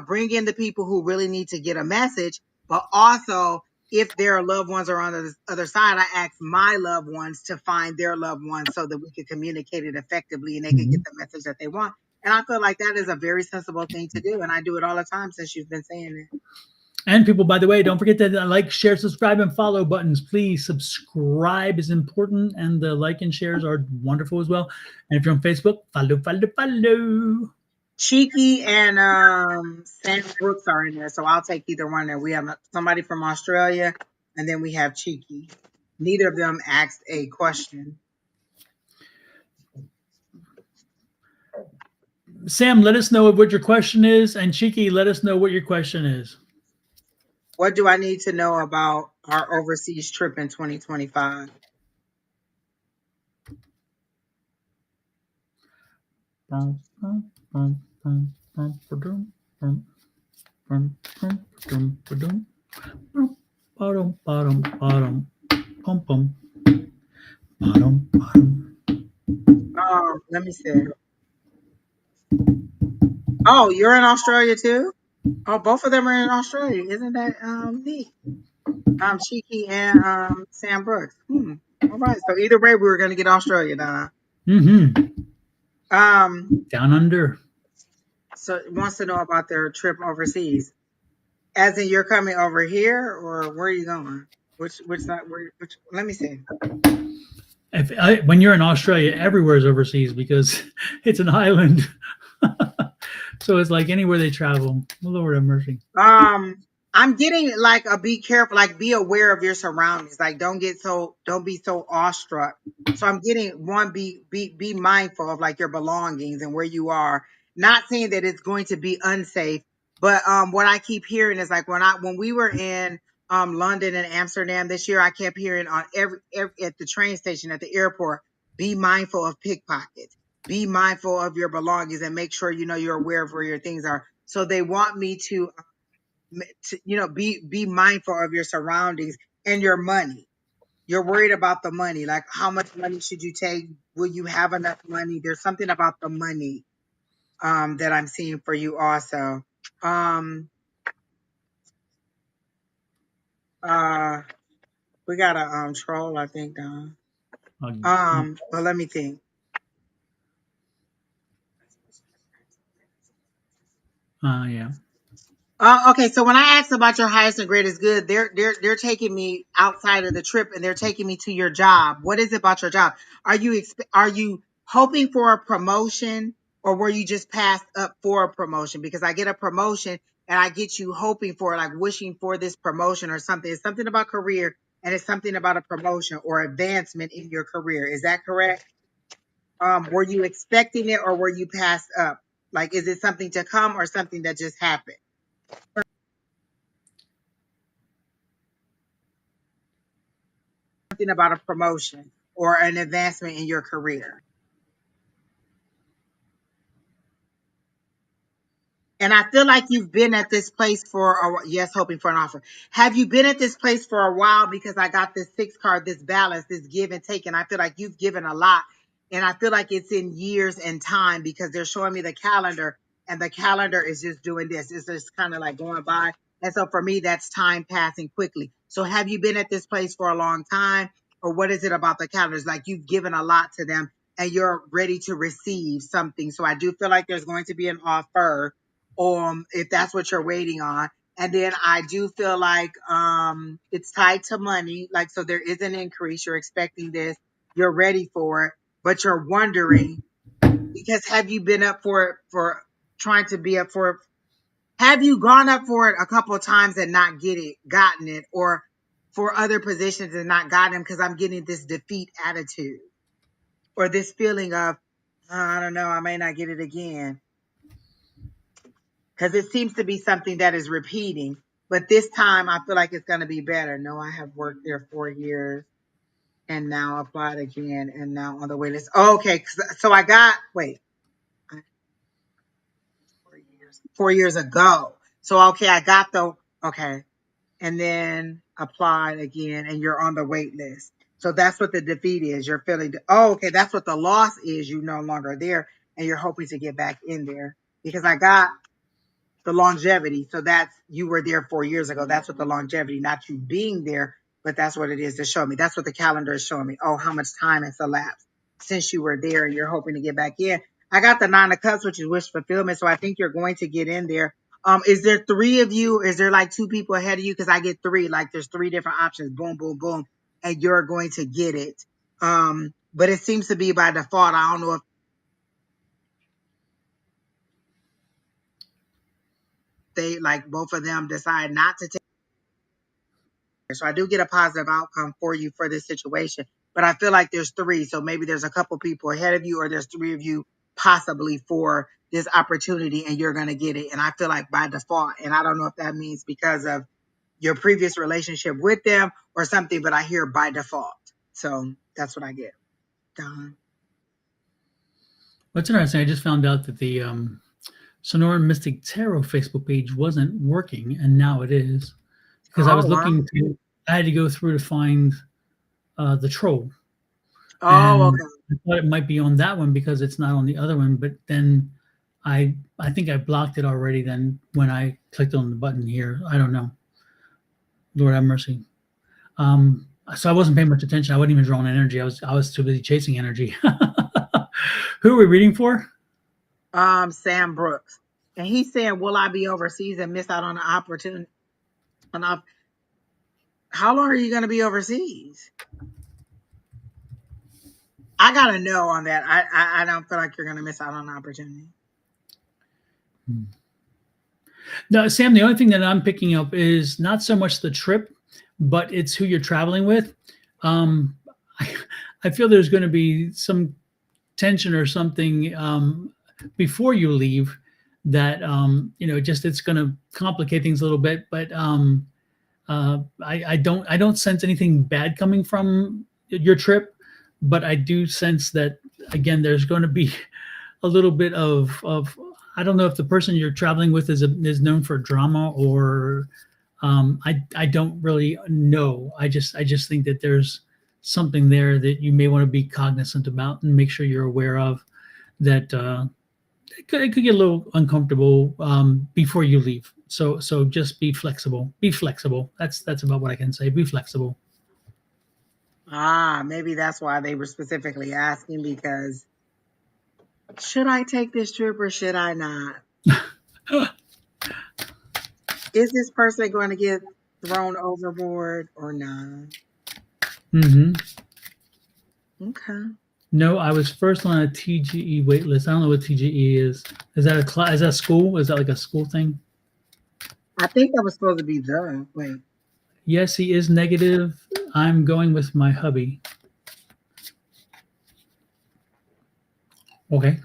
bring in the people who really need to get a message, but also if their loved ones are on the other side, I ask my loved ones to find their loved ones so that we can communicate it effectively and they can get Mhm. the message that they want. And I feel like that is a very sensible thing to do. And I do it all the time since you've been saying it. And people, by the way, don't forget that like, share, subscribe, and follow buttons. Please subscribe is important, and the like and shares are wonderful as well. And if you're on Facebook, follow, follow, follow. Cheeky and Sam Brooks are in there. So I'll take either one there. We have somebody from Australia and then we have Cheeky. Neither of them asked a question. Sam, let us know what your question is, and Cheeky, let us know what your question is. What do I need to know about our overseas trip in 2025? Bottom, bottom, bottom, pum pum, bottom, bottom. Let me see. Oh, you're in Australia too? Oh, both of them are in Australia. Isn't that neat? Shiki and Sam Brooks. All right. So either way, we were gonna get Australia done. Mm-hmm. Um, Down under. so it wants to know about their trip overseas. As in, you're coming over here, or where are you going? Which side? Where? Which? Let me see. When you're in Australia, everywhere is overseas because it's an island. So it's like anywhere they travel. Lord have mercy. Um, I'm getting like a be careful, like be aware of your surroundings. Like don't be so awestruck. So I'm getting one, be mindful of like your belongings and where you are. Not saying that it's going to be unsafe, but what I keep hearing is like when we were in London and Amsterdam this year, I kept hearing on every at the train station at the airport, be mindful of pickpockets. Be mindful of your belongings and make sure you know you're aware of where your things are. So they want me to be mindful of your surroundings and your money. You're worried about the money, like how much money should you take? Will you have enough money? There's something about the money that I'm seeing for you also. um uh we got a troll, I think, Don. Uh, But let me think. yeah. Okay, so when I asked about your highest and greatest good, they're taking me outside of the trip and they're taking me to your job. What is it about your job? Are you hoping for a promotion, or were you just passed up for a promotion? Because I get a promotion and I get you hoping for, like, wishing for this promotion or something. It's something about career, and it's something about a promotion or advancement in your career. Is that correct? Were you expecting it, or were you passed up? Like, is it something to come or something that just happened? Something about a promotion or an advancement in your career. And I feel like you've been at this place for yes, hoping for an offer. Have you been at this place for a while? Because I got this six card, this balance, this give and take, and I feel like you've given a lot. And I feel like it's in years and time because they're showing me the calendar, and the calendar is just doing this. It's just kind of like going by. And so for me, that's time passing quickly. So have you been at this place for a long time? Or what is it about the calendars? Like, you've given a lot to them and you're ready to receive something. So I do feel like there's going to be an offer, if that's what you're waiting on. And then I do feel like it's tied to money. Like, so there is an increase. You're expecting this. You're ready for it, but you're wondering, because have you been up for it, for trying to be up for it? Have you gone up for it a couple of times and not gotten it, or for other positions and not gotten them? Because I'm getting this defeat attitude, or this feeling of, I don't know, I may not get it again. Because it seems to be something that is repeating. But this time I feel like it's going to be better. No, I have worked there 4 years and now applied again and now on the wait list. Okay, so I got, wait, 4 years ago. So, okay, I got okay. And then applied again and you're on the wait list. So that's what the defeat is. You're feeling, okay, that's what the loss is. You no longer there and you're hoping to get back in there, because I got the longevity. So that's, you were there 4 years ago. That's what the longevity, not you being there, but that's what it is to show me. That's what the calendar is showing me. Oh, how much time has elapsed since you were there and you're hoping to get back in. I got the Nine of Cups, which is wish fulfillment. So I think you're going to get in there. Is there three of you? Is there like two people ahead of you? Because I get three, like there's three different options. Boom, boom, boom. And you're going to get it. But it seems to be by default. I don't know if they, like, both of them decide not to take. So I do get a positive outcome for you for this situation, but I feel like there's three. So maybe there's a couple people ahead of you, or there's three of you possibly for this opportunity, and you're going to get it. And I feel like by default, and I don't know if that means because of your previous relationship with them or something, but I hear by default. So that's what I get. Don. What's interesting, I just found out that the Sonoran Mystic Tarot Facebook page wasn't working, and now it is. because I Oh was wow. looking to. I had to go through to find the troll, Oh and okay. I thought it might be on that one because it's not on the other one. But then I think I blocked it already. Then when I clicked on the button here, I don't know. Lord have mercy. So I wasn't paying much attention. I wasn't even drawing energy. I was too busy chasing energy. Who are we reading for? Sam Brooks. And he's saying, will I be overseas and miss out on the opportunity? How long are you going to be overseas? I got to know on that. I don't feel like you're going to miss out on the opportunity. No, Sam, the only thing that I'm picking up is not so much the trip, but it's who you're traveling with. Um, I, I feel there's going to be some tension or something before you leave that just it's going to complicate things a little bit. But I don't sense anything bad coming from your trip, but I do sense that again there's going to be a little bit of I don't know if the person you're traveling with is known for drama or I don't really know. I just think that there's something there that you may want to be cognizant about and make sure you're aware of that it could get a little uncomfortable before you leave. So just be flexible. Be flexible. That's about what I can say. Be flexible. Maybe that's why they were specifically asking because should I take this trip or should I not? Is this person going to get thrown overboard or not? hmm Okay. No, I was first on a TGE wait list. I don't know what TGE is. Is that a class? Is that school? Is that like a school thing? I think that was supposed to be the wait. Yes, he is negative. I'm going with my hubby. Okay,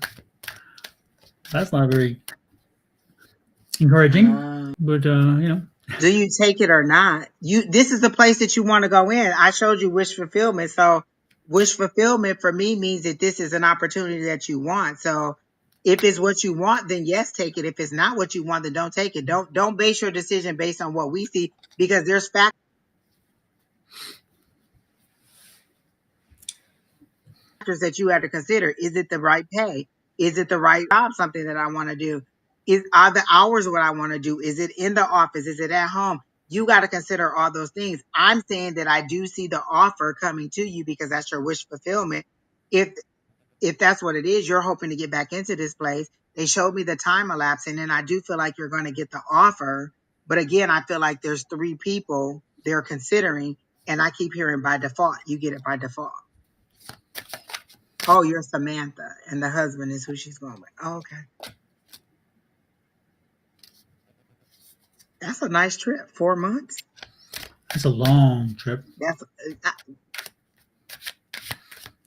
that's not very encouraging, but Do you take it or not? This is the place that you want to go in. I showed you wish fulfillment. So wish fulfillment for me means that this is an opportunity that you want. So if it's what you want, then yes, take it. If it's not what you want, then don't take it. Don't base your decision based on what we see because there's factors that you have to consider. Is it the right pay? Is it the right job? Something that I want to do? Are the hours what I want to do? Is it in the office? Is it at home? You got to consider all those things. I'm saying that I do see the offer coming to you because that's your wish fulfillment. If if that's what it is, you're hoping to get back into this place. They showed me the time elapse, and then I do feel like you're going to get the offer. But again, I feel like there's three people they're considering, and I keep hearing by default. You get it by default. Oh, you're Samantha, and the husband is who she's going with. Oh, okay. That's a nice trip. 4 months. it's a long trip. That's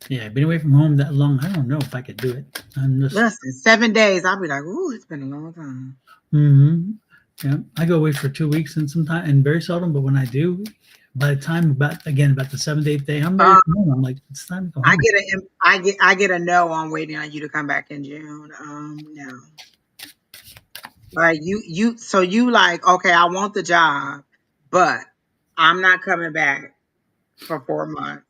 Yeah, I've been away from home that long. I don't know if I could do it. I'm just, listen. 7 days. I'll be like, ooh, it's been a long time. hmm yeah. I go away for 2 weeks and sometimes, and very seldom. But when I do, by the time about the seventh, eighth day, I'm ready to Uh, go home. I'm like, it's time to go I home. get a I get a no on waiting on you to come back in June. No. Like so you like, okay, I want the job, but I'm not coming back for 4 months.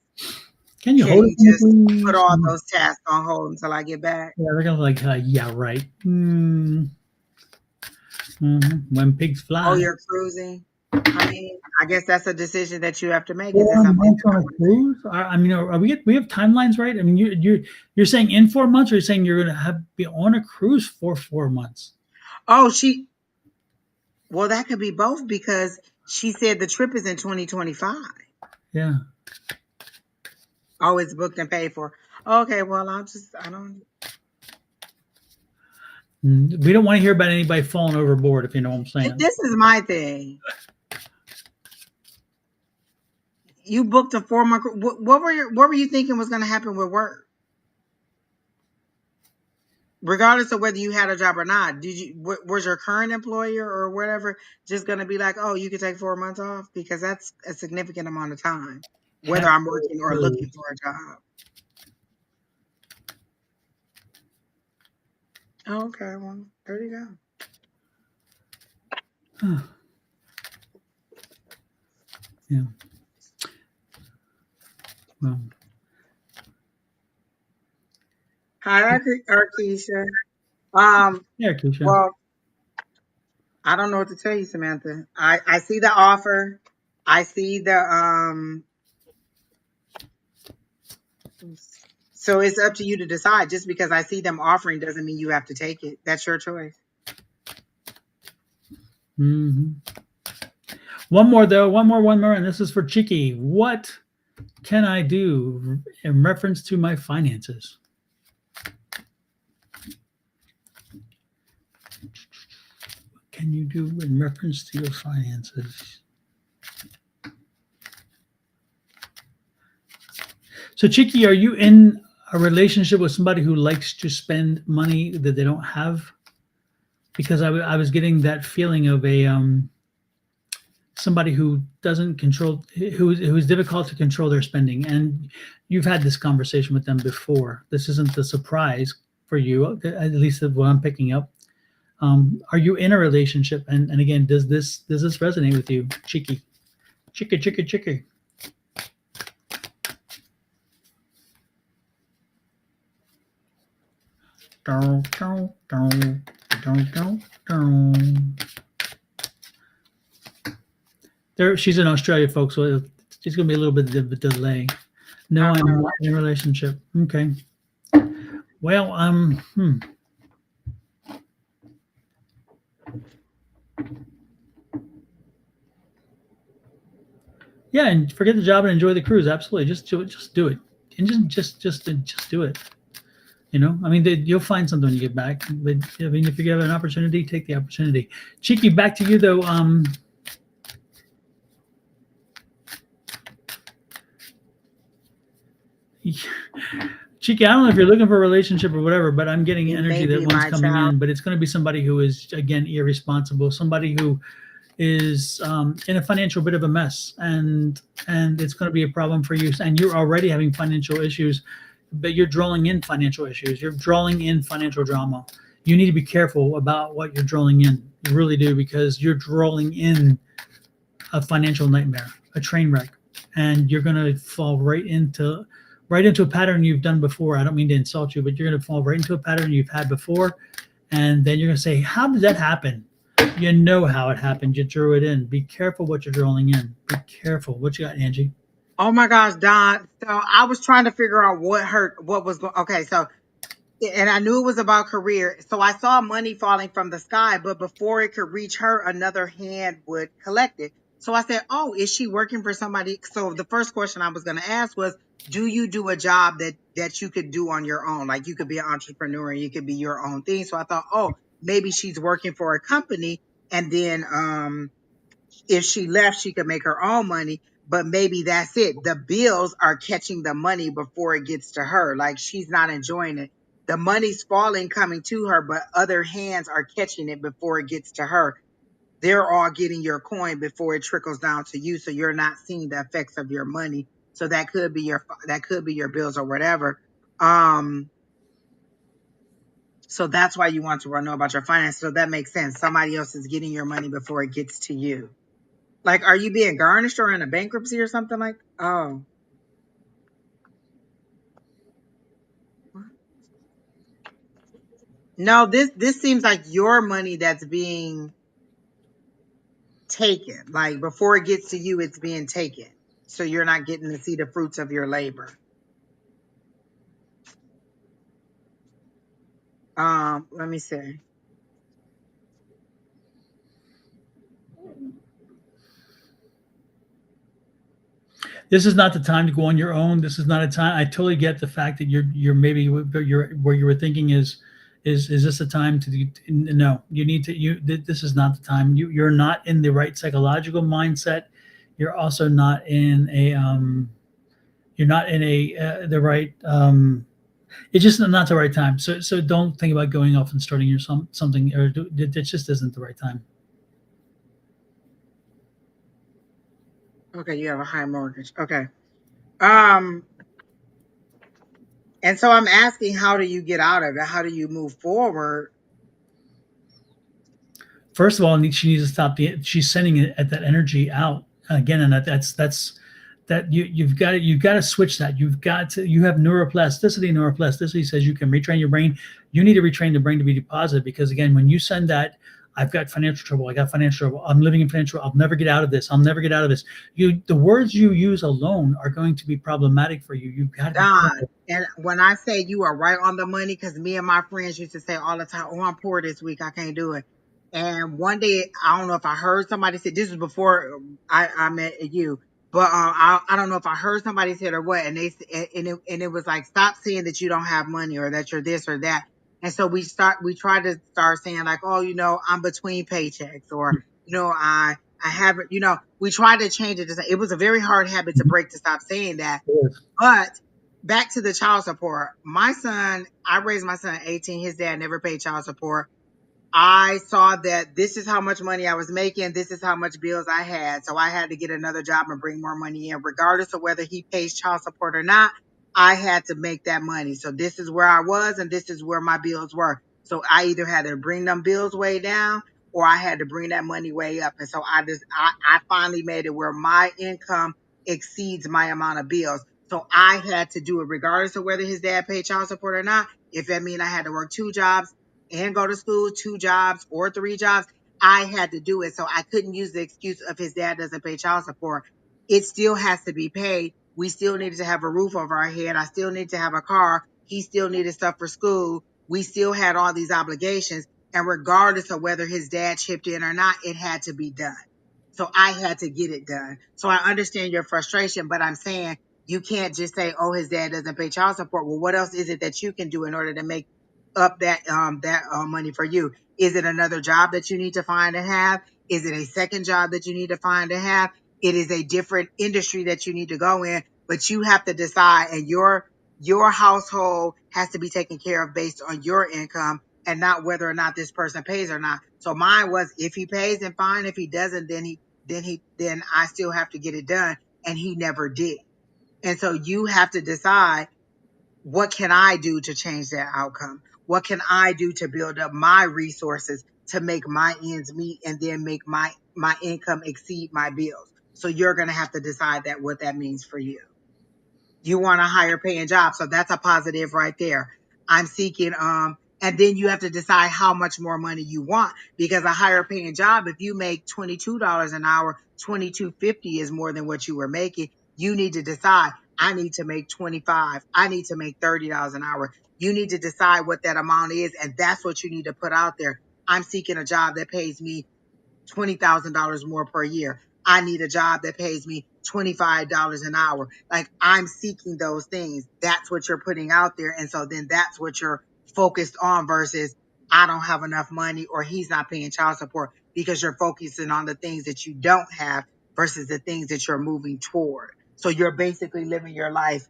Can you Can hold it you for me, just put please? all those tasks on hold until I get back? Yeah, they're gonna like, yeah, right. When pigs Oh, fly. you're cruising. I mean, I guess that's a decision that you have to make. Is it 4 months something? on a cruise? I mean, are we have timelines right? I mean, you're saying in 4 months, or you're saying you're gonna have be on a cruise for 4 months? Oh, well, that could be both because she said the trip is in 2025. Yeah. Oh, it's booked and paid for. Okay, well, I don't. We don't want to hear about anybody falling overboard, if you know what I'm saying. This is my thing. You booked a 4 month. What were you thinking was going to happen with work? Regardless of whether you had a job or not, was your current employer or whatever just going to be like, oh, you can take 4 months off because that's a significant amount of time, whether I'm Halfway working or through. looking for a job. Oh, okay, well, there you go. Huh. Yeah. Well, Hi, Arkeisha. Um, yeah, Keisha. well, I don't know what to tell you, Samantha. I see the offer. I see the so it's up to you to decide. Just because I see them offering doesn't mean you have to take it. That's your choice. Hmm. One more though. One more, and this is for Chicky. What can I do in reference to my finances? What can you do in reference to your finances? So, Chicky, are you in a relationship with somebody who likes to spend money that they don't have? Because I was getting that feeling of a somebody who doesn't control, who's difficult to control their spending, and you've had this conversation with them before. This isn't a surprise for you, at least of what I'm picking up. Are you in a relationship? And again, does this resonate with you, Chicky? Chicky, chicky, chicky. Dun, dun, dun, dun, dun, dun. There, she's in Australia, folks, so it's going to be a little bit of a delay. No, I'm not in a relationship. Okay. Well, yeah, and forget the job and enjoy the cruise. Absolutely, just do it. Just do it, and just do it. You know, I mean, you'll find something when you get back. But I mean, if you have an opportunity, take the opportunity. Cheeky, back to you though. Cheeky, I don't know if you're looking for a relationship or whatever, but I'm getting You may energy that be one's my coming child. in. But it's going to be somebody who is again irresponsible, somebody who is in a financial bit of a mess, and it's going to be a problem for you. And you're already having financial issues, but you're drawing in financial issues. You're drawing in financial drama. You need to be careful about what you're drawing in. You really do, because you're drawing in a financial nightmare, a train wreck, and you're going to fall right into a pattern you've done before. I don't mean to insult you, but you're going to fall right into a pattern you've had before, and then you're going to say, "How did that happen?" You know how it happened. You drew it in. Be careful what you're drawing in. Be careful. What you got, Angie? Oh my gosh, Don. So I was trying to figure out what was going. Okay, so and I knew it was about career. So I saw money falling from the sky, but before it could reach her, another hand would collect it. So I said, "Oh, is she working for somebody?" So the first question I was going to ask was, "Do you do a job that you could do on your own? Like you could be an entrepreneur and you could be your own thing." So I thought, "Oh, maybe she's working for a company, and then if she left, she could make her own money." But maybe that's it. The bills are catching the money before it gets to her. Like she's not enjoying it. The money's falling, coming to her, but other hands are catching it before it gets to her. They're all getting your coin before it trickles down to you. So you're not seeing the effects of your money. So that could be your bills or whatever. Um, so that's why you want to know about your finances. So that makes sense. Somebody else is getting your money before it gets to you. Like, are you being garnished or in a bankruptcy or something like? Oh, no. This seems like your money that's being taken. Like before it gets to you, it's being taken. So you're not getting to see the fruits of your labor. Let me see. This is not the time to go on your own. This is not a time. I totally get the fact that you're maybe you're where you were thinking is this a time to no, you need to this is not the time. You're not in the right psychological mindset. You're also not in a you're not in a the right it's just not the right time. So don't think about going off and starting your something, or it just isn't the right time. Okay, you have a high mortgage. Okay. Um, and so I'm asking, how do you get out of it? How do you move forward? First of all, she needs to stop she's sending it at that energy out. again, and that's that you've got to switch that. You have neuroplasticity. Neuroplasticity says you can retrain your brain. You need to retrain the brain to be positive, because again, when you send that, I've got financial trouble, I got financial trouble, I'm living in financial, I'll never get out of this, I'll never get out of this, the words you use alone are going to be problematic for you. You've got to be God. careful. And when I say you are right on the money, because me and my friends used to say all the time, "Oh, I'm poor this week. I can't do it." And one day, I don't know if I heard somebody say, this was before I met you, but I don't know if I heard somebody said or what, and and it was like, stop saying that you don't have money or that you're this or that. And so we try to start saying like, oh, I'm between paychecks, or I haven't, we tried to change it. It was a very hard habit to break, to stop saying that. Yes. But back to the child support. My son, I raised my son at 18. His dad never paid child support. I saw that this is how much money I was making. This is how much bills I had. So I had to get another job and bring more money in, regardless of whether he pays child support or not. I had to make that money. So this is where I was, and this is where my bills were. So I either had to bring them bills way down, or I had to bring that money way up. And so I finally made it where my income exceeds my amount of bills. So I had to do it regardless of whether his dad paid child support or not. If that mean I had to work two jobs and go to school, two jobs or three jobs, I had to do it. So I couldn't use the excuse of his dad doesn't pay child support. It still has to be paid. We still needed to have a roof over our head. I still need to have a car. He still needed stuff for school. We still had all these obligations. And regardless of whether his dad chipped in or not, it had to be done. So I had to get it done. So I understand your frustration, but I'm saying you can't just say, oh, his dad doesn't pay child support. Well, what else is it that you can do in order to make up that money for you? Is it another job that you need to find and have? Is it a second job that you need to find and have? It is a different industry that you need to go in, but you have to decide, and your household has to be taken care of based on your income, and not whether or not this person pays or not. So mine was, if he pays, then fine. If he doesn't, then I still have to get it done, and he never did. And so you have to decide, what can I do to change that outcome? What can I do to build up my resources to make my ends meet, and then make my income exceed my bills? So you're going to have to decide that, what that means for you. You want a higher paying job, so that's a positive right there. I'm seeking and then you have to decide how much more money you want, because a higher paying job, if you make $22 an hour, 22.50 is more than what you were making. You need to decide, I need to make 25, I need to make $30 an hour. You need to decide what that amount is, and that's what you need to put out there. I'm seeking a job that pays me $20,000 more per year. I need a job that pays me $25 an hour. Like, I'm seeking those things. That's what you're putting out there. And so then that's what you're focused on, versus, I don't have enough money, or he's not paying child support, because you're focusing on the things that you don't have versus the things that you're moving toward. So you're basically living your life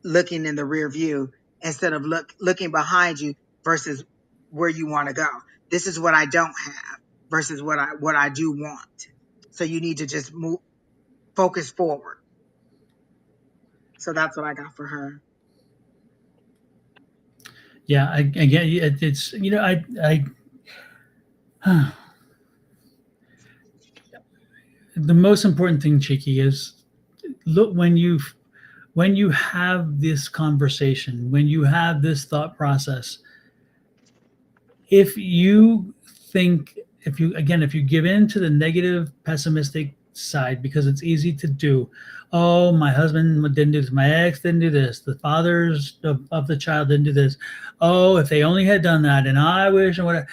looking in the rear view, instead of looking behind you versus where you want to go. This is what I don't have versus what I do want. So you need to just focus forward. So that's what I got for her. Yeah, again, it's I the most important thing, Cheeky, is look, when you have this conversation, when you have this thought process, if you think, if you give in to the negative pessimistic side, because it's easy to do. Oh, my husband didn't do this, my ex didn't do this, the fathers of the child didn't do this. Oh, if they only had done that, and I wish, and whatever.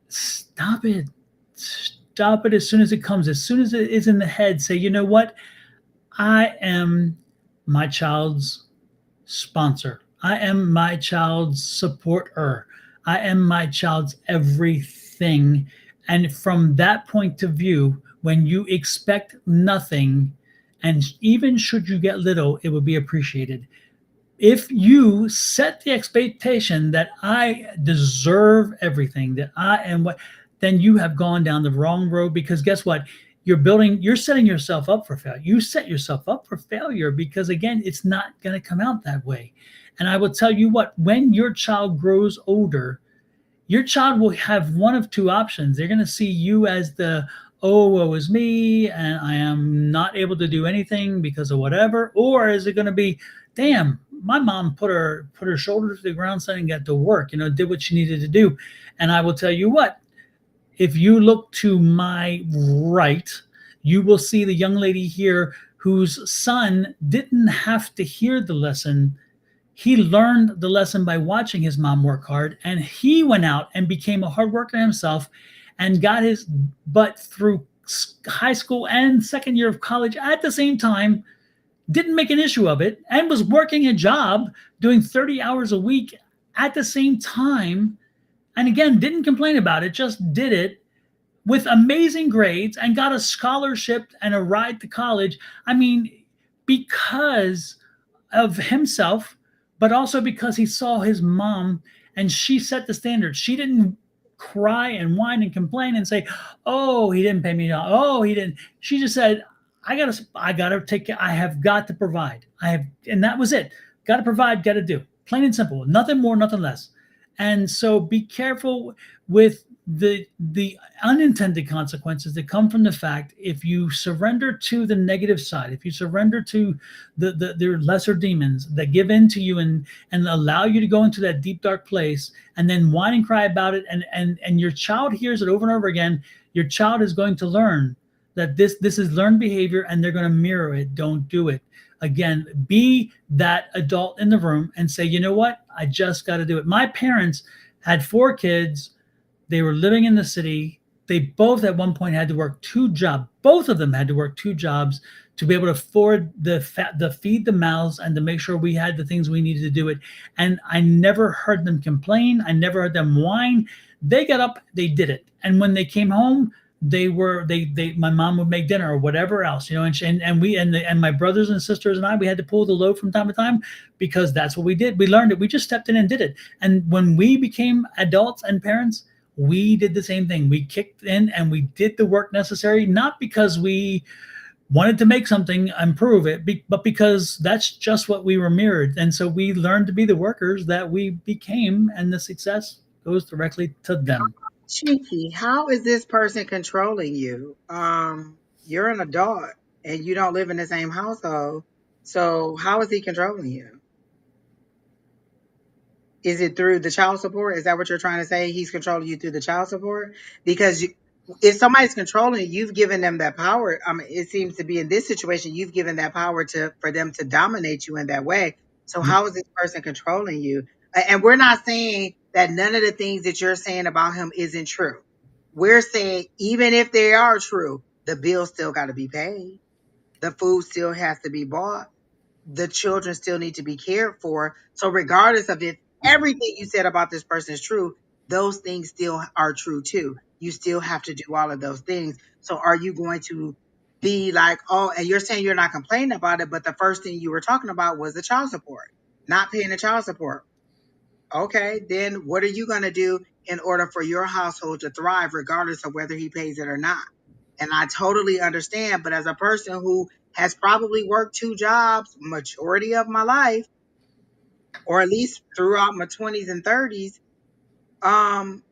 Stop it. Stop it as soon as it comes, as soon as it is in the head. Say, you know what, I am my child's sponsor. I am my child's supporter. I am my child's everything. And from that point of view, when you expect nothing, and even should you get little, it will be appreciated. If you set the expectation that I deserve everything, that I am what, then you have gone down the wrong road, because guess what? You're setting yourself up for failure. You set yourself up for failure, because again, it's not going to come out that way. And I will tell you what, when your child grows older, your child will have one of two options. They're going to see you as the, oh, woe is me, and I am not able to do anything because of whatever? Or is it going to be, damn, my mom put her shoulder to the ground, son, and got to work, did what she needed to do. And I will tell you what, if you look to my right, you will see the young lady here whose son didn't have to hear the lesson. He learned the lesson by watching his mom work hard, and he went out and became a hard worker himself and got his butt through high school and second year of college at the same time, didn't make an issue of it, and was working a job doing 30 hours a week at the same time. And again, didn't complain about it, just did it with amazing grades and got a scholarship and a ride to college. I mean, because of himself, but also because he saw his mom and she set the standard. She didn't cry and whine and complain and say, "Oh, he didn't pay me. Oh, he didn't." She just said, I gotta take care. I have got to provide. And that was it. Got to provide, got to do. Plain and simple. Nothing more, nothing less. And so be careful with the unintended consequences that come from the fact, if you surrender to the negative side, if you surrender to the lesser demons that give in to you and allow you to go into that deep dark place and then whine and cry about it, and your child hears it over and over again, your child is going to learn that this is learned behavior, and they're going to mirror it. Don't do it. Again, be that adult in the room and say, you know what, I just got to do it. My parents had 4 kids. They were living in the city. They both at one point had to work 2 jobs. Both of them had to work 2 jobs to be able to afford the feed the mouths and to make sure we had the things we needed to do it. And I never heard them complain. I never heard them whine. They got up, they did it. And when they came home, my mom would make dinner or whatever else, and my brothers and sisters and I, we had to pull the load from time to time because that's what we did. We learned it. We just stepped in and did it. And when we became adults and parents, we did the same thing. We kicked in and we did the work necessary, not because we wanted to make something, improve it, but because that's just what we were mirrored. And so we learned to be the workers that we became, and the success goes directly to them. Cheeky, how is this person controlling you? You're an adult and you don't live in the same household. So how is he controlling you? Is it through the child support? Is that what you're trying to say? He's controlling you through the child support? Because if somebody's controlling you, you've given them that power. I mean, it seems to be in this situation, you've given that power for them to dominate you in that way. So how is this person controlling you? And we're not saying that none of the things that you're saying about him isn't true. We're saying even if they are true, the bill still got to be paid. The food still has to be bought. The children still need to be cared for. So regardless of if everything you said about this person is true, those things still are true too. You still have to do all of those things. So are you going to be like, oh, and you're saying you're not complaining about it, but the first thing you were talking about was the child support, not paying the child support. Okay, then what are you going to do in order for your household to thrive, regardless of whether he pays it or not? And I totally understand, but as a person who has probably worked 2 jobs majority of my life, or at least throughout my 20s and 30s, um,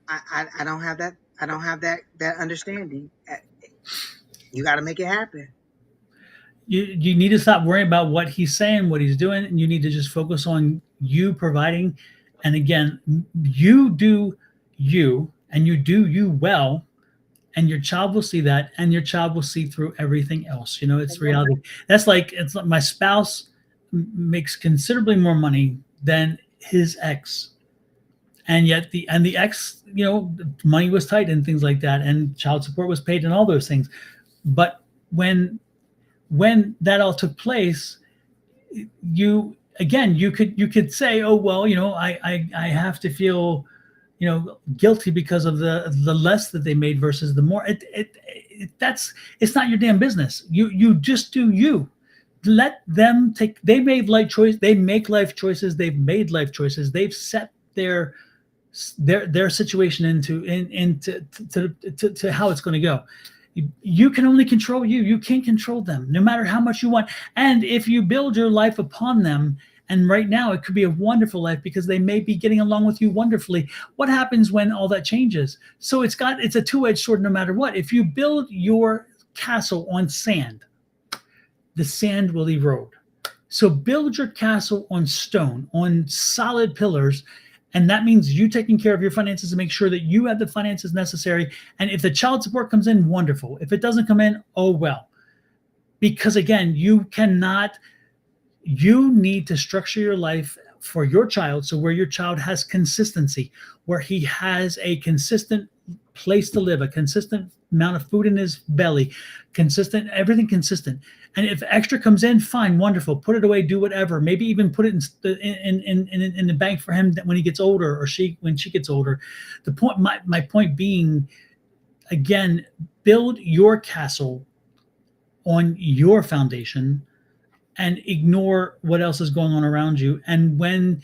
I don't have that. I don't have that understanding. You got to make it happen. You need to stop worrying about what he's saying, what he's doing, and you need to just focus on you providing. And again, you do you, and you do you well, and your child will see that, and your child will see through everything else. It's reality. That's like, it's like my spouse makes considerably more money than his ex, and yet the ex, money was tight and things like that, and child support was paid and all those things. But when that all took place, you could say, oh well, I have to feel guilty because of the less that they made versus the more. That's, it's not your damn business. You just do you. Let them take. They made life choice. They make life choices. They've made life choices. They've set their situation into to how it's going to go. You can only control you. You can't control them, no matter how much you want. And if you build your life upon them And right now, it could be a wonderful life because they may be getting along with you wonderfully. What happens when all that changes? So it's a two-edged sword no matter what. If you build your castle on sand, the sand will erode. So build your castle on stone, on solid pillars. And that means you taking care of your finances to make sure that you have the finances necessary. And if the child support comes in, wonderful. If it doesn't come in, oh well. Because again, you need to structure your life for your child so where your child has consistency, where he has a consistent place to live, a consistent amount of food in his belly, consistent, everything consistent. And if extra comes in, fine, wonderful, put it away, do whatever, maybe even put it in the bank for him when he gets older, or when she gets older. My point being, again, build your castle on your foundation and ignore what else is going on around you. And when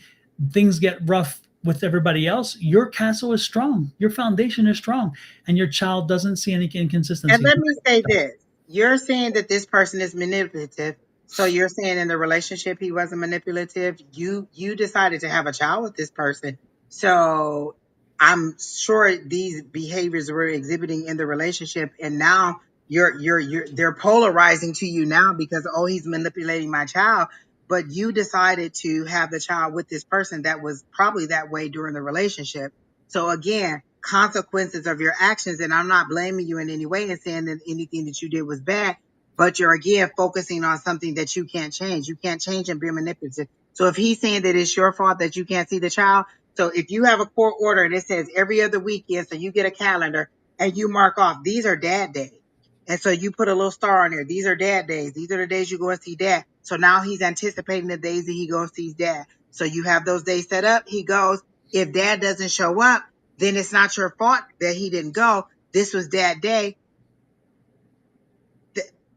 things get rough with everybody else, your castle is strong, your foundation is strong, and your child doesn't see any And inconsistencies. let me say this. You're saying that this person is manipulative. So you're saying in the relationship he wasn't manipulative. You decided to have a child with this person. So I'm sure these behaviors were exhibiting in the relationship, and now you're they're polarizing to you now because, oh, he's manipulating my child. But you decided to have the child with this person that was probably that way during the relationship. So again, consequences of your actions, and I'm not blaming you in any way and saying that anything that you did was bad, but you're again focusing on something that you can't change. You can't change and be manipulative. So if he's saying that it's your fault that you can't see the child, so if you have a court order and it says every other weekend, so you get a calendar and you mark off these are dad days. And so you put a little star on there. These are dad days. These are the days you go and see dad. So now he's anticipating the days that he goes and sees dad. So you have those days set up. He goes. If dad doesn't show up, then it's not your fault that he didn't go. This was dad day.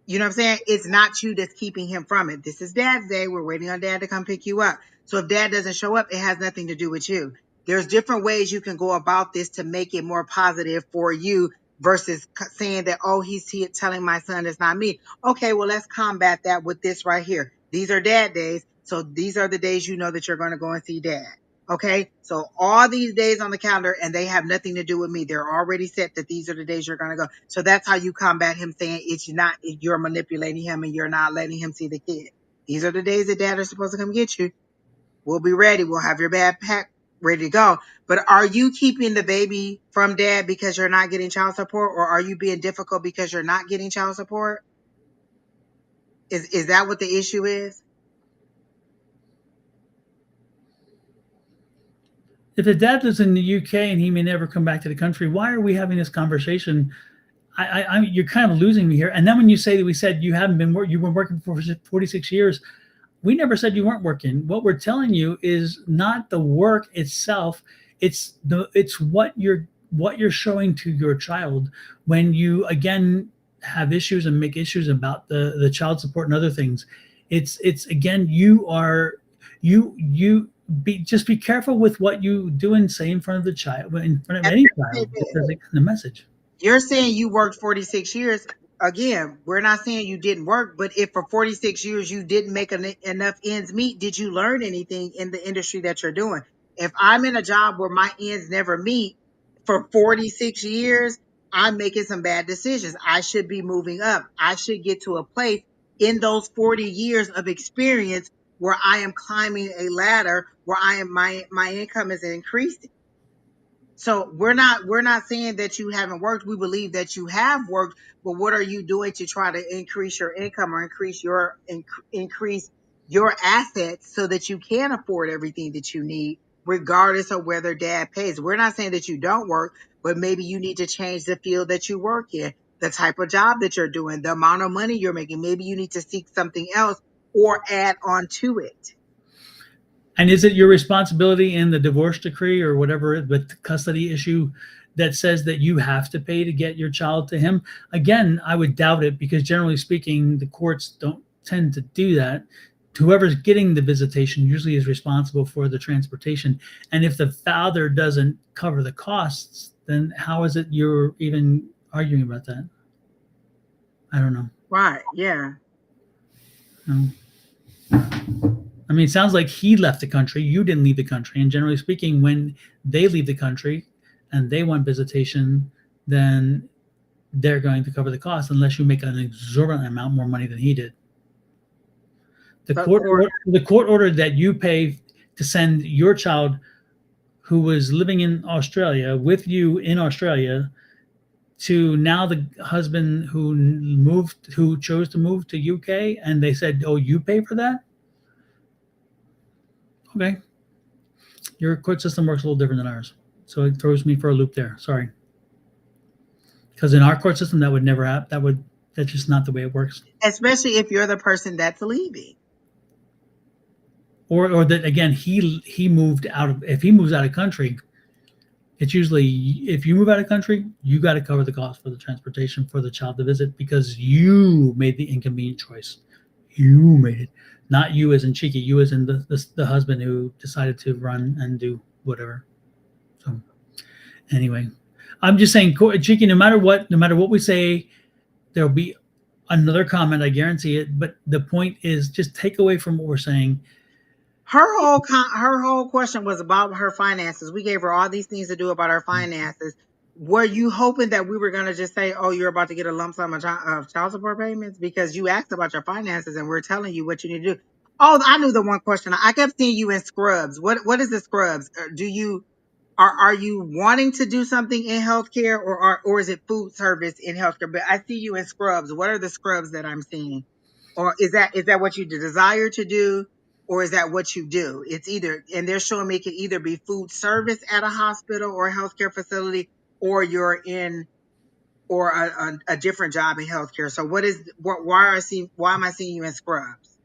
You know what I'm saying? It's not you that's keeping him from it. This is dad's day. We're waiting on dad to come pick you up. So if dad doesn't show up, it has nothing to do with you. There's different ways you can go about this to make it more positive for you versus saying that, oh, he's telling my son it's not me. Okay, well, let's combat that with this right here. These are dad days. So these are the days you know that you're going to go and see dad. Okay, so all these days on the calendar, and they have nothing to do with me. They're already set that these are the days you're going to go. So that's how you combat him saying it's not, you're manipulating him and you're not letting him see the kid. These are the days that dad is supposed to come get you. We'll be ready. We'll have your bag packed, ready to go. But are you keeping the baby from dad because you're not getting child support, or are you being difficult because you're not getting child support? Is that what the issue is? If the dad lives in the UK and he may never come back to the country, why are we having this conversation? You're kind of losing me here. And then when you say that we said you haven't been you've been working for 46 years, we never said you weren't working. What we're telling you is not the work itself. It's what you're showing to your child when you again have issues and make issues about the child support and other things. It's again just be careful with what you do and say in front of the child, in front of And any child, because it the message. you're saying you worked 46 years. Again, we're not saying you didn't work, but if for 46 years you didn't make enough ends meet, did you learn anything in the industry that you're doing? If I'm in a job where my ends never meet for 46 years, I'm making some bad decisions. I should be moving up. I should get to a place in those 40 years of experience where I am climbing a ladder where I am my income is increasing. So we're not saying that you haven't worked. We believe that you have worked, but what are you doing to try to increase your income or increase your assets so that you can afford everything that you need, regardless of whether dad pays? We're not saying that you don't work, but maybe you need to change the field that you work in, the type of job that you're doing, the amount of money you're making. Maybe you need to seek something else or add on to it. And is it your responsibility in the divorce decree or whatever, the custody issue that says that you have to pay to get your child to him? Again, I would doubt it because generally speaking, the courts don't tend to do that. Whoever's getting the visitation usually is responsible for the transportation. And if the father doesn't cover the costs, then how is it you're even arguing about that? I don't know. Right. Yeah. No. I mean, it sounds like he left the country. You didn't leave the country. And generally speaking, when they leave the country and they want visitation, then they're going to cover the cost unless you make an exorbitant amount more money than he did. But for The court order that you pay to send your child who was living in Australia with you in Australia to now the husband who chose to move to UK, and they said, "Oh, you pay for that." Okay, your court system works a little different than ours, so it throws me for a loop there. Sorry, because in our court system that would never happen. That's just not the way it works. especially if you're the person that's leaving. Or that again, he moved out of if he moves out of country, it's usually if you move out of country, you got to cover the cost for the transportation for the child to visit because you made the inconvenient choice. You made it, not you as in cheeky. You as in the husband who decided to run and do whatever. So anyway, I'm just saying, cheeky. No matter what we say, there'll be another comment. I guarantee it. But the point is, just take away from what we're saying. Her whole question was about her finances. We gave her all these things to do about her finances. Were you hoping that we were going to just say, "Oh, you're about to get a lump sum of child support payments"? Because you asked about your finances, and we're telling you what you need to do. Oh, I knew the one question. I kept seeing you in scrubs. What is the scrubs? Do you are you wanting to do something in healthcare, or is it food service in healthcare? But I see you in scrubs. What are the scrubs that I'm seeing? Or is that what you desire to do, or is that what you do? It's either, and they're showing me it can either be food service at a hospital or a healthcare facility, or you're in or a different job in healthcare. So why am I seeing you in scrubs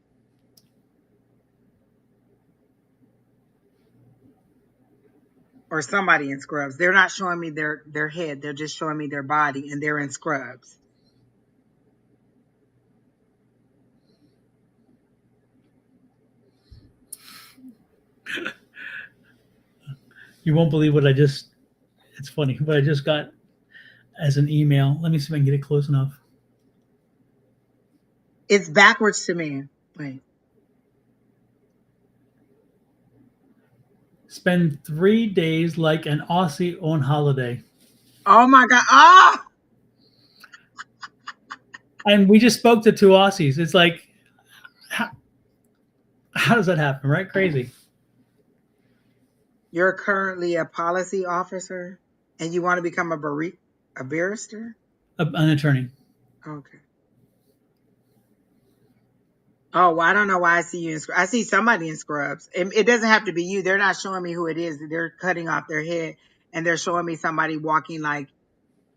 or somebody in scrubs? They're not showing me their head. They're just showing me their body, and they're in scrubs. You won't believe what I just. It's funny, but I just got as an email. Let me see if I can get it close enough. It's backwards to me. Wait. Spend 3 days like an Aussie on holiday. Oh my God. Ah! And we just spoke to two Aussies. It's like, how, how does that happen, right? Crazy. You're currently a policy officer and you want to become a barrister? An attorney. Okay. Oh, well, I don't know why I see you in scrubs. I see somebody in scrubs. It doesn't have to be you. They're not showing me who it is. They're cutting off their head and they're showing me somebody walking like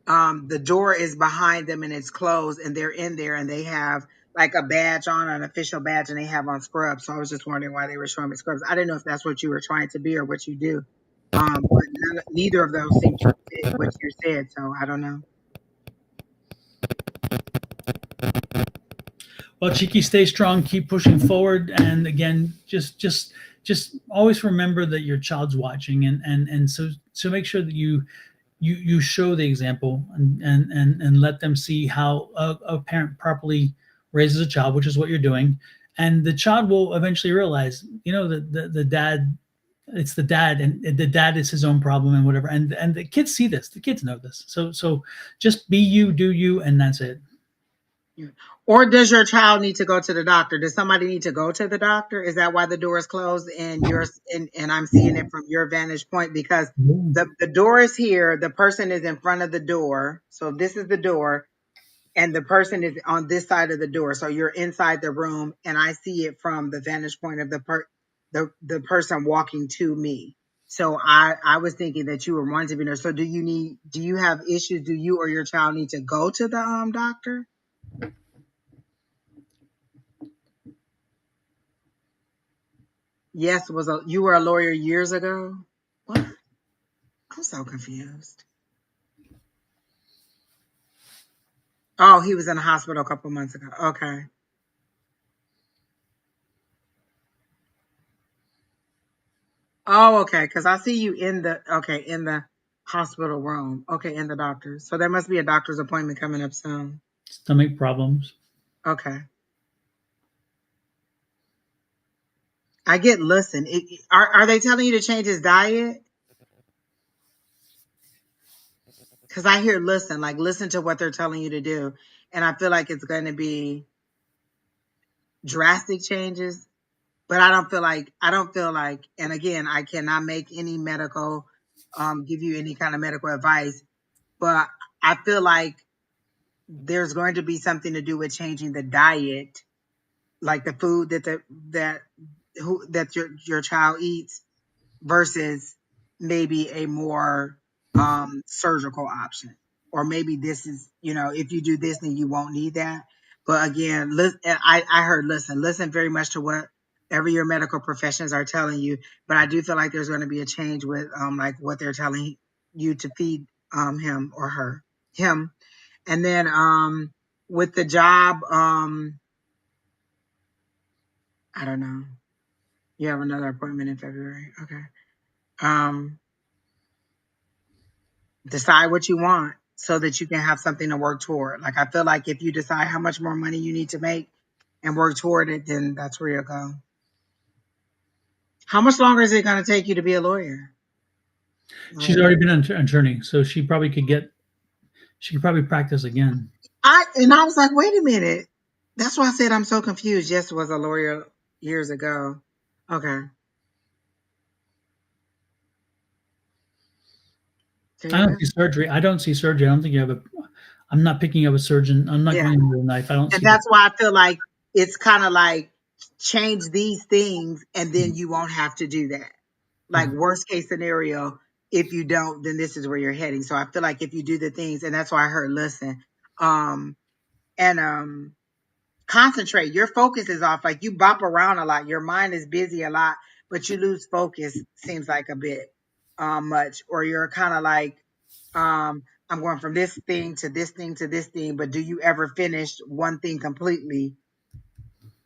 the door is behind them and it's closed and they're in there and they have like a badge on, an official badge, and they have on scrubs. So I was just wondering why they were showing me scrubs. I didn't know if that's what you were trying to be or what you do. But neither of those seem to fit what you said. So I don't know. Well, Chiki, stay strong, keep pushing forward, and again, just always remember that your child's watching, and so make sure that you show the example and let them see how a parent properly raises a child, which is what you're doing, and the child will eventually realize, that the dad, it's the dad, and the dad is his own problem and whatever, and the kids see this, the kids know this, so just be you, do you, and that's it. Yeah. Or does your child need to go to the doctor? Does somebody need to go to the doctor? Is that why the door is closed and and I'm seeing it from your vantage point? Because the door is here, the person is in front of the door. So this is the door and the person is on this side of the door. So you're inside the room and I see it from the vantage point of the person walking to me. So I was thinking that you were wanting to be there. So do you have issues? Do you or your child need to go to the doctor? Yes, you were a lawyer years ago? What? I'm so confused. Oh, he was in the hospital a couple months ago. Okay. Oh, okay. Because I see you in the hospital room. Okay, in the doctor's. So there must be a doctor's appointment coming up soon. Stomach problems. Okay. I get listen. Are they telling you to change his diet? Because I hear listen, like listen to what they're telling you to do, and I feel like it's going to be drastic changes. But I don't feel like, and again, I cannot make any medical, give you any kind of medical advice. But I feel like there's going to be something to do with changing the diet, like the food that your child eats versus maybe a more surgical option. Or maybe this is, if you do this, then you won't need that. But again, I heard listen very much to whatever your medical professions are telling you. But I do feel like there's going to be a change with like what they're telling you to feed him or her. Him. And then with the job, I don't know. You have another appointment in February. Okay. Um, decide what you want so that you can have something to work toward. Like I feel like if you decide how much more money you need to make and work toward it, then that's where you'll go. How much longer is it going to take you to be a lawyer? She's Like already been an attorney, so she could probably practice again. I was like, wait a minute. That's why I said I'm so confused. Jess was a lawyer years ago. Okay, there I you don't go. see surgery. I don't see surgery. I don't think you have a. I'm not picking up a surgeon. I'm not Yeah, going with a knife. I don't and see the. that's why I feel like it's kind of like change these things, and then you won't have to do that. Like Yeah. worst case scenario, if you don't, then this is where you're heading. So I feel like if you do the things, and that's why I heard listen, um, and concentrate. Your focus is off. Like you bop around a lot. Your mind is busy a lot, but you lose focus. Seems like a bit much, or you're kind of like, I'm going from this thing to this thing to this thing. But do you ever finish one thing completely?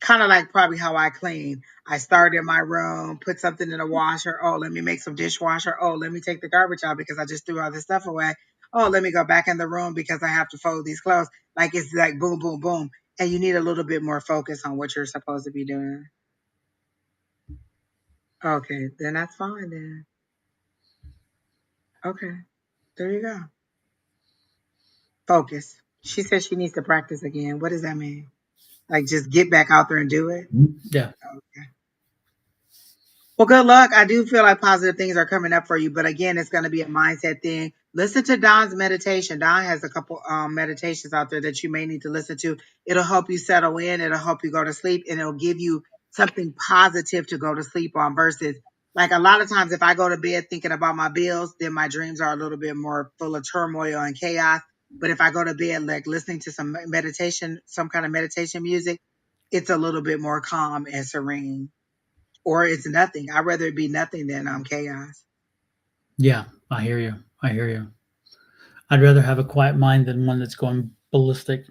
Kind of like probably how I clean. I start in my room, put something in the washer. Oh, let me make some dishwasher. Oh, let me take the garbage out because I just threw all this stuff away. Oh, let me go back in the room because I have to fold these clothes. Like it's like boom, boom, boom. And you need a little bit more focus on what you're supposed to be doing. Okay, then that's fine then. Okay, there you go. Focus. She says she needs to practice again. What does that mean? Like just get back out there and do it? Yeah. Okay. Well, good luck. I do feel like positive things are coming up for you, but again, it's going to be a mindset thing. Listen to Don's meditation. Don has a couple meditations out there that you may need to listen to. It'll help you settle in. It'll help you go to sleep, and it'll give you something positive to go to sleep on. Versus, like a lot of times, if I go to bed thinking about my bills, then my dreams are a little bit more full of turmoil and chaos. But if I go to bed like listening to some meditation, some kind of meditation music, it's a little bit more calm and serene, or it's nothing. I'd rather it be nothing than chaos. Yeah. I hear you. I hear you. I'd rather have a quiet mind than one that's going ballistic.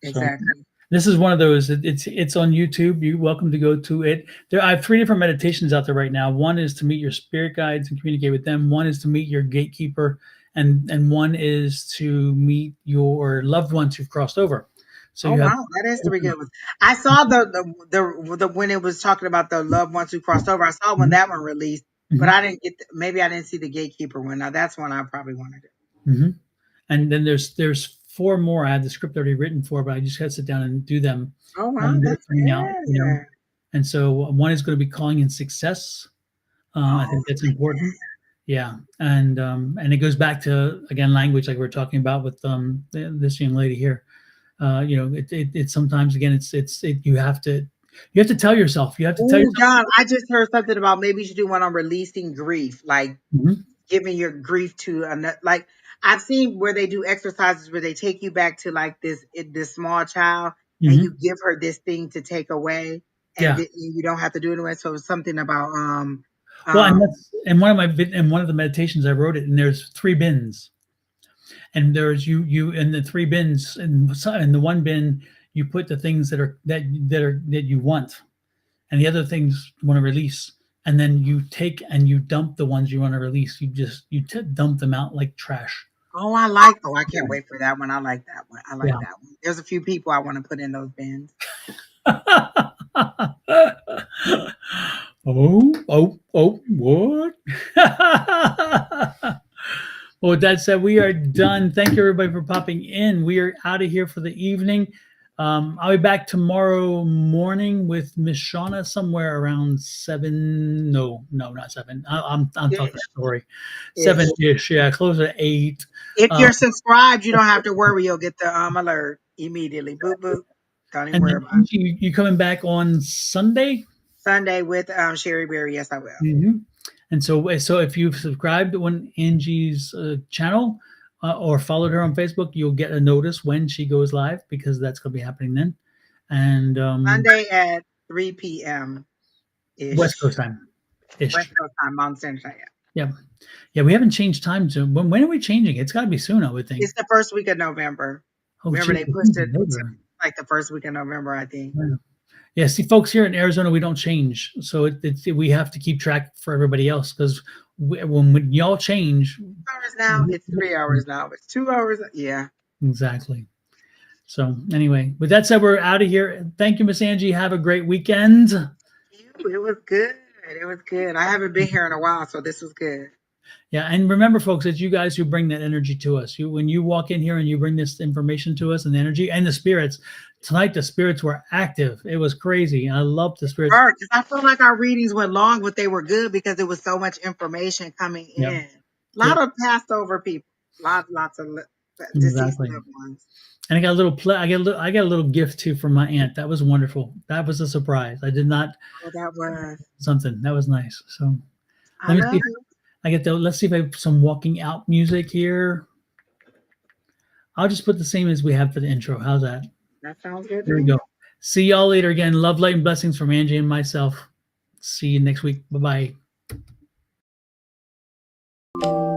So Exactly. this is one of those. It's on YouTube. You're welcome to go to it. There, I have three different meditations out there right now. One is to meet your spirit guides and communicate with them. One is to meet your gatekeeper, and one is to meet your loved ones who've crossed over. So Oh you have. wow, that is three good ones. I saw the when it was talking about the loved ones who crossed over. I saw when Mhm, that one released, but mhm, I didn't get. Maybe I didn't see the gatekeeper one. Now that's one I probably want to do. mhm. And then there's four more. I had the script already written for, but I just had to sit down and do them. Oh wow, They're that's coming out, good. And so one is going to be calling in success. I Oh think that's important. Yeah, and it goes back to again language like we are talking about with this young lady here. It's sometimes again you have to tell yourself you have to tell oh yourself. Don, I just heard something about maybe you should do one on releasing grief, like Mhm, giving your grief to another. Like I've seen where they do exercises where they take you back to like this small child, and you mhm. give her this thing to take away, and Yeah. you don't have to do it anyway. So it's something about Well, and um. that's and one of the meditations I wrote it, and there's three bins, and there's you in the three bins, and in the one bin you put the things that you want, and the other things you want to release, and then you take and you dump the ones you want to release. Dump them out like trash. Oh, I like. Oh, I can't Yeah. wait for that one. I like that one. I like Yeah. that one. There's a few people I want to put in those bins. What? Well, with that said, we are done. Thank you, everybody, for popping in. We are out of here for the evening. I'll be back tomorrow morning with Miss Shauna somewhere around 7. No, not 7. I'm Ish, talking story. ish. 7-ish, yeah, close to 8. If Um, you're subscribed, you don't have to worry. You'll get the alert immediately. Boop boop. Don't even and worry then about it. Angie, you coming back on Sunday? Sunday with Sherry Berry. Yes, I will. Mhm. And so if you've subscribed on Angie's channel or followed her on Facebook, you'll get a notice when she goes live because that's going to be happening then. And Sunday at 3 p.m. West ish. Coast time West ish. Coast time, Mountain Standard Time. Yeah. Yeah. Yeah. We haven't changed time. So when are we changing? It's got to be soon, I would think. It's the first week of November. Oh, Remember, geez. they pushed it to like the first week of November, I think. Yeah. Yeah. See, folks, here in Arizona, we don't change. So we have to keep track for everybody else because when y'all change, 2 hours now. It's 3 hours now. It's 2 hours. Yeah. exactly. So anyway, with that said, we're out of here. Thank you, Miss Angie. Have a great weekend. It was good. It was good. I haven't been here in a while, so this was good. Yeah, and remember, folks, it's you guys who bring that energy to us. When you walk in here and you bring this information to us and the energy and the spirits. Tonight, the spirits were active. It was crazy. I love the spirits. Because I feel like our readings went long, but they were good because there was so much information coming Yep. in. A lot Yep. of passed over people. Lots of deceased Exactly. loved ones. And I got a little play. I got a little gift too from my aunt. That was wonderful. That was a surprise. I did not Oh, that was. something that was nice. So I let me see. love If it. I get the. Let's see if I have some walking out music here. I'll just put the same as we have for the intro. How's that? That sounds good to There we me. go. See y'all later again. Love, light, and blessings from Angie and myself. See you next week. Bye bye.